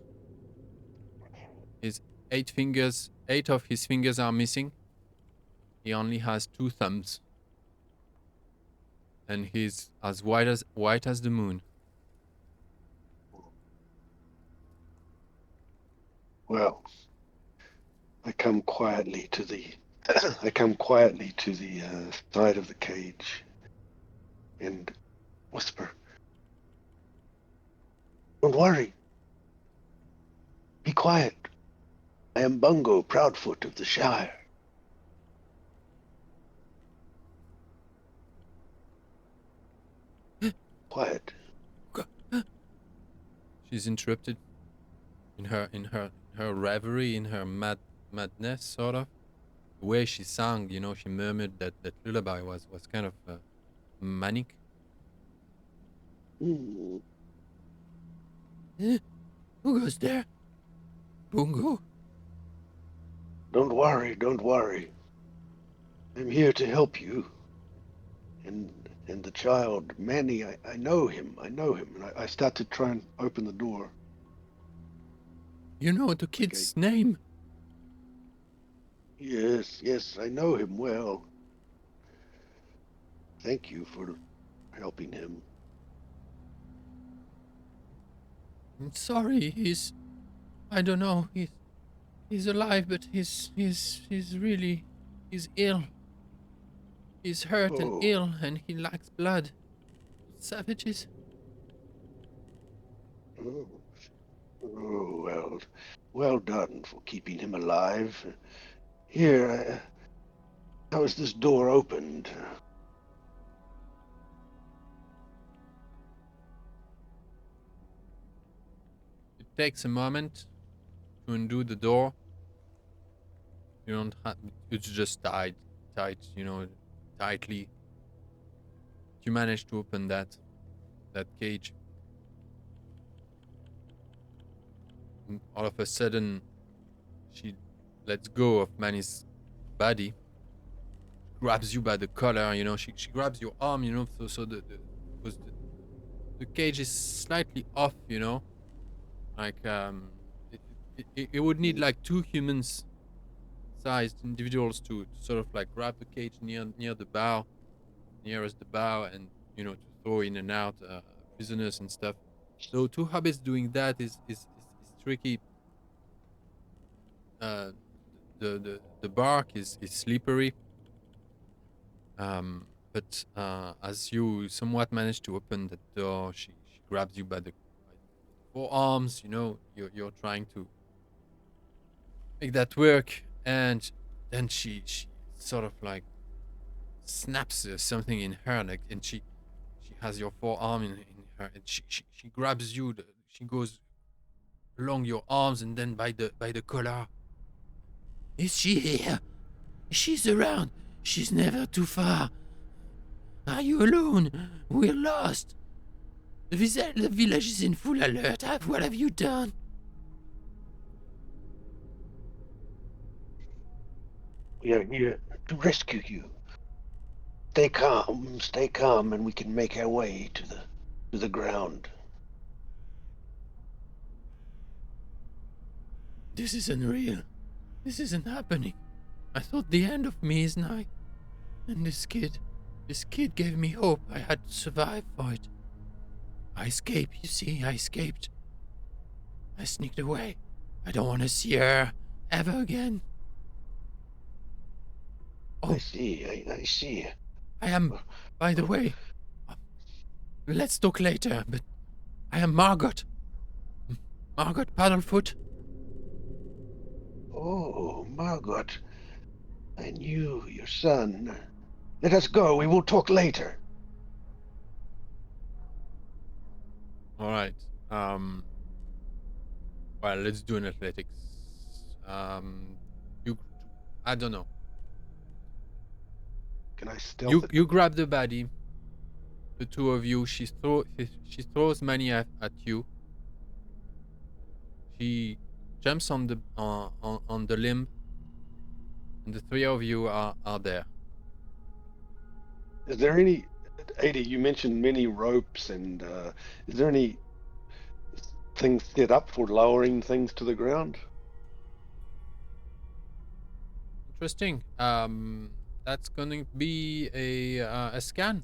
His 8 of his fingers are missing. He only has 2 thumbs. And he's as white as the moon. Well, I come quietly to the side of the cage and whisper, "Don't worry. Be quiet. I am Bungo Proudfoot of the Shire." Quiet. She's interrupted in her reverie, in her madness, sort of. The way she sang, she murmured that lullaby was kind of manic. Mm. Who goes there? Bungo? Don't worry. I'm here to help you. And the child, Manny, I know him. And I start to try and open the door. You know the kid's name? Yes, I know him well. Thank you for helping him. I'm sorry, I don't know, he's alive, but he's ill. He's hurt and ill, and he lacks blood. Savages. Oh, well done for keeping him alive. Here, how is this door opened? It takes a moment to undo the door. You don't have, it's just tight, tightly. You manage to open that cage. And all of a sudden, she lets go of Manny's body, grabs you by the collar, she grabs your arm, so the cage is slightly off, like it would need like 2 humans sized individuals to sort of like grab the cage nearest the bow, and to throw in and out prisoners and stuff. So 2 hobbits doing that is tricky. The bark is slippery, but as you somewhat manage to open the door, she grabs you by the forearms. You're trying to make that work, and then she sort of like snaps something in her, like, and she has your forearm in her, and she grabs you. She goes along your arms and then by the collar. Is she here? She's around. She's never too far. Are you alone? We're lost. The village is in full alert. What have you done? We are here to rescue you. Stay calm, and we can make our way to the ground. This is unreal. This isn't happening. I thought the end of me is nigh. And this kid gave me hope. I had to survive for it. I escaped, you see, I escaped. I sneaked away. I don't want to see her ever again. Oh. I see. I am, by the way, let's talk later, but I am Margot Paddlefoot. Oh, Margot. I knew your son. Let us go. We will talk later. All right. Well, let's do an athletics. You, I don't know. Can I stealth it? You grab the body. The two of you. She throws money at you. She jumps on the limb, and the three of you are there. Is there any, Ada, you mentioned many ropes, and is there any things set up for lowering things to the ground? Interesting. That's going to be a scan.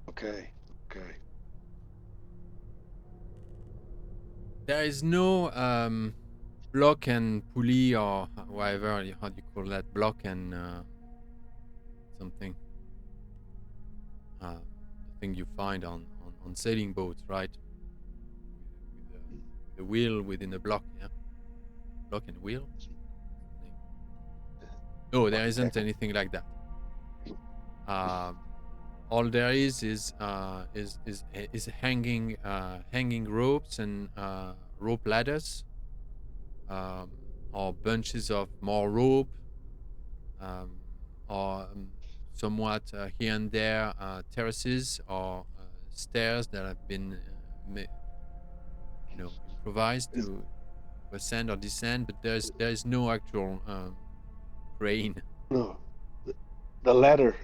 Okay. There is no block and pulley or whatever, how do you call that? Block and something. The thing you find on sailing boats, right? With the wheel within the block, yeah? Block and wheel? No, there isn't anything like that. All there is hanging ropes and rope ladders, or bunches of more rope, or somewhat here and there terraces or stairs that have been improvised to ascend or descend, but there is no actual crane. No, the ladder.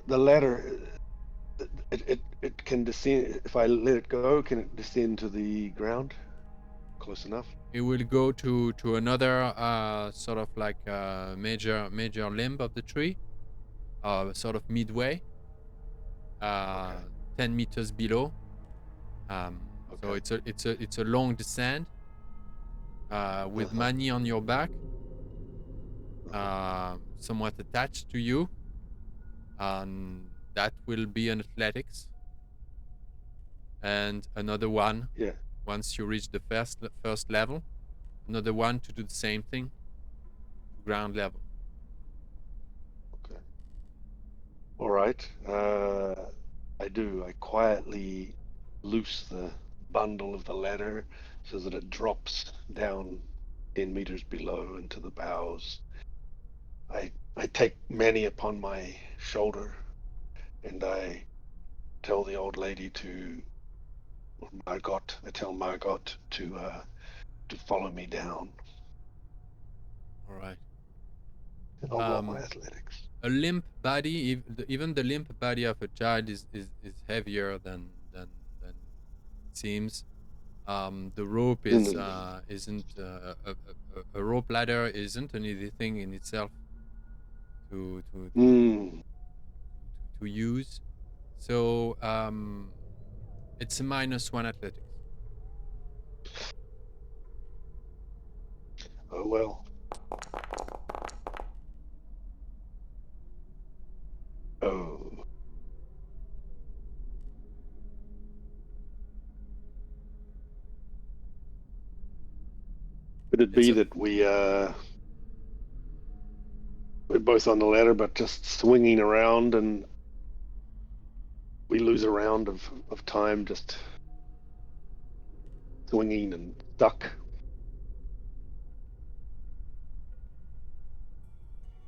It can descend. If I let it go, can it descend to the ground? Close enough. It will go to another sort of like major limb of the tree, sort of midway, 10 meters below. So it's a long descent with money on your back, somewhat attached to you, and that will be an athletics, and another one. Yeah. Once you reach the first level, another one to do the same thing, ground level. Okay. All right. I do. I quietly loose the bundle of the ladder so that it drops down 10 meters below into the bows. I take Manny upon my shoulder, and I tell the old lady I tell Margot to follow me down. All right. And I'll roll my athletics. A limp body, even the limp body of a child is heavier than it seems. The rope isn't a rope ladder isn't an easy thing in itself to use. So it's a -1 athletics. Oh well. Oh. Could it be that we're both on the ladder, but just swinging around, and we lose a round of time just swinging and stuck?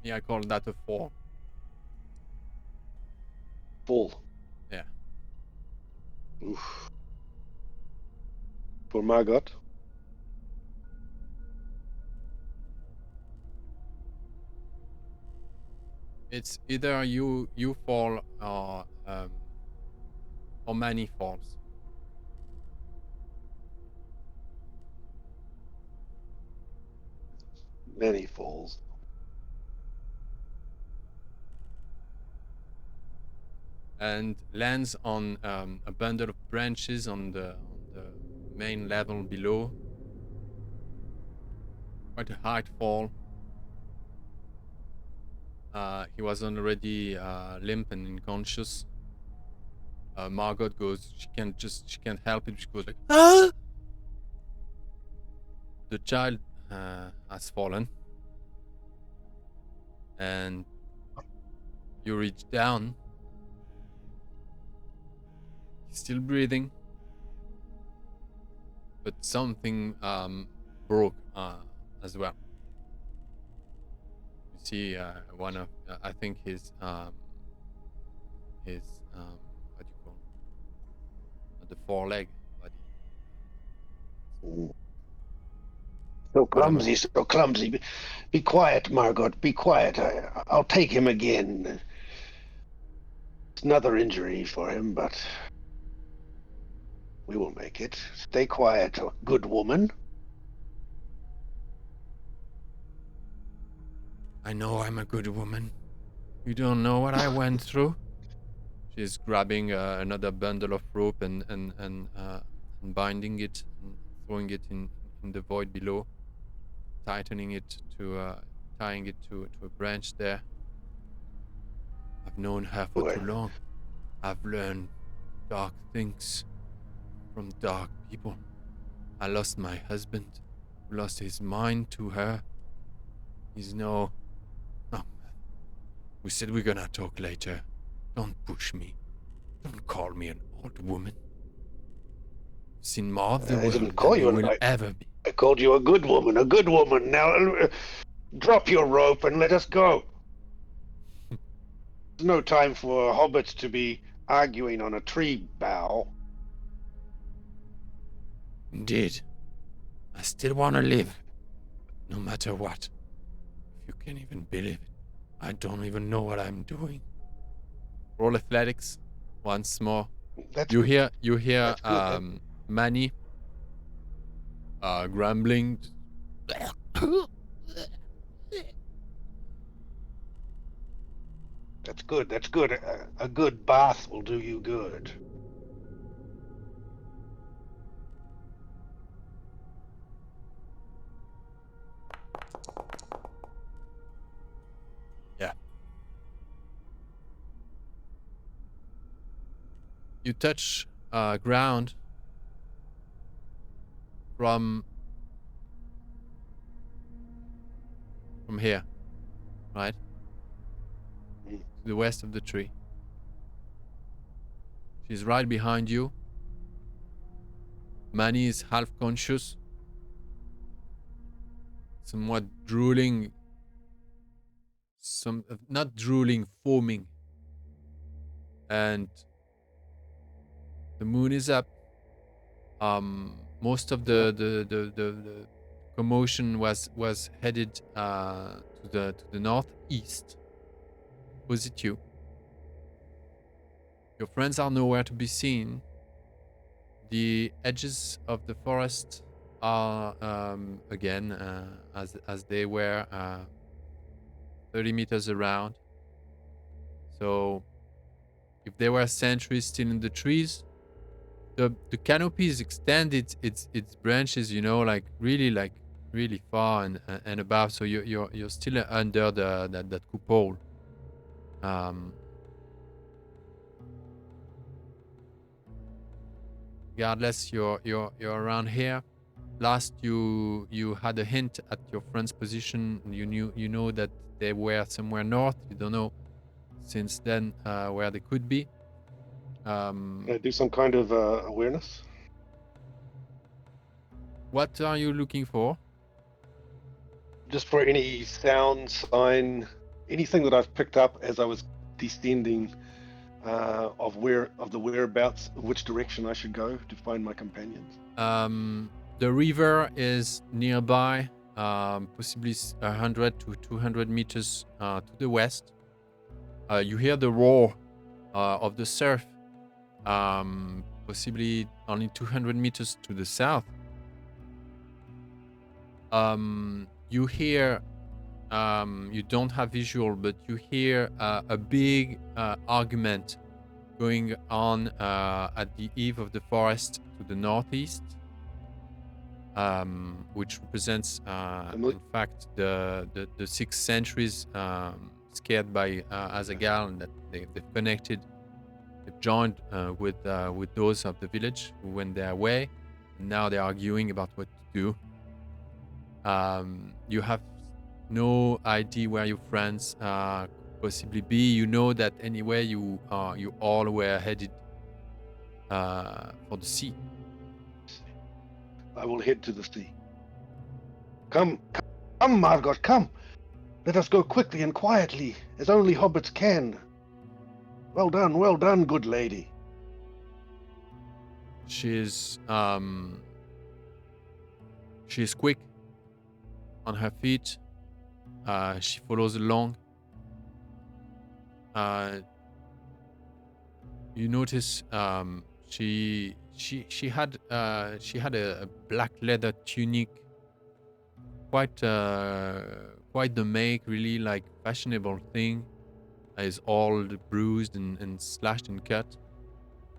Yeah, I call that a fall. Fall. Yeah. Oof. For Margot? It's either you fall or Manny falls. Manny falls. And lands on a bundle of branches on the main level below. Quite a hard fall. he was already limp and unconscious. Margot goes, she can't help it. She goes like, ah! The child has fallen, and you reach down. He's still breathing, but something broke as well. You see one of, I think his what do you call it? The foreleg body. So clumsy, so clumsy. Be quiet, Margot. Be quiet. I'll take him again. It's another injury for him, but we will make it. Stay quiet, good woman. I know I'm a good woman. You don't know what I went through. She's grabbing another bundle of rope and binding it, and throwing it in the void below, tightening it to tying it to a branch there. I've known her for too long. I've learned dark things from dark people. I lost my husband, who lost his mind to her. He's no... Oh, man. We said we're gonna talk later. Don't push me. Don't call me an old woman. I've seen more of the world didn't call than you will ever be. I called you a good woman, a good woman. Now, drop your rope and let us go. There's no time for hobbits to be arguing on a tree bough. Indeed. I still want to live, no matter what. If you can even believe it. I don't even know what I'm doing. Roll athletics once more. You hear Manny grumbling. That's good. That's good. A good bath will do you good. Yeah. You touch ground from here, right? To the west of the tree. She's right behind you. Manny is half conscious, somewhat drooling, not drooling, foaming. And the moon is up. Most of the commotion was headed to the northeast, opposite you. Your friends are nowhere to be seen. The edges of the forest are again as they were 30 meters around. So if there were sentries still in the trees, the canopy is extended its branches, like really far and above. So you're still under that coupole. Regardless, you're around here. Last you had a hint at your friend's position. You know that they were somewhere north. You don't know since then where they could be. Can I do some kind of awareness? What are you looking for? Just for any sound, sign, anything that I've picked up as I was descending of the whereabouts, which direction I should go to find my companions. The river is nearby, possibly 100 to 200 meters to the west. You hear the roar of the surf, possibly only 200 meters to the south. You hear, you don't have visual, but you hear a big argument going on at the eve of the forest to the northeast, which represents, in fact, the 6th century's scared by Azaghal, and that they've connected. They've joined with those of the village who went their way, and now they're arguing about what to do. You have no idea where your friends could possibly be. You know that anyway you all were headed for the sea. I will head to the sea. Come, Margot, come. Let us go quickly and quietly, as only hobbits can. Well done, good lady. She's quick on her feet. She follows along. You notice she had a black leather tunic, quite the make, really like fashionable thing. Is all bruised and slashed and cut.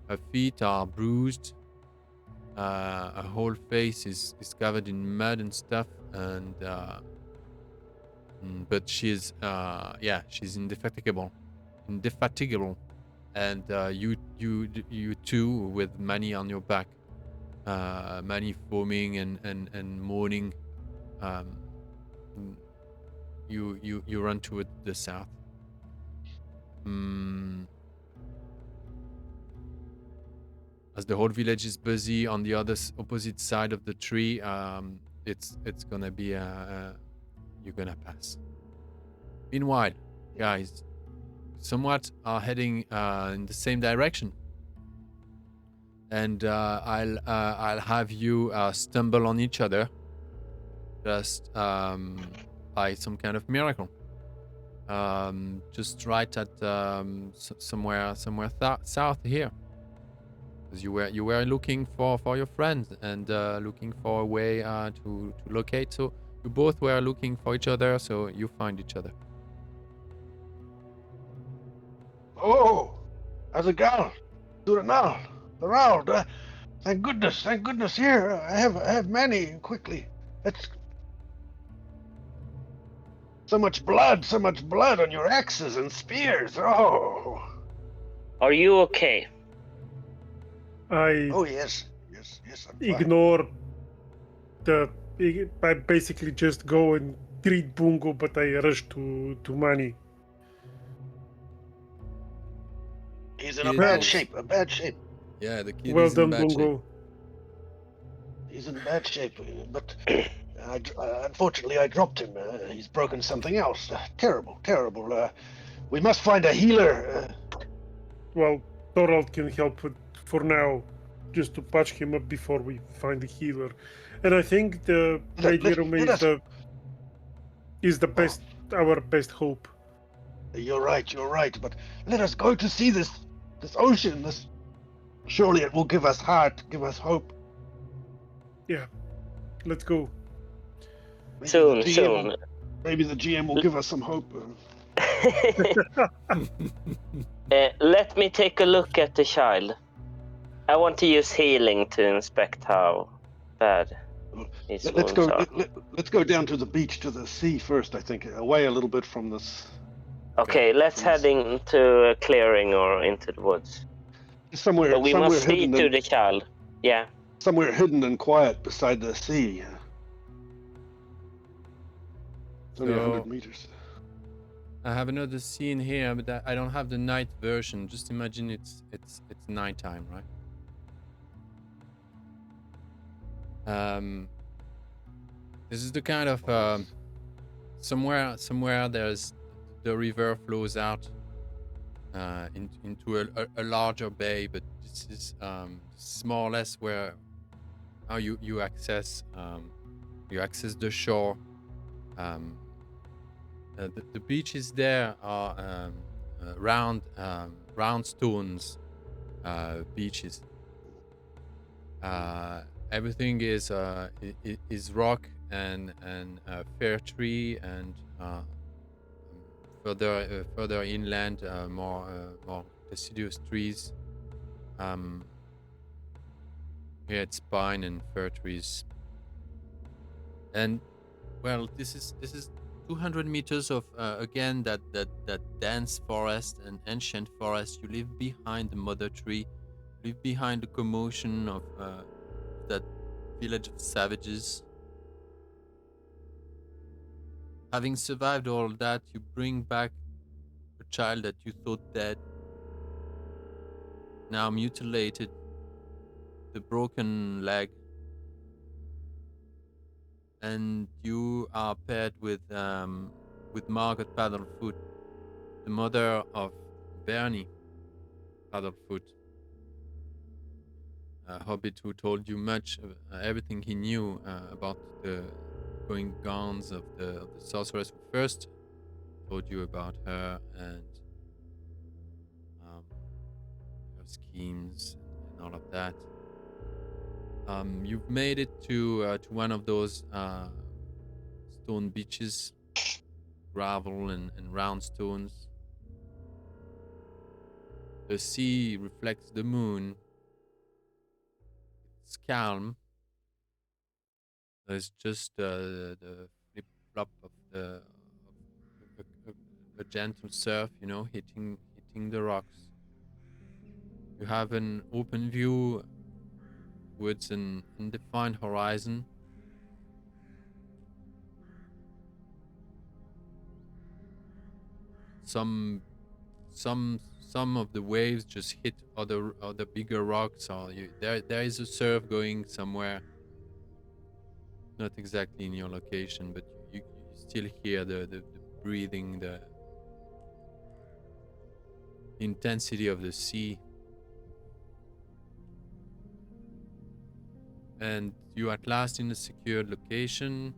Her feet are bruised. Her whole face is covered in mud and stuff, and but she's indefatigable, and you two with Manny on your back, Manny foaming and moaning. You run toward the south. As the whole village is busy on the opposite side of the tree, it's gonna be you're gonna pass. Meanwhile, guys, somewhat are heading in the same direction, and I'll have you stumble on each other, just by some kind of miracle. Just right at somewhere south here, because you were looking for your friends and looking for a way to locate. So you both were looking for each other, so you find each other. Oh, Azaghal, Duranal, Thorald, thank goodness here. I have Manny quickly. It's so much blood on your axes and spears. Oh. Are you okay? I Oh yes, I'm fine. ignore I basically just go and greet Bungo, but I rush to Manny. He's in a bad shape. Yeah, the kid Well is in done, bad Bungo. shape. He's in bad shape, but unfortunately I dropped him. He's broken something else. Terrible. We must find a healer. Well, Thorald can help for now, just to patch him up before we find a healer. And I think the idea is the best, our best hope. You're right. But let us go to see this ocean. Surely it will give us heart, give us hope. Yeah, let's go. Soon. Maybe the GM will give us some hope. Let me take a look at the child. I want to use healing to inspect how bad his wounds are. Let's go down to the beach, to the sea first. I think away a little bit from this. Okay, let's head into a clearing or into the woods. Somewhere. But we somewhere must see to the child. Yeah. Somewhere hidden and quiet beside the sea. It's only 100 meters. I have another scene here, but I don't have the night version. Just imagine it's nighttime, right? This is the kind of somewhere there's the river flows out into a larger bay, but this is more or less where how you access the shore. The beaches there are round stones beaches. Everything is rock and fir tree, and further inland more deciduous trees. Here it's pine and fir trees. And well, this is 200 meters of again that dense forest and ancient forest. You leave behind the mother tree, leave behind the commotion of that village of savages. Having survived all that, you bring back a child that you thought dead, now mutilated, the broken leg, and you are paired with Margaret Paddlefoot, the mother of Bernie Paddlefoot, a hobbit who told you much, everything he knew about the going gowns of the sorceress who first told you about her and her schemes and all of that. You've made it to one of those stone beaches, gravel and round stones. The sea reflects the moon. It's calm. There's just the flip flop of a gentle surf, hitting the rocks. You have an open view towards an undefined horizon. Some of the waves just hit other bigger rocks, or there is a surf going somewhere. Not exactly in your location, but you still hear the breathing, the intensity of the sea. And you at last in a secured location.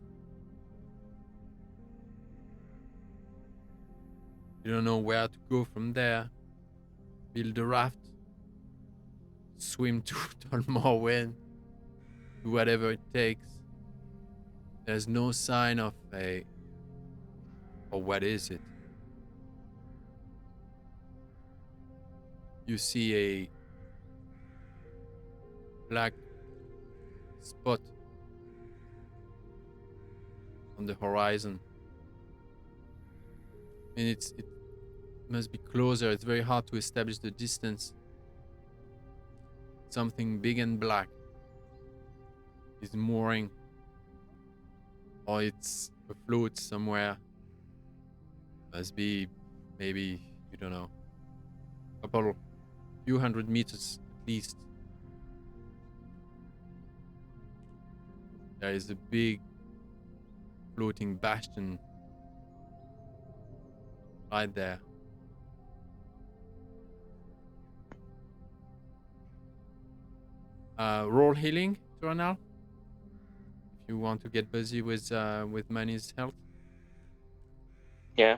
You don't know where to go from there. Build a raft. Swim to Tol Morwen. Do whatever it takes. There's no sign of or what is it? You see a black spot on the horizon. And it must be closer. It's very hard to establish the distance. Something big and black is mooring, or it's afloat somewhere. Must be maybe, you don't know, a few hundred meters at least. There is a big floating bastion right there. Roll healing, Turanal, if you want to get busy with Manny's health. Yeah,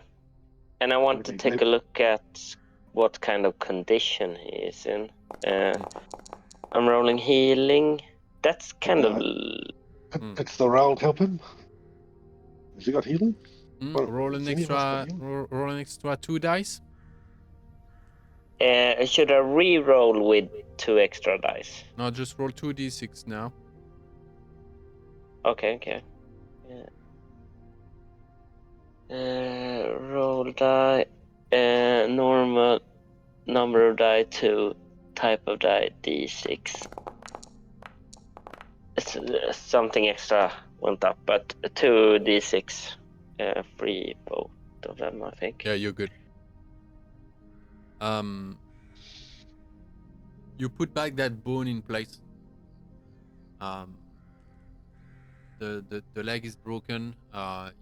and I want to take a look at what kind of condition he is in. I'm rolling healing. That's kind of. It's the roll help him. Has he got healing? Roll an extra 2 dice. Should I re-roll with 2 extra dice? No, just roll 2d6 now. Okay. Roll die. Normal number of die 2. Type of die d6. Something extra went up, but 2d6. Free both of them, I think. Yeah, you're good. You put back that bone in place. The leg is broken.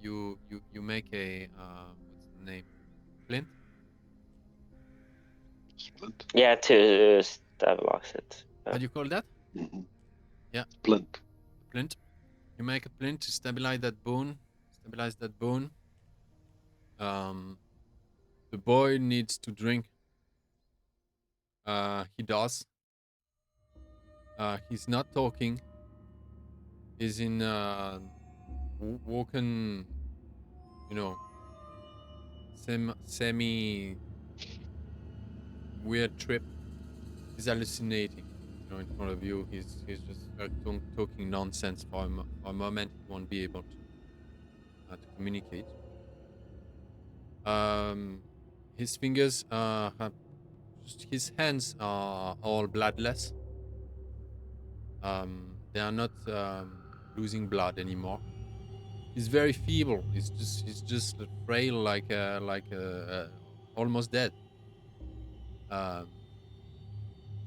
You make a what's the name? Flint? Splint. Yeah, to stabilize it. How do you call that? Mm-hmm. Yeah. Splint. Flint. You make a flint to stabilize that bone. The boy needs to drink. He does. He's not talking. He's in walking, semi weird trip. He's hallucinating, in front of you. He's just talking nonsense for a moment. He won't be able to communicate. His fingers his hands are all bloodless. They are not losing blood anymore. He's very feeble. He's just frail, like almost dead.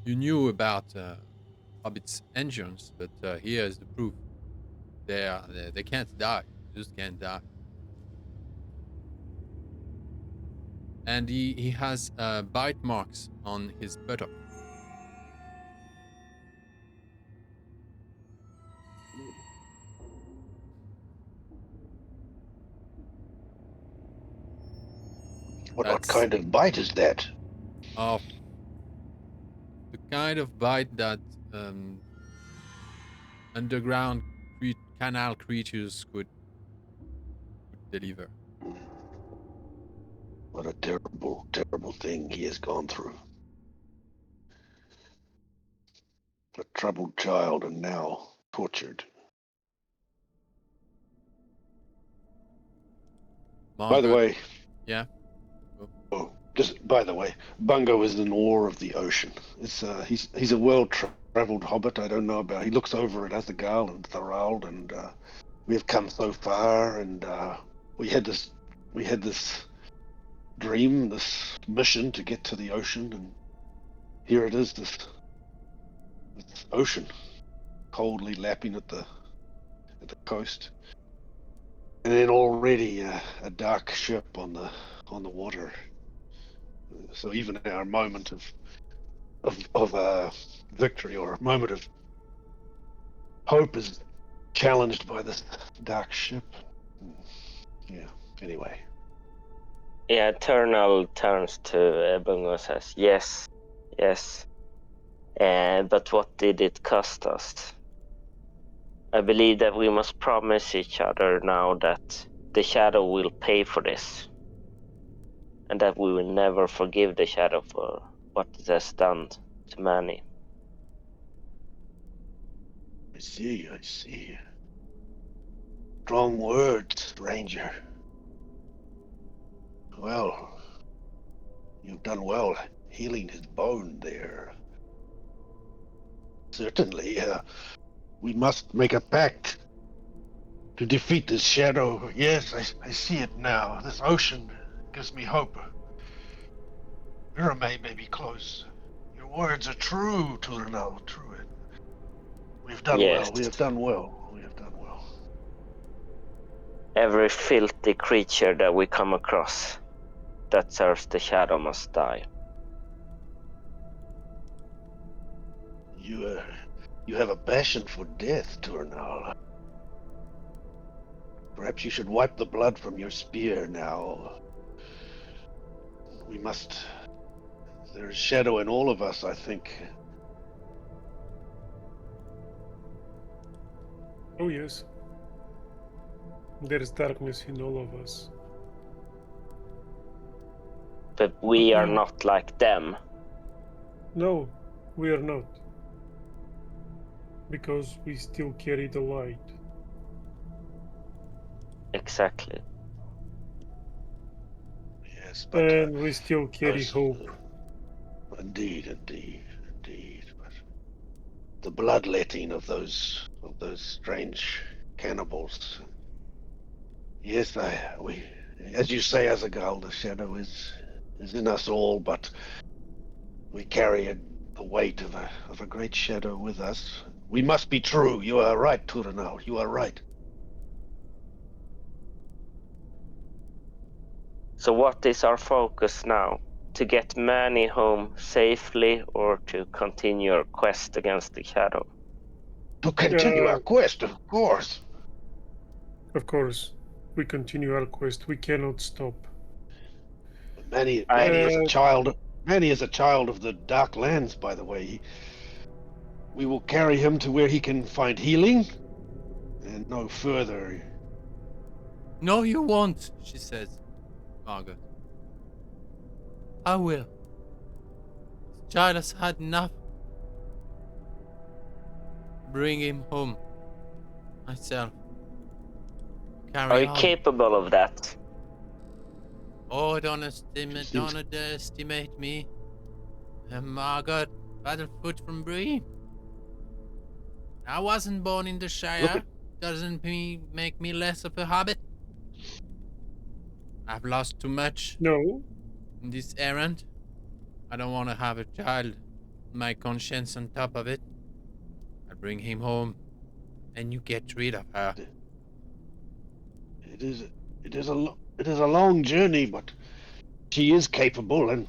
You knew about Hobbit's engines, but here is the proof. They can't die. They just can't die. And he has bite marks on his buttock. What kind of bite is that? Of the kind of bite that underground canal creatures could deliver. What a terrible, terrible thing he has gone through. A troubled child and now tortured. Margaret, By the way, yeah. oh, just by the way, Bungo is in awe of the ocean. It's he's a well-traveled hobbit. I don't know about. He looks over at Asgal and Thorald, and we have come so far, and we had this dream, this mission to get to the ocean, and here it is, this ocean, coldly lapping at the coast, and then already a dark ship on the water. So even our moment of victory, or a moment of hope, is challenged by this dark ship. Yeah. Anyway. Yeah, Eternal turns to Bungo and says, yes. But what did it cost us? I believe that we must promise each other now that the Shadow will pay for this. And that we will never forgive the Shadow for what it has done to many. I see. Strong words, Ranger. Well, you've done well healing his bone there. Certainly, we must make a pact to defeat this shadow. Yes, I see it now. This ocean gives me hope. Irame may be close. Your words are true, Turanal, true. We've done Yes. well. We have done well. Every filthy creature that we come across that serves the Shadow must die. You have a passion for death, Turanal. Perhaps you should wipe the blood from your spear now. We must. There is shadow in all of us, I think. Oh yes. There is darkness in all of us. But we are not like them. No, we are not. Because we still carry the light. Exactly. Yes, but and we still carry hope. Indeed. But the bloodletting of those strange cannibals. Yes, as you say, Azaghal, the shadow is in us all, but we carry the weight of a great shadow with us. We must be true. You are right, Turanal. You are right. So what is our focus now? To get Manny home safely, or to continue our quest against the Shadow? To continue our quest, of course. Of course. We continue our quest. We cannot stop. Manny is a child. Manny is a child of the Dark Lands, by the way. We will carry him to where he can find healing, and no further. No, you won't, she says, Margaret. I will. This child has had enough. Bring him home. Myself. Are you capable of that? Oh, don't seems- underestimate me. Margot, Battlefoot from Bree. I wasn't born in the Shire. Doesn't make me less of a hobbit. I've lost too much No. in this errand. I don't want to have a child. My conscience on top of it. I'll bring him home, and you get rid of her. It is a long journey, but she is capable, and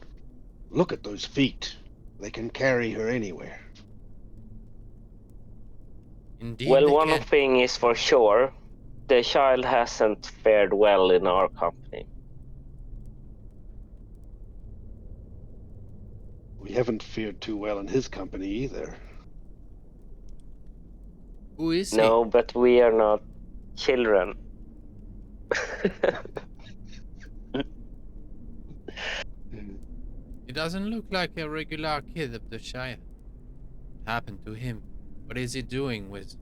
look at those feet. They can carry her anywhere. Indeed, Well, they one can. thing is for sure, the child hasn't fared well in our company. We haven't fared too well in his company either. Who is he? No, but we are not children. He doesn't look like a regular kid of the Shire. What happened to him? What is he doing with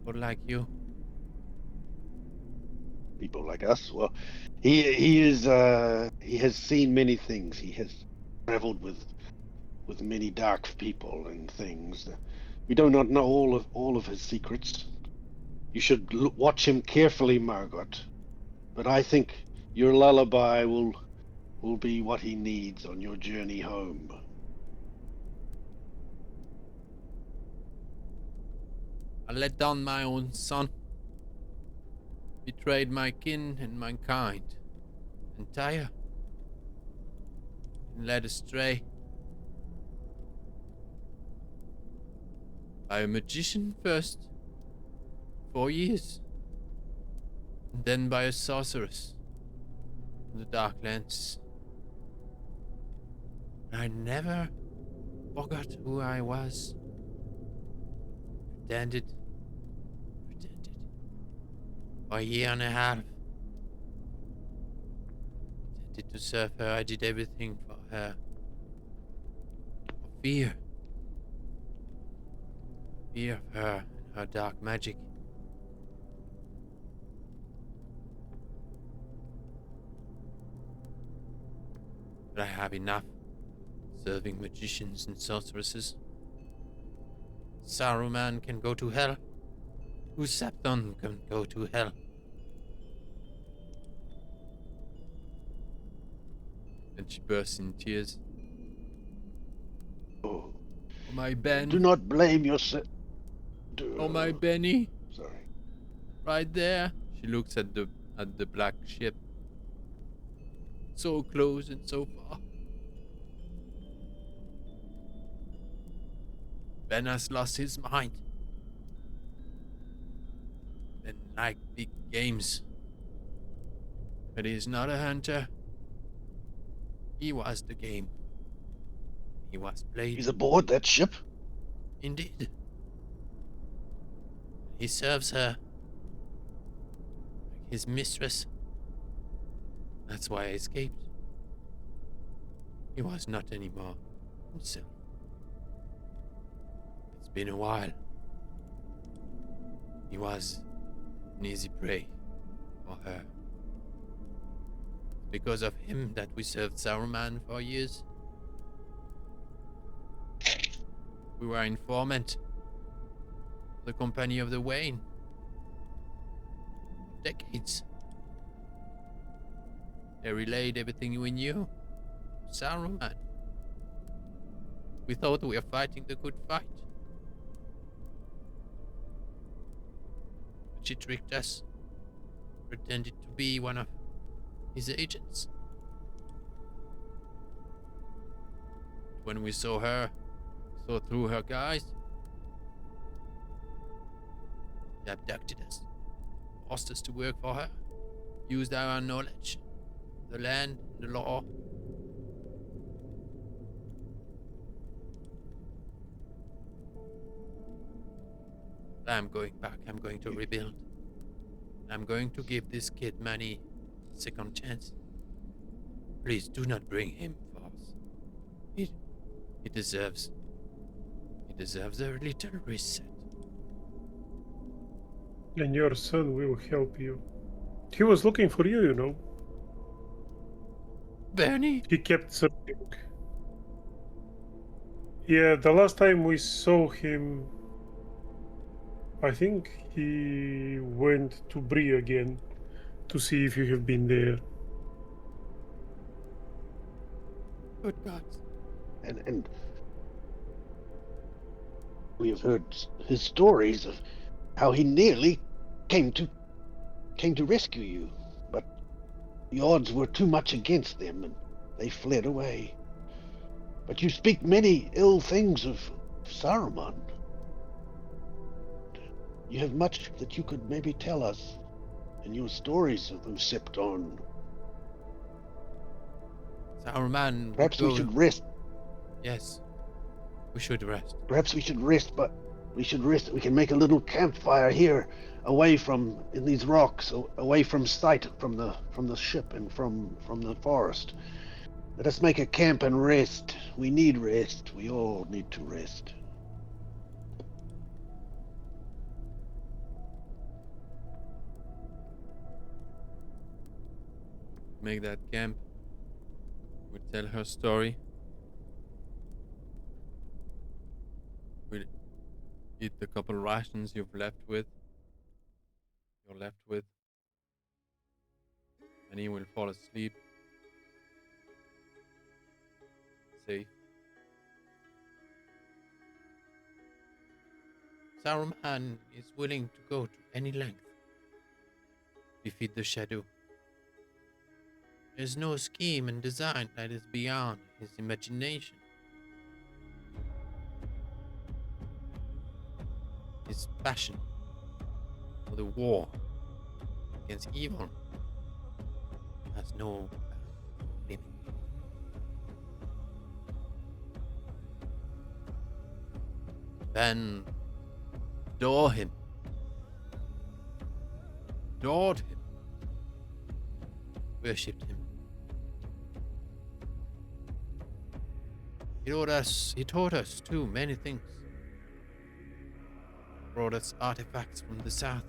people like you? People like us. Well, he has seen many things. He has traveled with many dark people and things. We do not know all of his secrets. You should watch him carefully, Margot. But I think your lullaby will be what he needs on your journey home. I let down my own son, betrayed my kin and mankind, entire, and led astray by a magician first, 4 years, and then by a sorceress from the Darklands. I never forgot who I was. Pretended. For a year and a half. Pretended to serve her. I did everything for her. For fear. Fear of her and her dark magic. But I have enough serving magicians and sorceresses. Saruman can go to hell. Usapton can go to hell. And she bursts in tears. Oh, Oh, my Ben. do not blame yourself. Oh, my Benny. Sorry. Right there. She looks at the black ship. So close and so far. Ben has lost his mind. Ben liked big games. But he's not a hunter. He was the game. He was played. He's aboard that ship? Indeed. He serves her like his mistress. That's why I escaped. He was not anymore himself. It's been a while. He was an easy prey for her. Because of him that we served Saruman for years. We were informant of the Company of the Wain. Decades. They relayed everything we knew. Saruman. We thought we were fighting the good fight. But she tricked us. Pretended to be one of his agents. When we saw her, saw through her guise, they abducted us, forced us to work for her, used our knowledge, the land, the law. I'm going back. I'm going to rebuild. I'm going to give this kid Manny a second chance. Please do not bring him for us. He deserves a little reset. And your son will help you. He was looking for you, you know. Bernie? He kept searching. Yeah, the last time we saw him, I think he went to Bree again to see if you have been there. Good gods. And we have heard his stories of how he nearly came to rescue you, but the odds were too much against them, and they fled away. But you speak many ill things of Saruman. You have much that you could maybe tell us in your stories of Septon. Saruman. Perhaps we should rest. Yes. We should rest. Perhaps we should rest, but we should rest. We can make a little campfire here, away from in these rocks, away from sight from the ship and from the forest. Let us make a camp and rest. We need rest. We all need to rest. Make that camp. We'll tell her story. We'll eat the couple rations you're left with. And he will fall asleep. Safe. Saruman is willing to go to any length to defeat the shadow. There's no scheme and design that is beyond his imagination. His passion for the war against evil has no limit. Then adore him. Adored him. Worshipped him. He taught us too many things. Brought us artifacts from the south,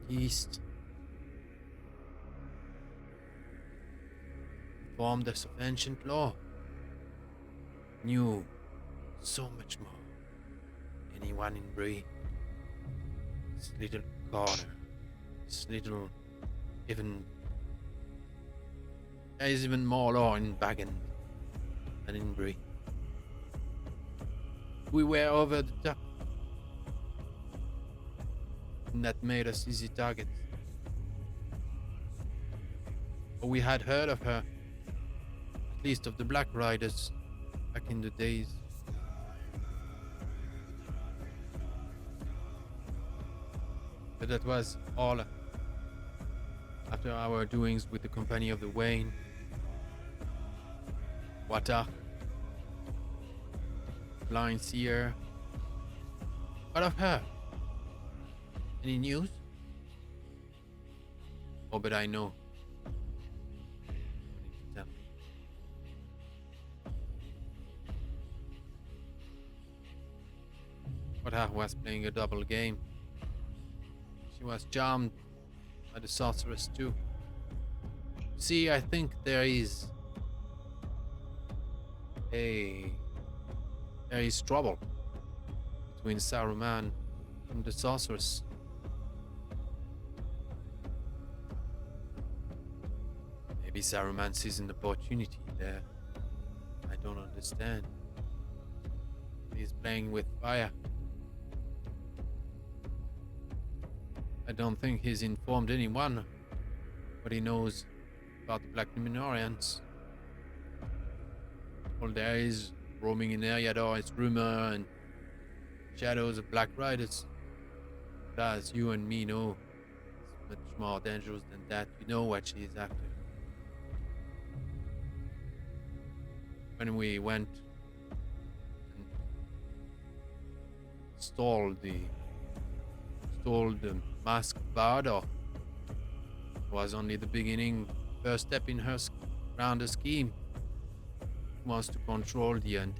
east. Informed us of ancient law. Knew so much more. Anyone in Bree. This little corner. This little there is even more law in Bagan than in Bree. We were over the top. And that made us easy targets. But we had heard of her, at least of the Black Riders, back in the days. But that was all after our doings with the Company of the Wayne. Wata, Blind Seer. What of her? Any news? Oh, but I know. Tell me. Wata was playing a double game. She was charmed by the sorceress too. See, I think there is trouble between Saruman and the sorceress. Maybe Saruman sees an opportunity there. I don't understand. He's playing with fire. I don't think he's informed anyone what he knows about the Black Numenorians. All there is roaming in Earendil is rumor and shadows of Black Riders. But as you and me know, it's much more dangerous than that. We know what she is after. When we went and stole the mask of Bardo, was only the beginning, first step in her grander scheme. He wants to control the undead.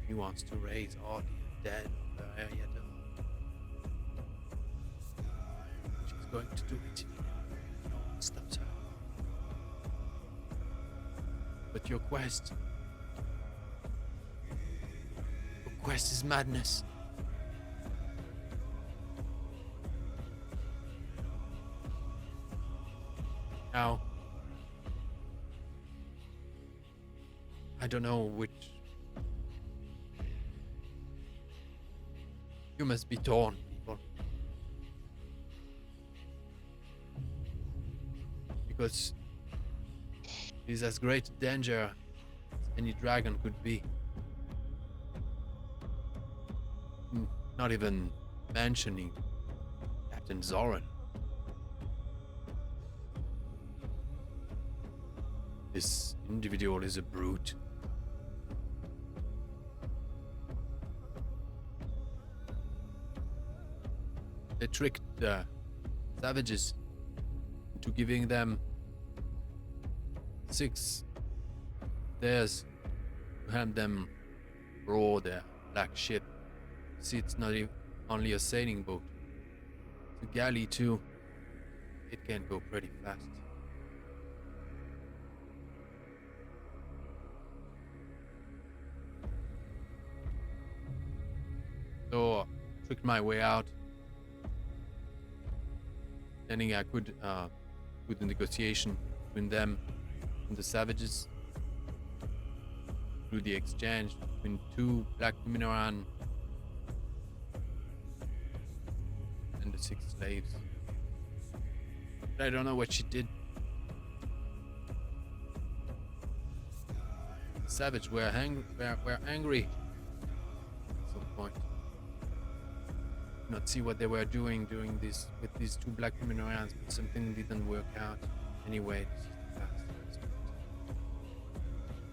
He wants to raise all the undead of the area. She's going to do it. No one stops her. But your quest is madness. Now, I don't know which. You must be torn, people. Because it is as great a danger as any dragon could be. Not even mentioning Captain Zoran. This individual is a brute. They tricked the savages into giving them 6 days to help them row their black ship. See, it's not only a sailing boat. It's a galley too. It can go pretty fast. So I tricked my way out. Thinking I could put the negotiation between them and the savages through the exchange between 2 black Numenoran and the 6 slaves. But I don't know what she did. The savages were angry at some point. Not see what they were doing this with these 2 black Numenorans, but something didn't work out. Anyway, this is the past.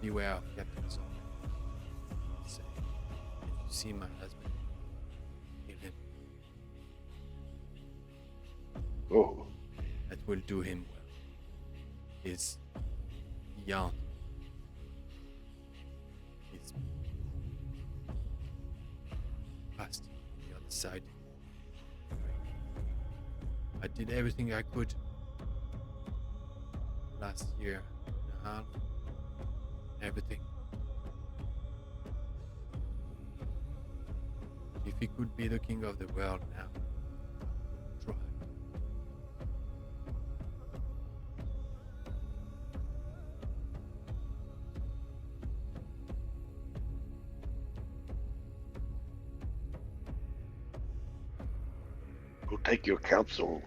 Beware of Captain Zoran. Say, if you see my husband, kill him. Oh, That will do him well. He's young. He's past on the other side. I did everything I could last year and a half. Everything. If he could be the king of the world now, try. we'll take your counsel.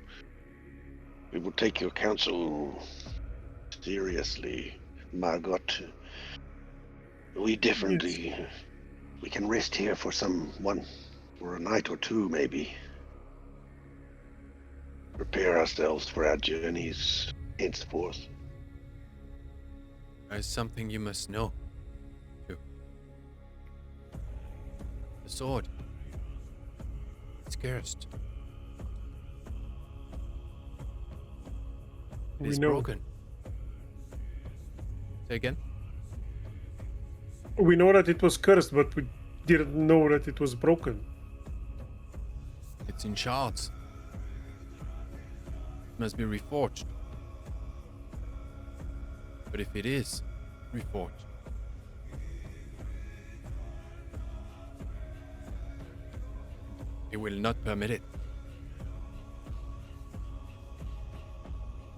We will take your counsel seriously, Margot. We definitely, we can rest here for for a night or 2 maybe. Prepare ourselves for our journeys henceforth. There's something you must know, too. The sword. It's cursed. We It's know. broken. Say again? We know that it was cursed, but we didn't know that it was broken. It's in shards. It must be reforged. But if it is reforged, it will not permit it.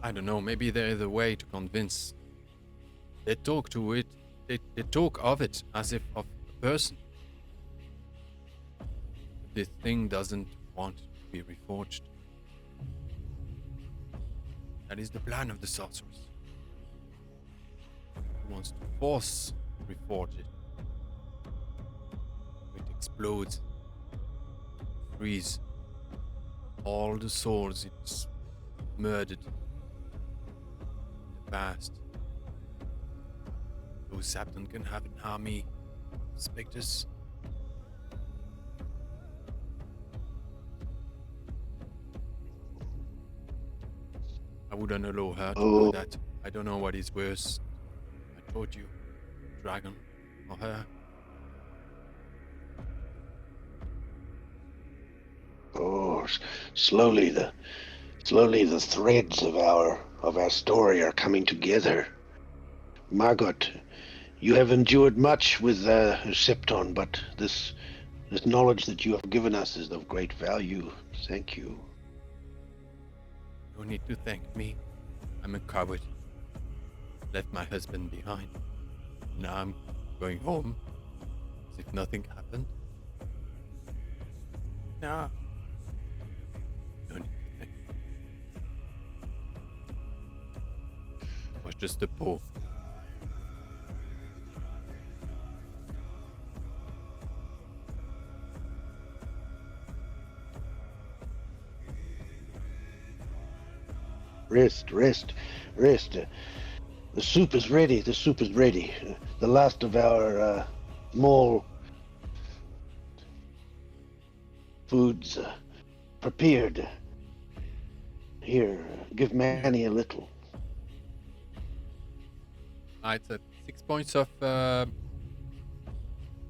I don't know, maybe there is a way to convince. They talk to it, they talk of it as if of a person. This thing doesn't want to be reforged. That is the plan of the sorceress. He wants to force reforge it. It explodes, frees all the souls it's murdered in the past. So Sapton can have an army of specters. I wouldn't allow her to do that. I don't know what is worse. I told you, dragon or her. Oh, slowly the threads of our story are coming together. Margot, You have endured much with Septon, but this knowledge that you have given us is of great value. Thank you. No need to thank me. I'm a coward. Left my husband behind. Now I'm going home as if nothing happened. No. No need to thank me. It was just a paw. Rest. The soup is ready. The last of our small foods prepared. Here, give Manny a little. It's at 6 points of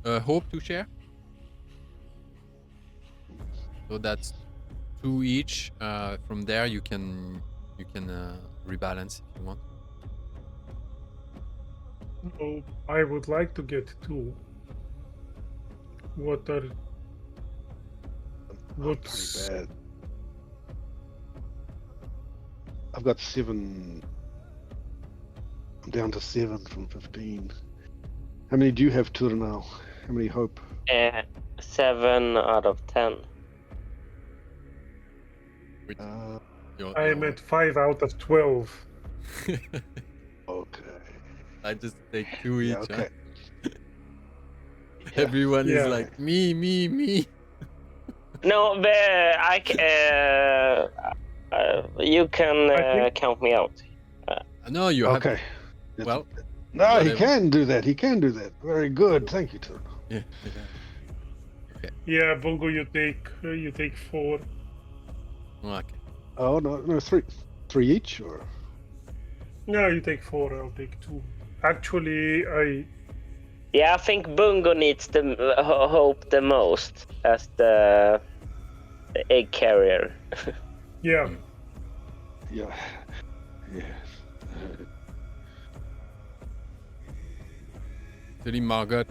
hope to share. So that's 2 each. From there, you can rebalance if you want. Oh, I would like to get 2. What's Pretty bad. I've got 7. I'm down to 7 from 15. How many do you have, Tur, now? How many hope? 7 out of 10. I am at 5 out of 12. Okay. I just take 2 each. Yeah, okay. Huh? Everyone is Yeah. like me. No, you can I think- count me out. No, you have. Okay. Well, No, he whatever. can do that. He can do that. Very good. Thank you, Tur. Yeah. Yeah, Bongo, you take 4. Okay. Oh no, 3 each, or No, you take 4. I'll take 2. Actually, Yeah, I think Bungo needs the hope the most as the egg carrier. yeah. yeah. Suddenly Margot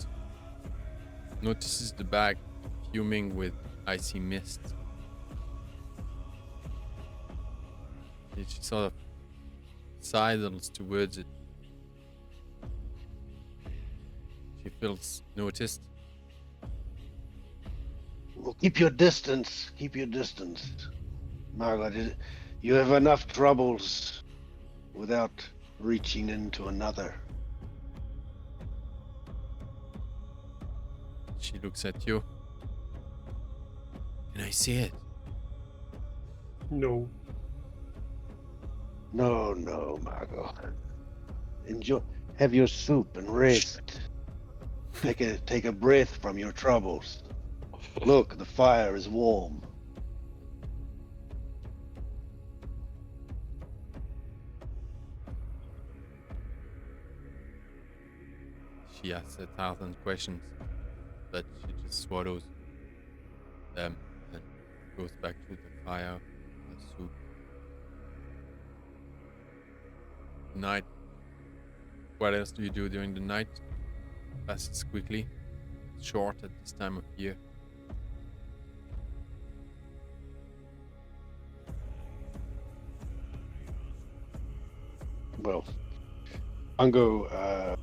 notices the bag fuming with icy mist. She sort of sidles towards it. She feels noticed. Well, keep your distance. Margaret, you have enough troubles without reaching into another. She looks at you. Can I see it? No. No, Margot. Enjoy. Have your soup and rest. Take a breath from your troubles. Look, the fire is warm. She asks 1,000 questions, but she just swallows them and goes back to the fire and soup. Night. What else do you do during the night? Passes quickly. It's short at this time of year. Well, Bungo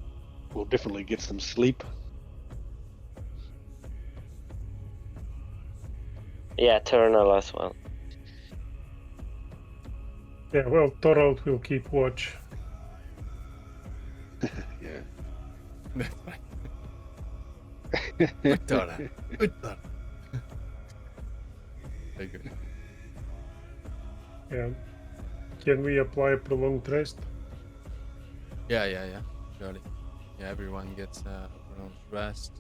will definitely get some sleep. Yeah, Eternal as well. Yeah, well, Torald will keep watch. Yeah. That's right. Good Donna. Very good. Yeah. Can we apply prolonged rest? Yeah. Surely. Yeah, everyone gets a prolonged rest.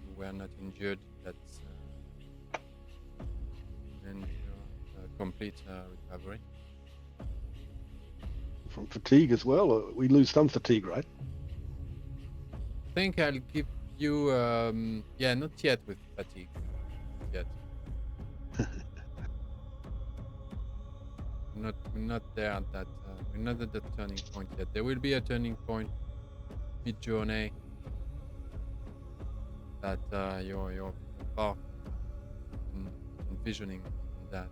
You were not injured. That's and complete recovery. From fatigue as well. We lose some fatigue, right? I think I'll give you. Not yet with fatigue. Not yet. We're not there at that. We're not at that turning point yet. There will be a turning point speed journey that you're far envisioning that.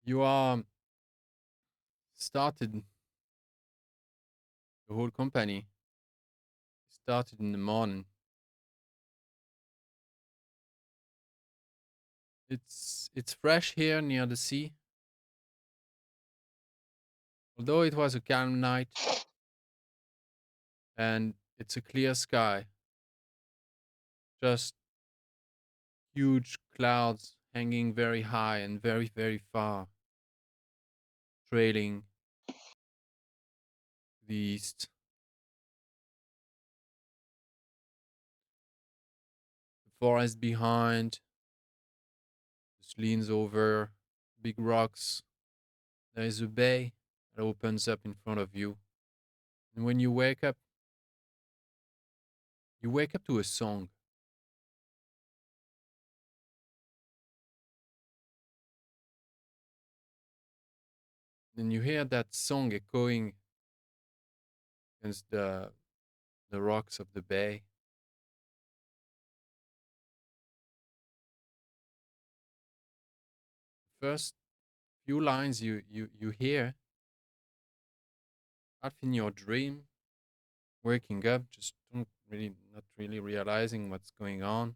You are started the whole company started in the morning. It's fresh here near the sea. Although it was a calm night and it's a clear sky, just huge clouds hanging very high and very, very far, trailing to the east. The forest behind just leans over big rocks. There is a bay that opens up in front of you. And when you wake up to a song. And you hear that song echoing against the rocks of the bay. First few lines you hear, half in your dream, waking up, just not really realizing what's going on.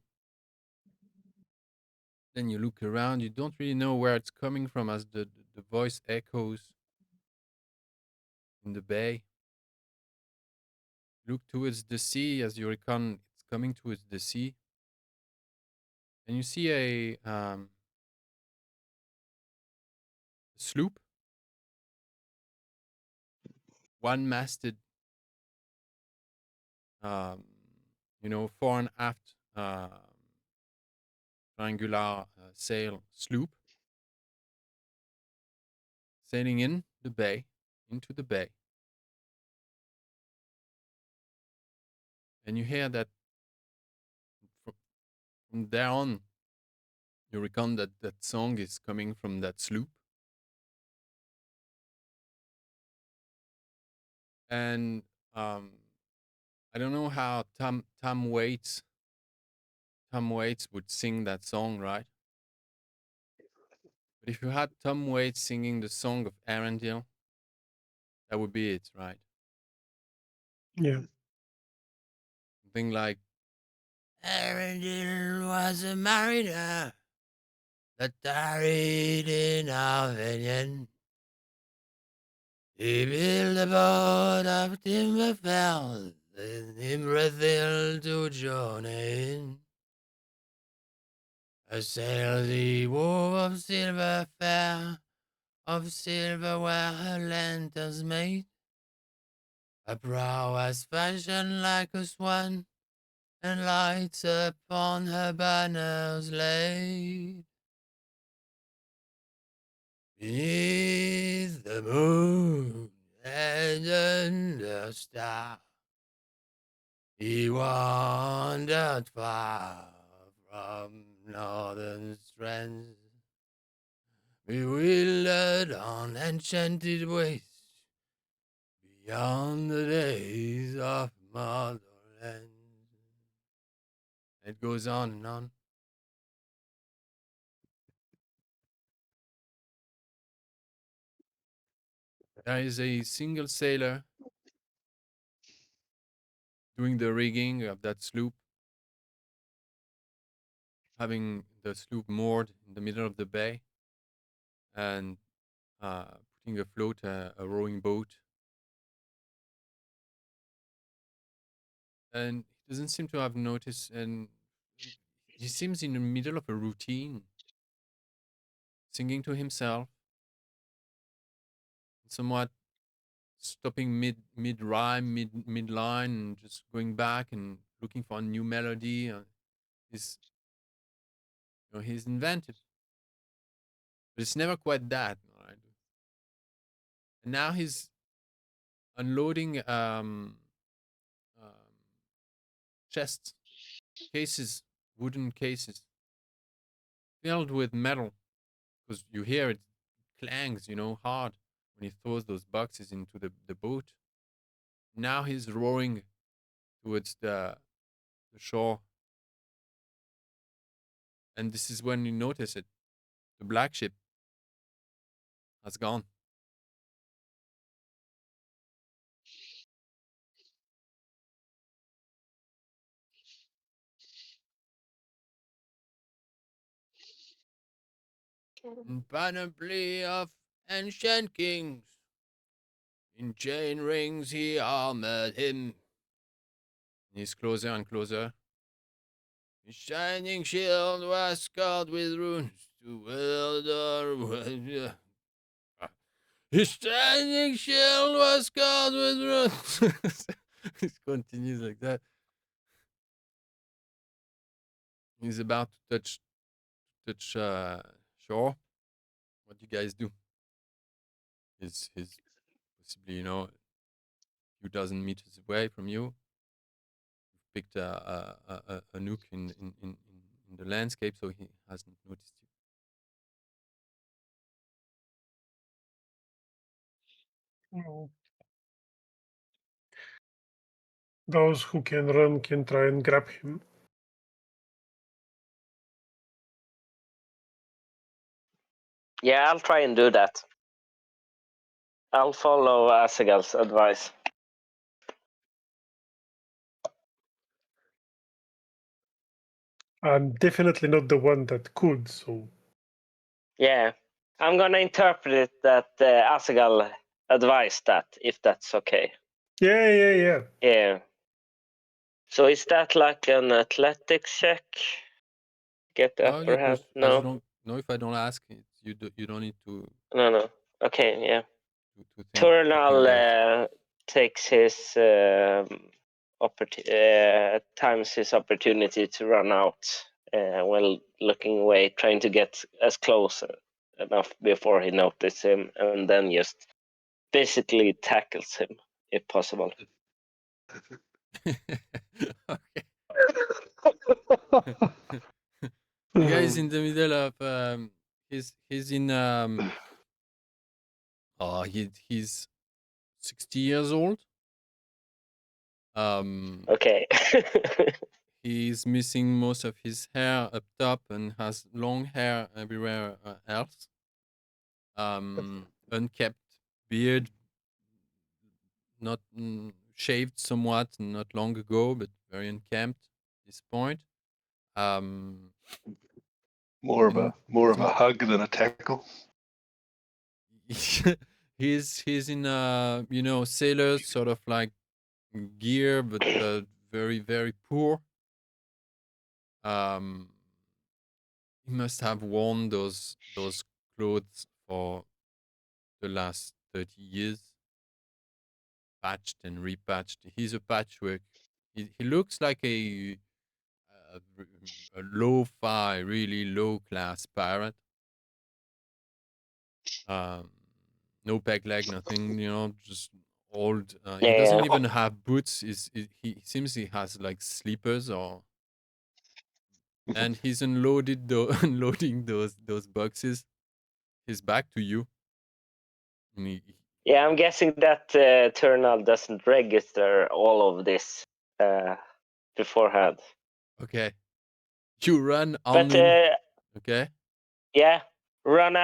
Then you look around, you don't really know where it's coming from as the voice echoes in the bay. Look towards the sea as you reckon it's coming towards the sea. And you see a sloop, one-masted, fore and aft triangular sail sloop sailing into the bay. And you hear that from there on, you reckon that song is coming from that sloop. And I don't know how Tom Waits would sing that song, right? But if you had Tom Waits singing the song of Earendil, that would be it, right? Yeah. Something like, Earendil was a mariner that tarried in Arvanian. He built a boat of timber fells in Earendil to journey in. A sail he wove of silver fair, of silver where her lanterns made. Her prow was fashioned like a swan, and lights upon her banners laid. Beneath the moon and under the star, he wandered far from northern strands, bewildered on enchanted ways, beyond the days of motherland. It goes on and on. There is a single sailor doing the rigging of that sloop, having the sloop moored in the middle of the bay and putting afloat a rowing boat. And he doesn't seem to have noticed, and he seems in the middle of a routine, singing to himself, somewhat stopping mid rhyme, mid line, and just going back and looking for a new melody. He's he's inventive, but it's never quite that, right? And now he's unloading chests cases, wooden cases, filled with metal, because you hear it clangs, hard when he throws those boxes into the boat. Now he's rowing towards the shore, and this is when you notice it. The black ship has gone. Panoply of ancient kings, in chain rings he armored him. He's closer and closer. His shining shield was scarred with runes to Earendil. His shining shield was scarred with runes. It continues like that. He's about to touch shore. What do you guys do? He's possibly, a few dozen meters away from you. You've picked a nook in the landscape, so he hasn't noticed you. Those who can run can try and grab him. Yeah, I'll try and do that. I'll follow Asagal's advice. I'm definitely not the one that could, so... Yeah, I'm gonna interpret it that Asagal advised that, if that's okay. Yeah. Yeah. So is that like an athletics check? Get the upper hand? No. No, if I don't ask, you don't need to. No. Okay, yeah. To think Earendil takes his times his opportunity to run out while looking away, trying to get as close enough before he notices him, and then just basically tackles him if possible. Okay. The guy is in the middle of he's in he's 60 years old. Okay. He's missing most of his hair up top and has long hair everywhere else. Unkept beard, not shaved somewhat, not long ago, but very unkempt at this point. More of a hug than a tackle. He's in sailors sort of like gear, but very, very poor. He must have worn those clothes for the last 30 years, patched and repatched. He's a patchwork. He looks like a lo-fi, really low-class pirate. No peg leg, nothing, just old. He doesn't even have boots. He seems he has like sleepers and he's unloading those boxes. His back to you. Yeah, I'm guessing that Turnal doesn't register all of this beforehand. Okay. You run on him. Okay. Yeah, run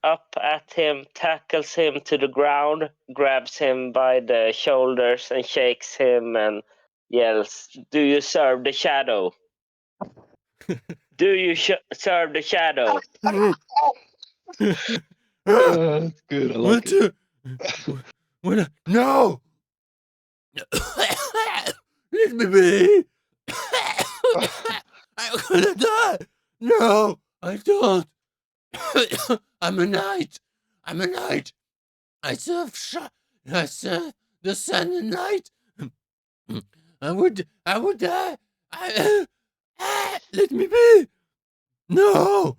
up at him, tackles him to the ground, grabs him by the shoulders and shakes him and yells, "Do you serve the shadow? Do you serve the shadow?" That's good. I like it. No! Leave me be! I'm gonna die! No, I don't! I'm a knight! I serve the sun and light! I would die! Let me be! No!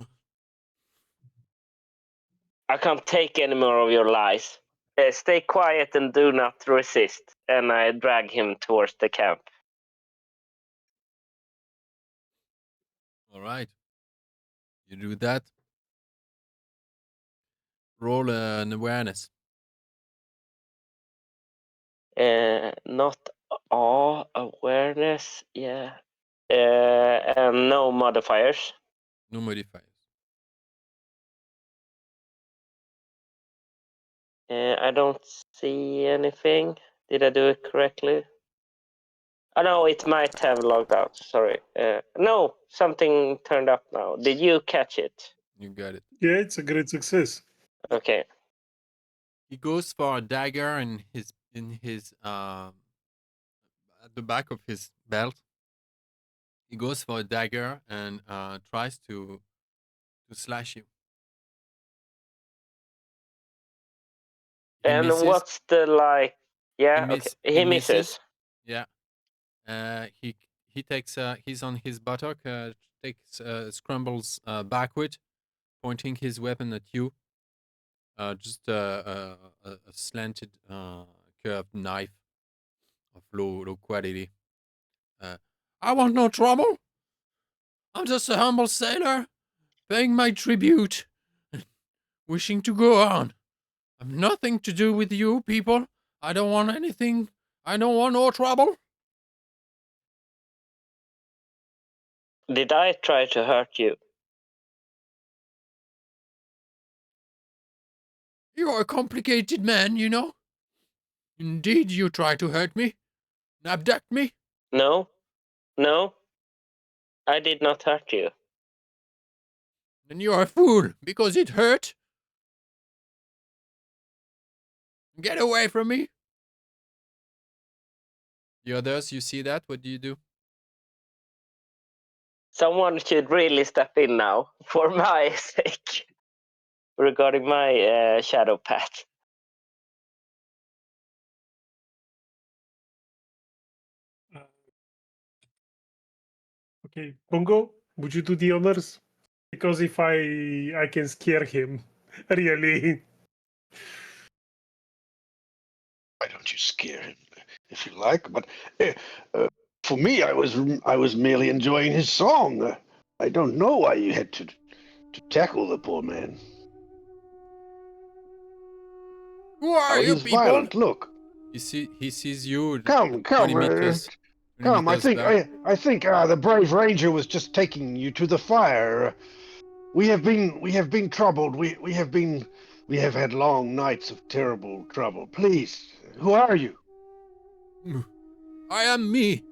I can't take any more of your lies. Stay quiet and do not resist. And I drag him towards the camp. All right. You do that. Roll an awareness. Not awe, awareness, yeah. And no modifiers. No modifiers. I don't see anything. Did I do it correctly? Oh no, it might have logged out. Sorry. No, something turned up now. Did you catch it? You got it. Yeah, it's a great success. Okay. He goes for a dagger in his at the back of his belt. He goes for a dagger and tries to slash you. He And misses. what's the like? Yeah, He okay. miss- He misses. Yeah. He takes he's on his buttock. Scrambles backward, pointing his weapon at you. Just a slanted curved knife of low quality. I want no trouble. I'm just a humble sailor, paying my tribute, wishing to go on. I've nothing to do with you people. I don't want anything. I don't want no trouble. Did I try to hurt you? You're a complicated man, you know. Indeed, you try to hurt me, abduct me. No. I did not hurt you. Then you're a fool because it hurt. Get away from me. The others, you see that? What do you do? Someone should really step in now, for my sake, regarding my shadow path. Okay, Bongo, would you do the honors? Because if I can scare him, really. Why don't you scare him if you like? But for me, I was merely enjoying his song. I don't know why you had to tackle the poor man. Who are you he's people? violent. Look. He sees you. Come, 20 meters. Come. I think the brave ranger was just taking you to the fire. We have been troubled. We have had long nights of terrible trouble. Please, who are you? I am me.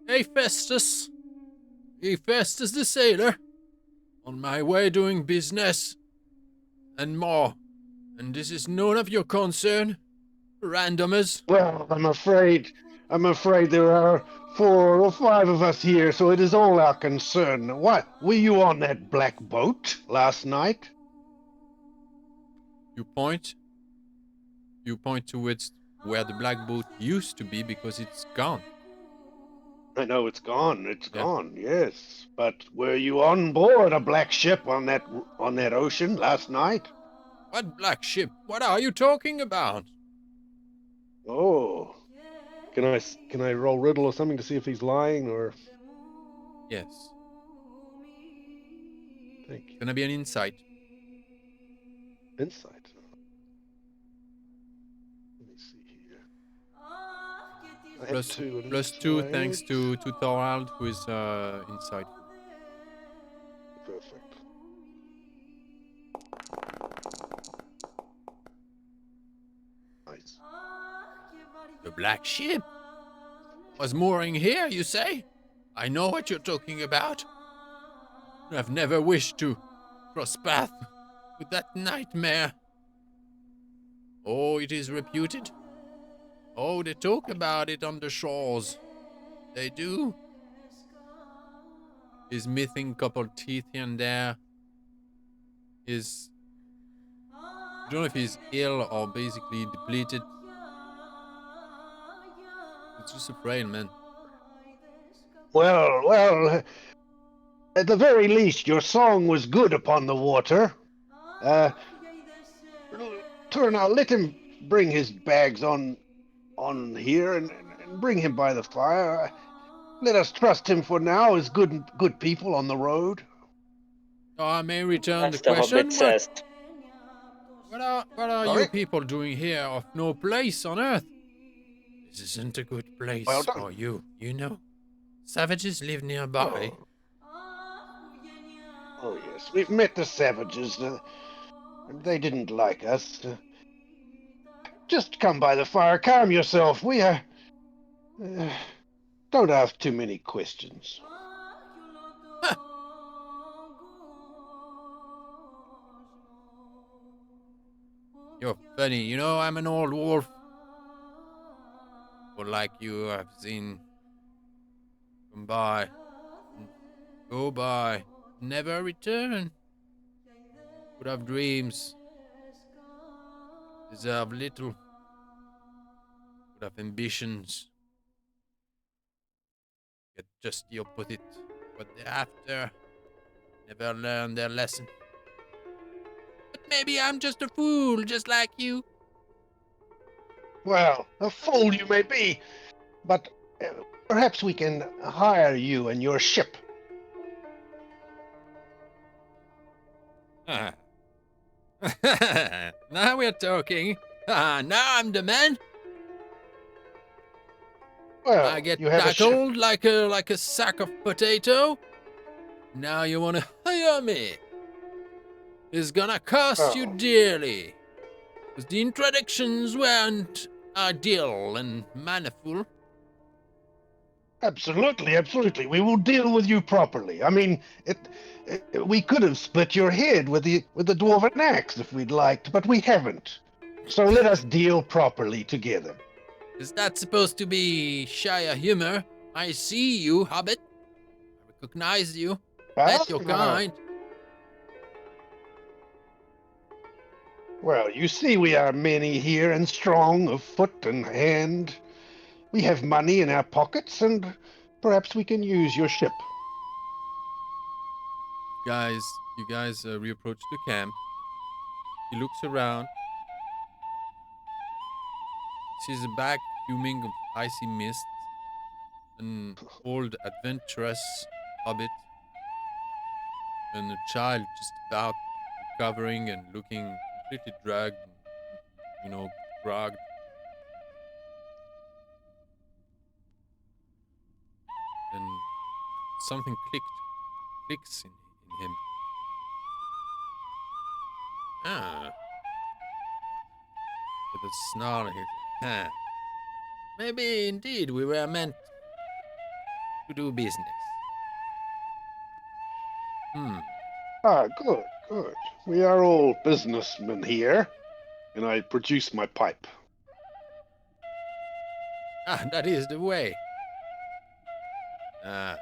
Hephaestus the sailor, on my way doing business and more. And this is none of your concern, randomers. Well, I'm afraid there are 4 or 5 of us here, so it is all our concern. What? Were you on that black boat last night? You point towards where the black boat used to be because it's gone. I know it's gone. It's gone. Yes, but were you on board a black ship on that ocean last night? What black ship? What are you talking about? Oh. Can I roll riddle or something to see if he's lying or? Yes. Thank you. It's gonna be an insight. Insight. Let me see here. Plus two thanks to Thorald, who is insight. Perfect. Nice. The black ship was mooring here, you say? I know what you're talking about. I've never wished to cross path with that nightmare. Oh, it is reputed. Oh, they talk about it on the shores. They do. His missing couple teeth here and there. I don't know if he's ill or basically depleted. It's just a frail man. Well, at the very least, your song was good upon the water. Now let him bring his bags on here and bring him by the fire. Let us trust him for now as good people on the road. Oh, I may return As the the question. Hobbit says. What are Sorry? you people doing here of no place on Earth? This isn't a good place Well done. for you, you know. Savages live nearby. Oh, yes, we've met the savages. They didn't like us. Just come by the fire, calm yourself. We don't ask too many questions. You're funny, you know, I'm an old wolf. Or like you, I've seen come by, go by, never return. Would have dreams, deserve little, would have ambitions. Get just the opposite. What they're after, never learn their lesson. But maybe I'm just a fool, just like you. Well, a fool you may be, but perhaps we can hire you and your ship. Ah. Now we're talking. Now I'm the man. Well, I get you have a ship. tackled like a sack of potato. Now you wanna hire me? It's gonna cost you Oh. dearly. 'Cause the introductions weren't ideal and mannerful. Absolutely. We will deal with you properly. I mean, we could have split your head with the dwarven axe if we'd liked, but we haven't. So let us deal properly together. Is that supposed to be Shire humor? I see you, Hobbit. I recognize you. That's your kind. Well, you see, we are many here and strong of foot and hand. We have money in our pockets, and perhaps we can use your ship. You guys reapproach the camp. He looks around. Sees a bag fuming of icy mists. An old adventurous hobbit. And a child just about recovering and looking completely drugged, grogged. And something clicks in him. With a snarl, he said, maybe indeed we were meant to do business. Good. We are all businessmen here. And I produce my pipe. That is the way. Let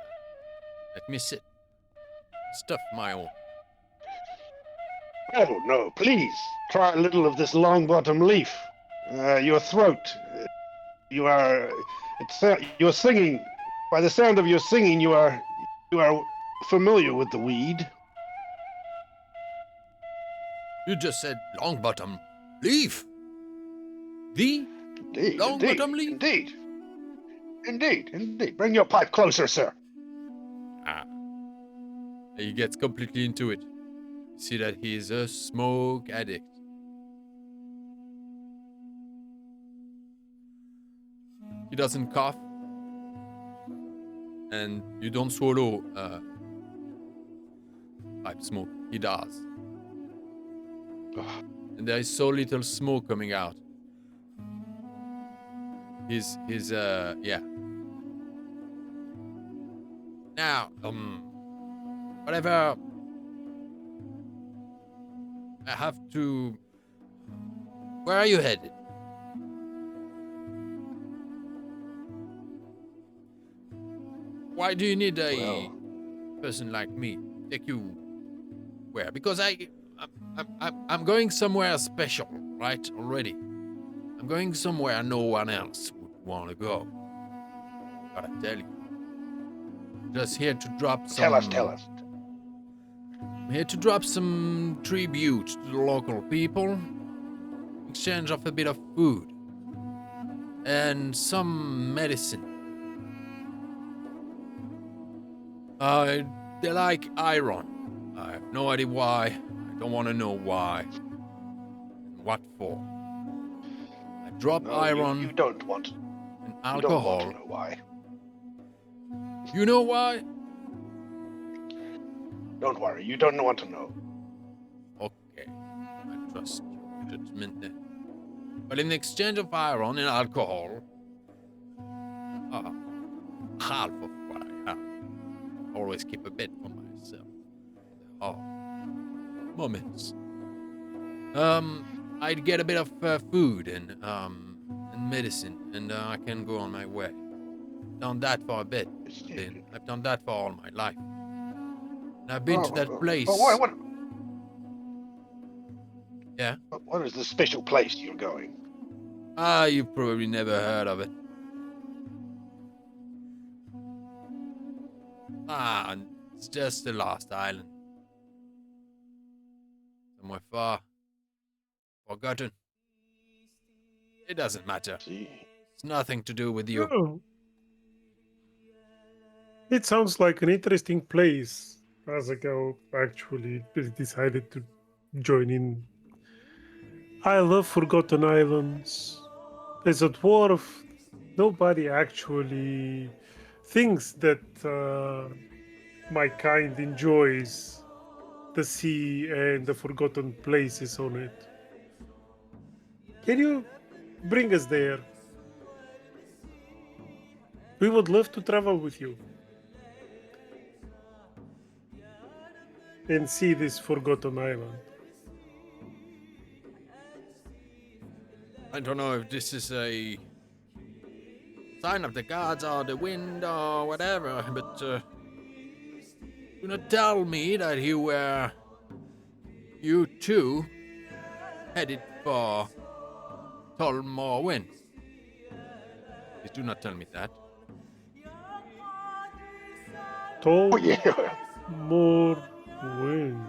me sit. Stuff my own. Oh, no, please. Try a little of this long bottom leaf. Your throat. You're singing. By the sound of your singing, you are familiar with the weed. You just said long bottom leaf. The Indeed, long bottom leaf? Indeed. Bring your pipe closer, sir. He gets completely into it. You see that he is a smoke addict. He doesn't cough. And you don't swallow pipe smoke. He does. And there is so little smoke coming out. Yeah. Now, whatever. I have to. Where are you headed? Why do you need a person like me take you where? Because I'm going somewhere special, right? Already. I'm going somewhere no one else would want to go. Gotta tell you. Just here to drop some... Tell us. I'm here to drop some tribute to the local people. Exchange of a bit of food. And some medicine. They like iron. I have no idea why. I don't want to know why. And what for? I drop No, iron you don't want. and You don't want alcohol. to know why. You know why? Don't worry. You don't want to know. Okay, I trust your judgment then. But in exchange of iron and alcohol, half of what I have, I always keep a bit for myself. The hard moments. I'd get a bit of food and medicine, and I can go on my way. Done that for a bit. I've done that for all my life. And I've been to that place. What? Yeah? What is the special place you're going? You've probably never heard of it. It's just the last island. Somewhere far. Forgotten. It doesn't matter. See? It's nothing to do with you. Oh. It sounds like an interesting place. Azaghal actually decided to join in. I love Forgotten Islands. As a dwarf, nobody actually thinks that my kind enjoys the sea and the forgotten places on it. Can you bring us there? We would love to travel with you and see this forgotten island. I don't know if this is a sign of the gods or the wind or whatever, but do not tell me that you too headed for Tol Morwen. Please do not tell me that. Tol yeah. Morwen.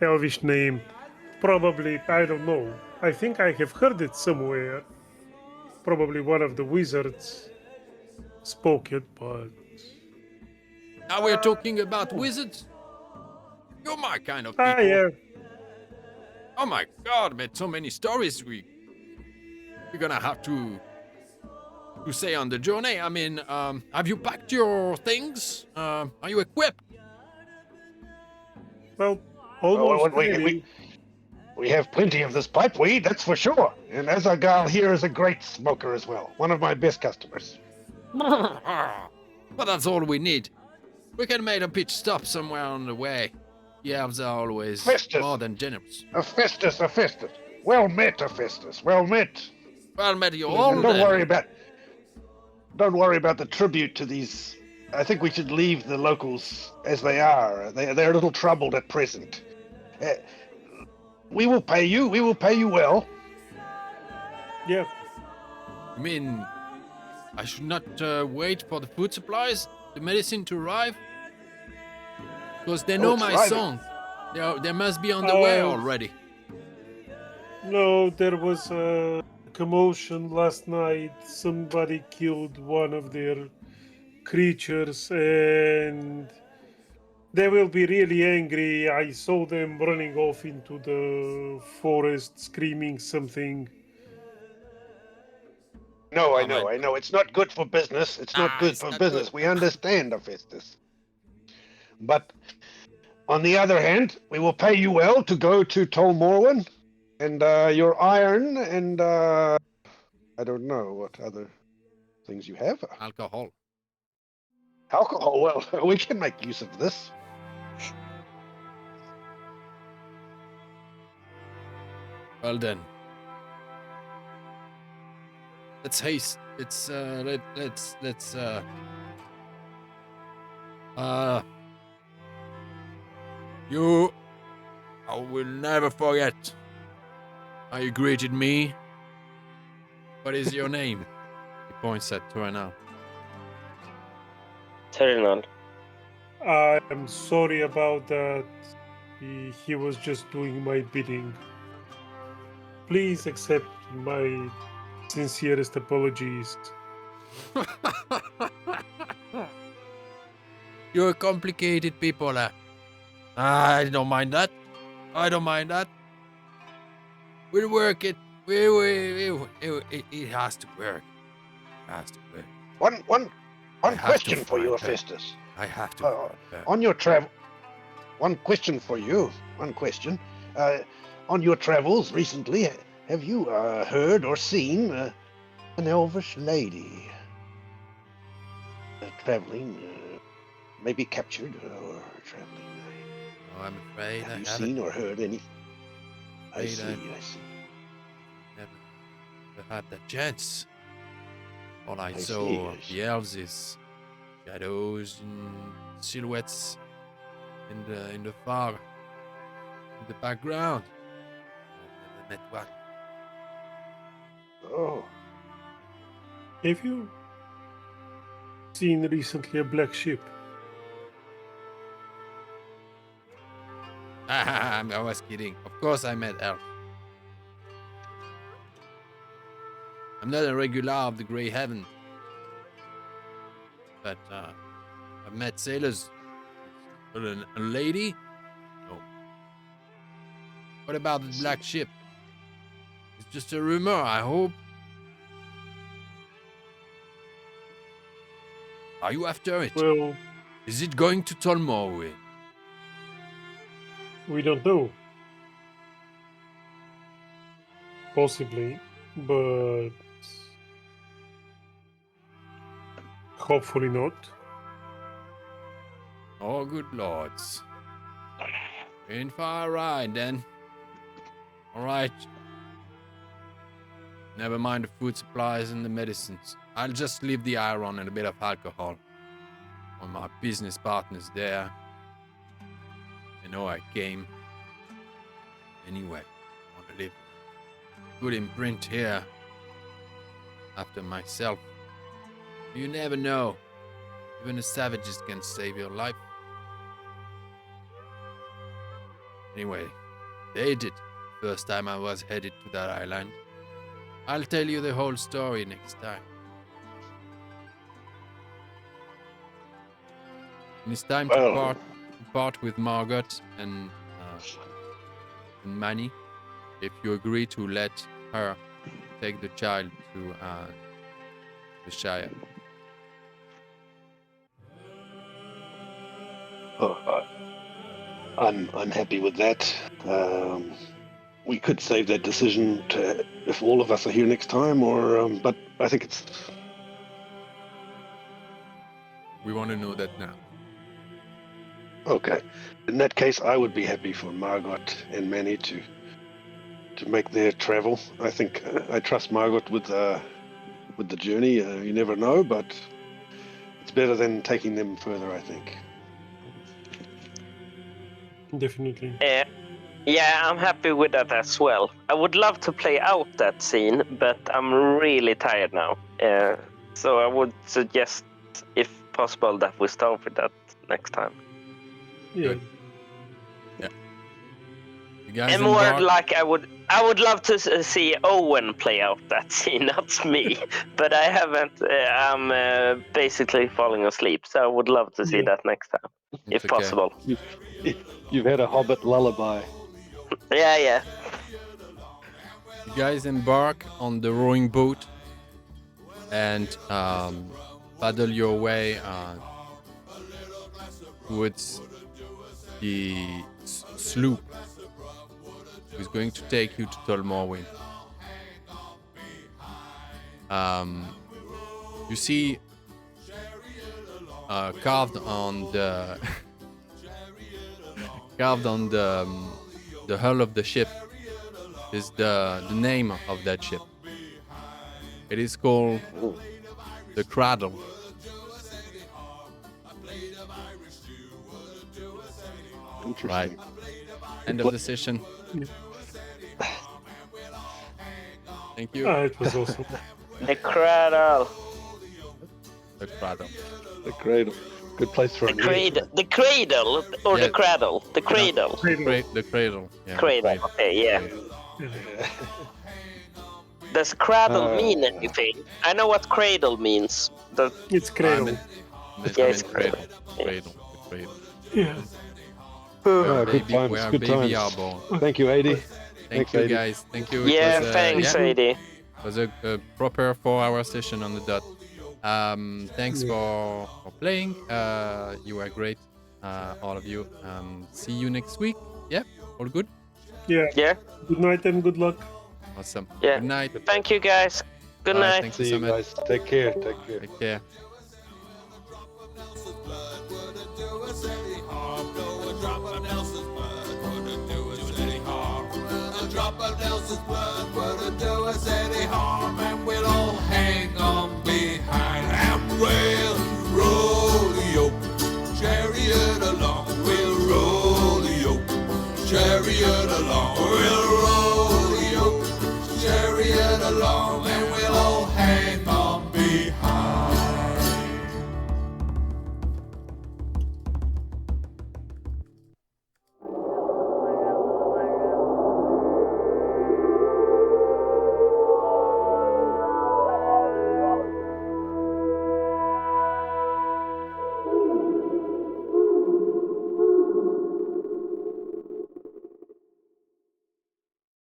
Elvish name. Probably, I don't know. I think I have heard it somewhere. Probably one of the wizards spoke it, but... Now we're talking about wizards? You're my kind of people. yeah. Oh my god, met so many stories we're gonna have to say on the journey. I mean, have you packed your things? Are you equipped? Well, almost We have plenty of this pipeweed, that's for sure. And Azaghal here is a great smoker as well. One of my best customers. But that's all we need. We can make a pitch stop somewhere on the way. The elves are always more than generous. Hephaestus. Well met, Hephaestus. Well met. Well met you all. Don't worry about the tribute to these. I think we should leave the locals as they are. They're a little troubled at present. We will pay you. We will pay you well. Yeah. You mean I should not wait for the food supplies, the medicine to arrive? Because they know my song. They must be on the way already. No, there was a commotion last night. Somebody killed one of their creatures and they will be really angry. I saw them running off into the forest screaming something. No, I know. It's not good for business. It's not good for business. We understand, Hephaestus. But on the other hand, we will pay you well to go to Tol Morwen and your iron and I don't know what other things you have. Alcohol. Alcohol? Well, we can make use of this. Well then. Let's haste. Let's you, I will never forget how you greeted me. What is your name? He points at Turanal. Turanal. I am sorry about that. He was just doing my bidding. Please accept my sincerest apologies. You're complicated people. I don't mind that. We'll work it. It has to work. One have to question for you, find her. Hephaestus. I have to. On your travel, one question for you. On your travels recently, have you heard or seen an elvish lady traveling, maybe captured or traveling? Oh, I'm afraid Have I you haven't. seen or heard any? I Afraid see. Never had that chance. All I I saw see, of I see. the elves is shadows and silhouettes in the fog, in the background. I've never met one. Oh, Have you seen recently a black sheep? I was kidding. Of course I met elves. I'm not a regular of the Grey Heaven, but I've met sailors. But a lady? No. What about the black ship? It's just a rumor, I hope. Are you after it? Well, Is it going to Tol Morwen? we don't know. Possibly, but hopefully not. Oh, good lords. In for a ride, then. Alright. Never mind the food supplies and the medicines. I'll just leave the iron and a bit of alcohol on my business partners there. They know I came. Anyway, I want to leave a good imprint here after myself. You never know. Even the savages can save your life. Anyway, they did. First time I was headed to that island. I'll tell you the whole story next time. And it's time to Well. part with Margot and Manny. If you agree to let her take the child to the Shire. I'm happy with that. We could save that decision if all of us are here next time, but I think it's. We want to know that now. Okay. In that case, I would be happy for Margot and Manny to make their travel. I think I trust Margot with the journey. You never know, but it's better than taking them further, I think. Definitely. Yeah, I'm happy with that as well. I would love to play out that scene, but I'm really tired now. So I would suggest, if possible, that we start with that next time. Yeah. Good. Yeah. You guys And more embark? like I would love to see Owen play out that scene, not me. But I haven't. I'm basically falling asleep, so I would love to see Yeah. that next time, if okay. possible. You've had a Hobbit lullaby. Yeah. You guys embark on the rowing boat and paddle your way towards the sloop who's going to take you to Tol Morwen. You see carved on the hull of the ship is the name of that ship. It is called the Cradle. Interesting. Right. End of the session. Thank you. It was awesome. The cradle. The Cradle. The cradle. Good place for The a cradle. The cradle or Yeah. the cradle. The cradle. The Cradle. Yeah, Cradle. Okay, yeah. Does cradle mean anything? I know what cradle means. It's cradle. It's Yeah, it's Cradle. Yeah. Cradle. for you. Yeah. Good times. Where Good baby times. are born. Thank you, AD. Thank Thanks, you, AD. guys. Thank you. Yeah, It was, thanks, AD. It was a proper 4-hour session on the dot. Thanks for playing. You were great, all of you. See you next week. Yeah, all good. Yeah. Yeah, Good night and good luck. Awesome. yeah. Good night. Thank you, guys. Good Bye. night. Thank See you so you much. guys. Take care. Take care. Take care. Drop of Nelson's blood wouldn't do us any harm, and we'll all hang on behind and we'll roll the yoke, chariot along. We'll roll the yoke, chariot along. We'll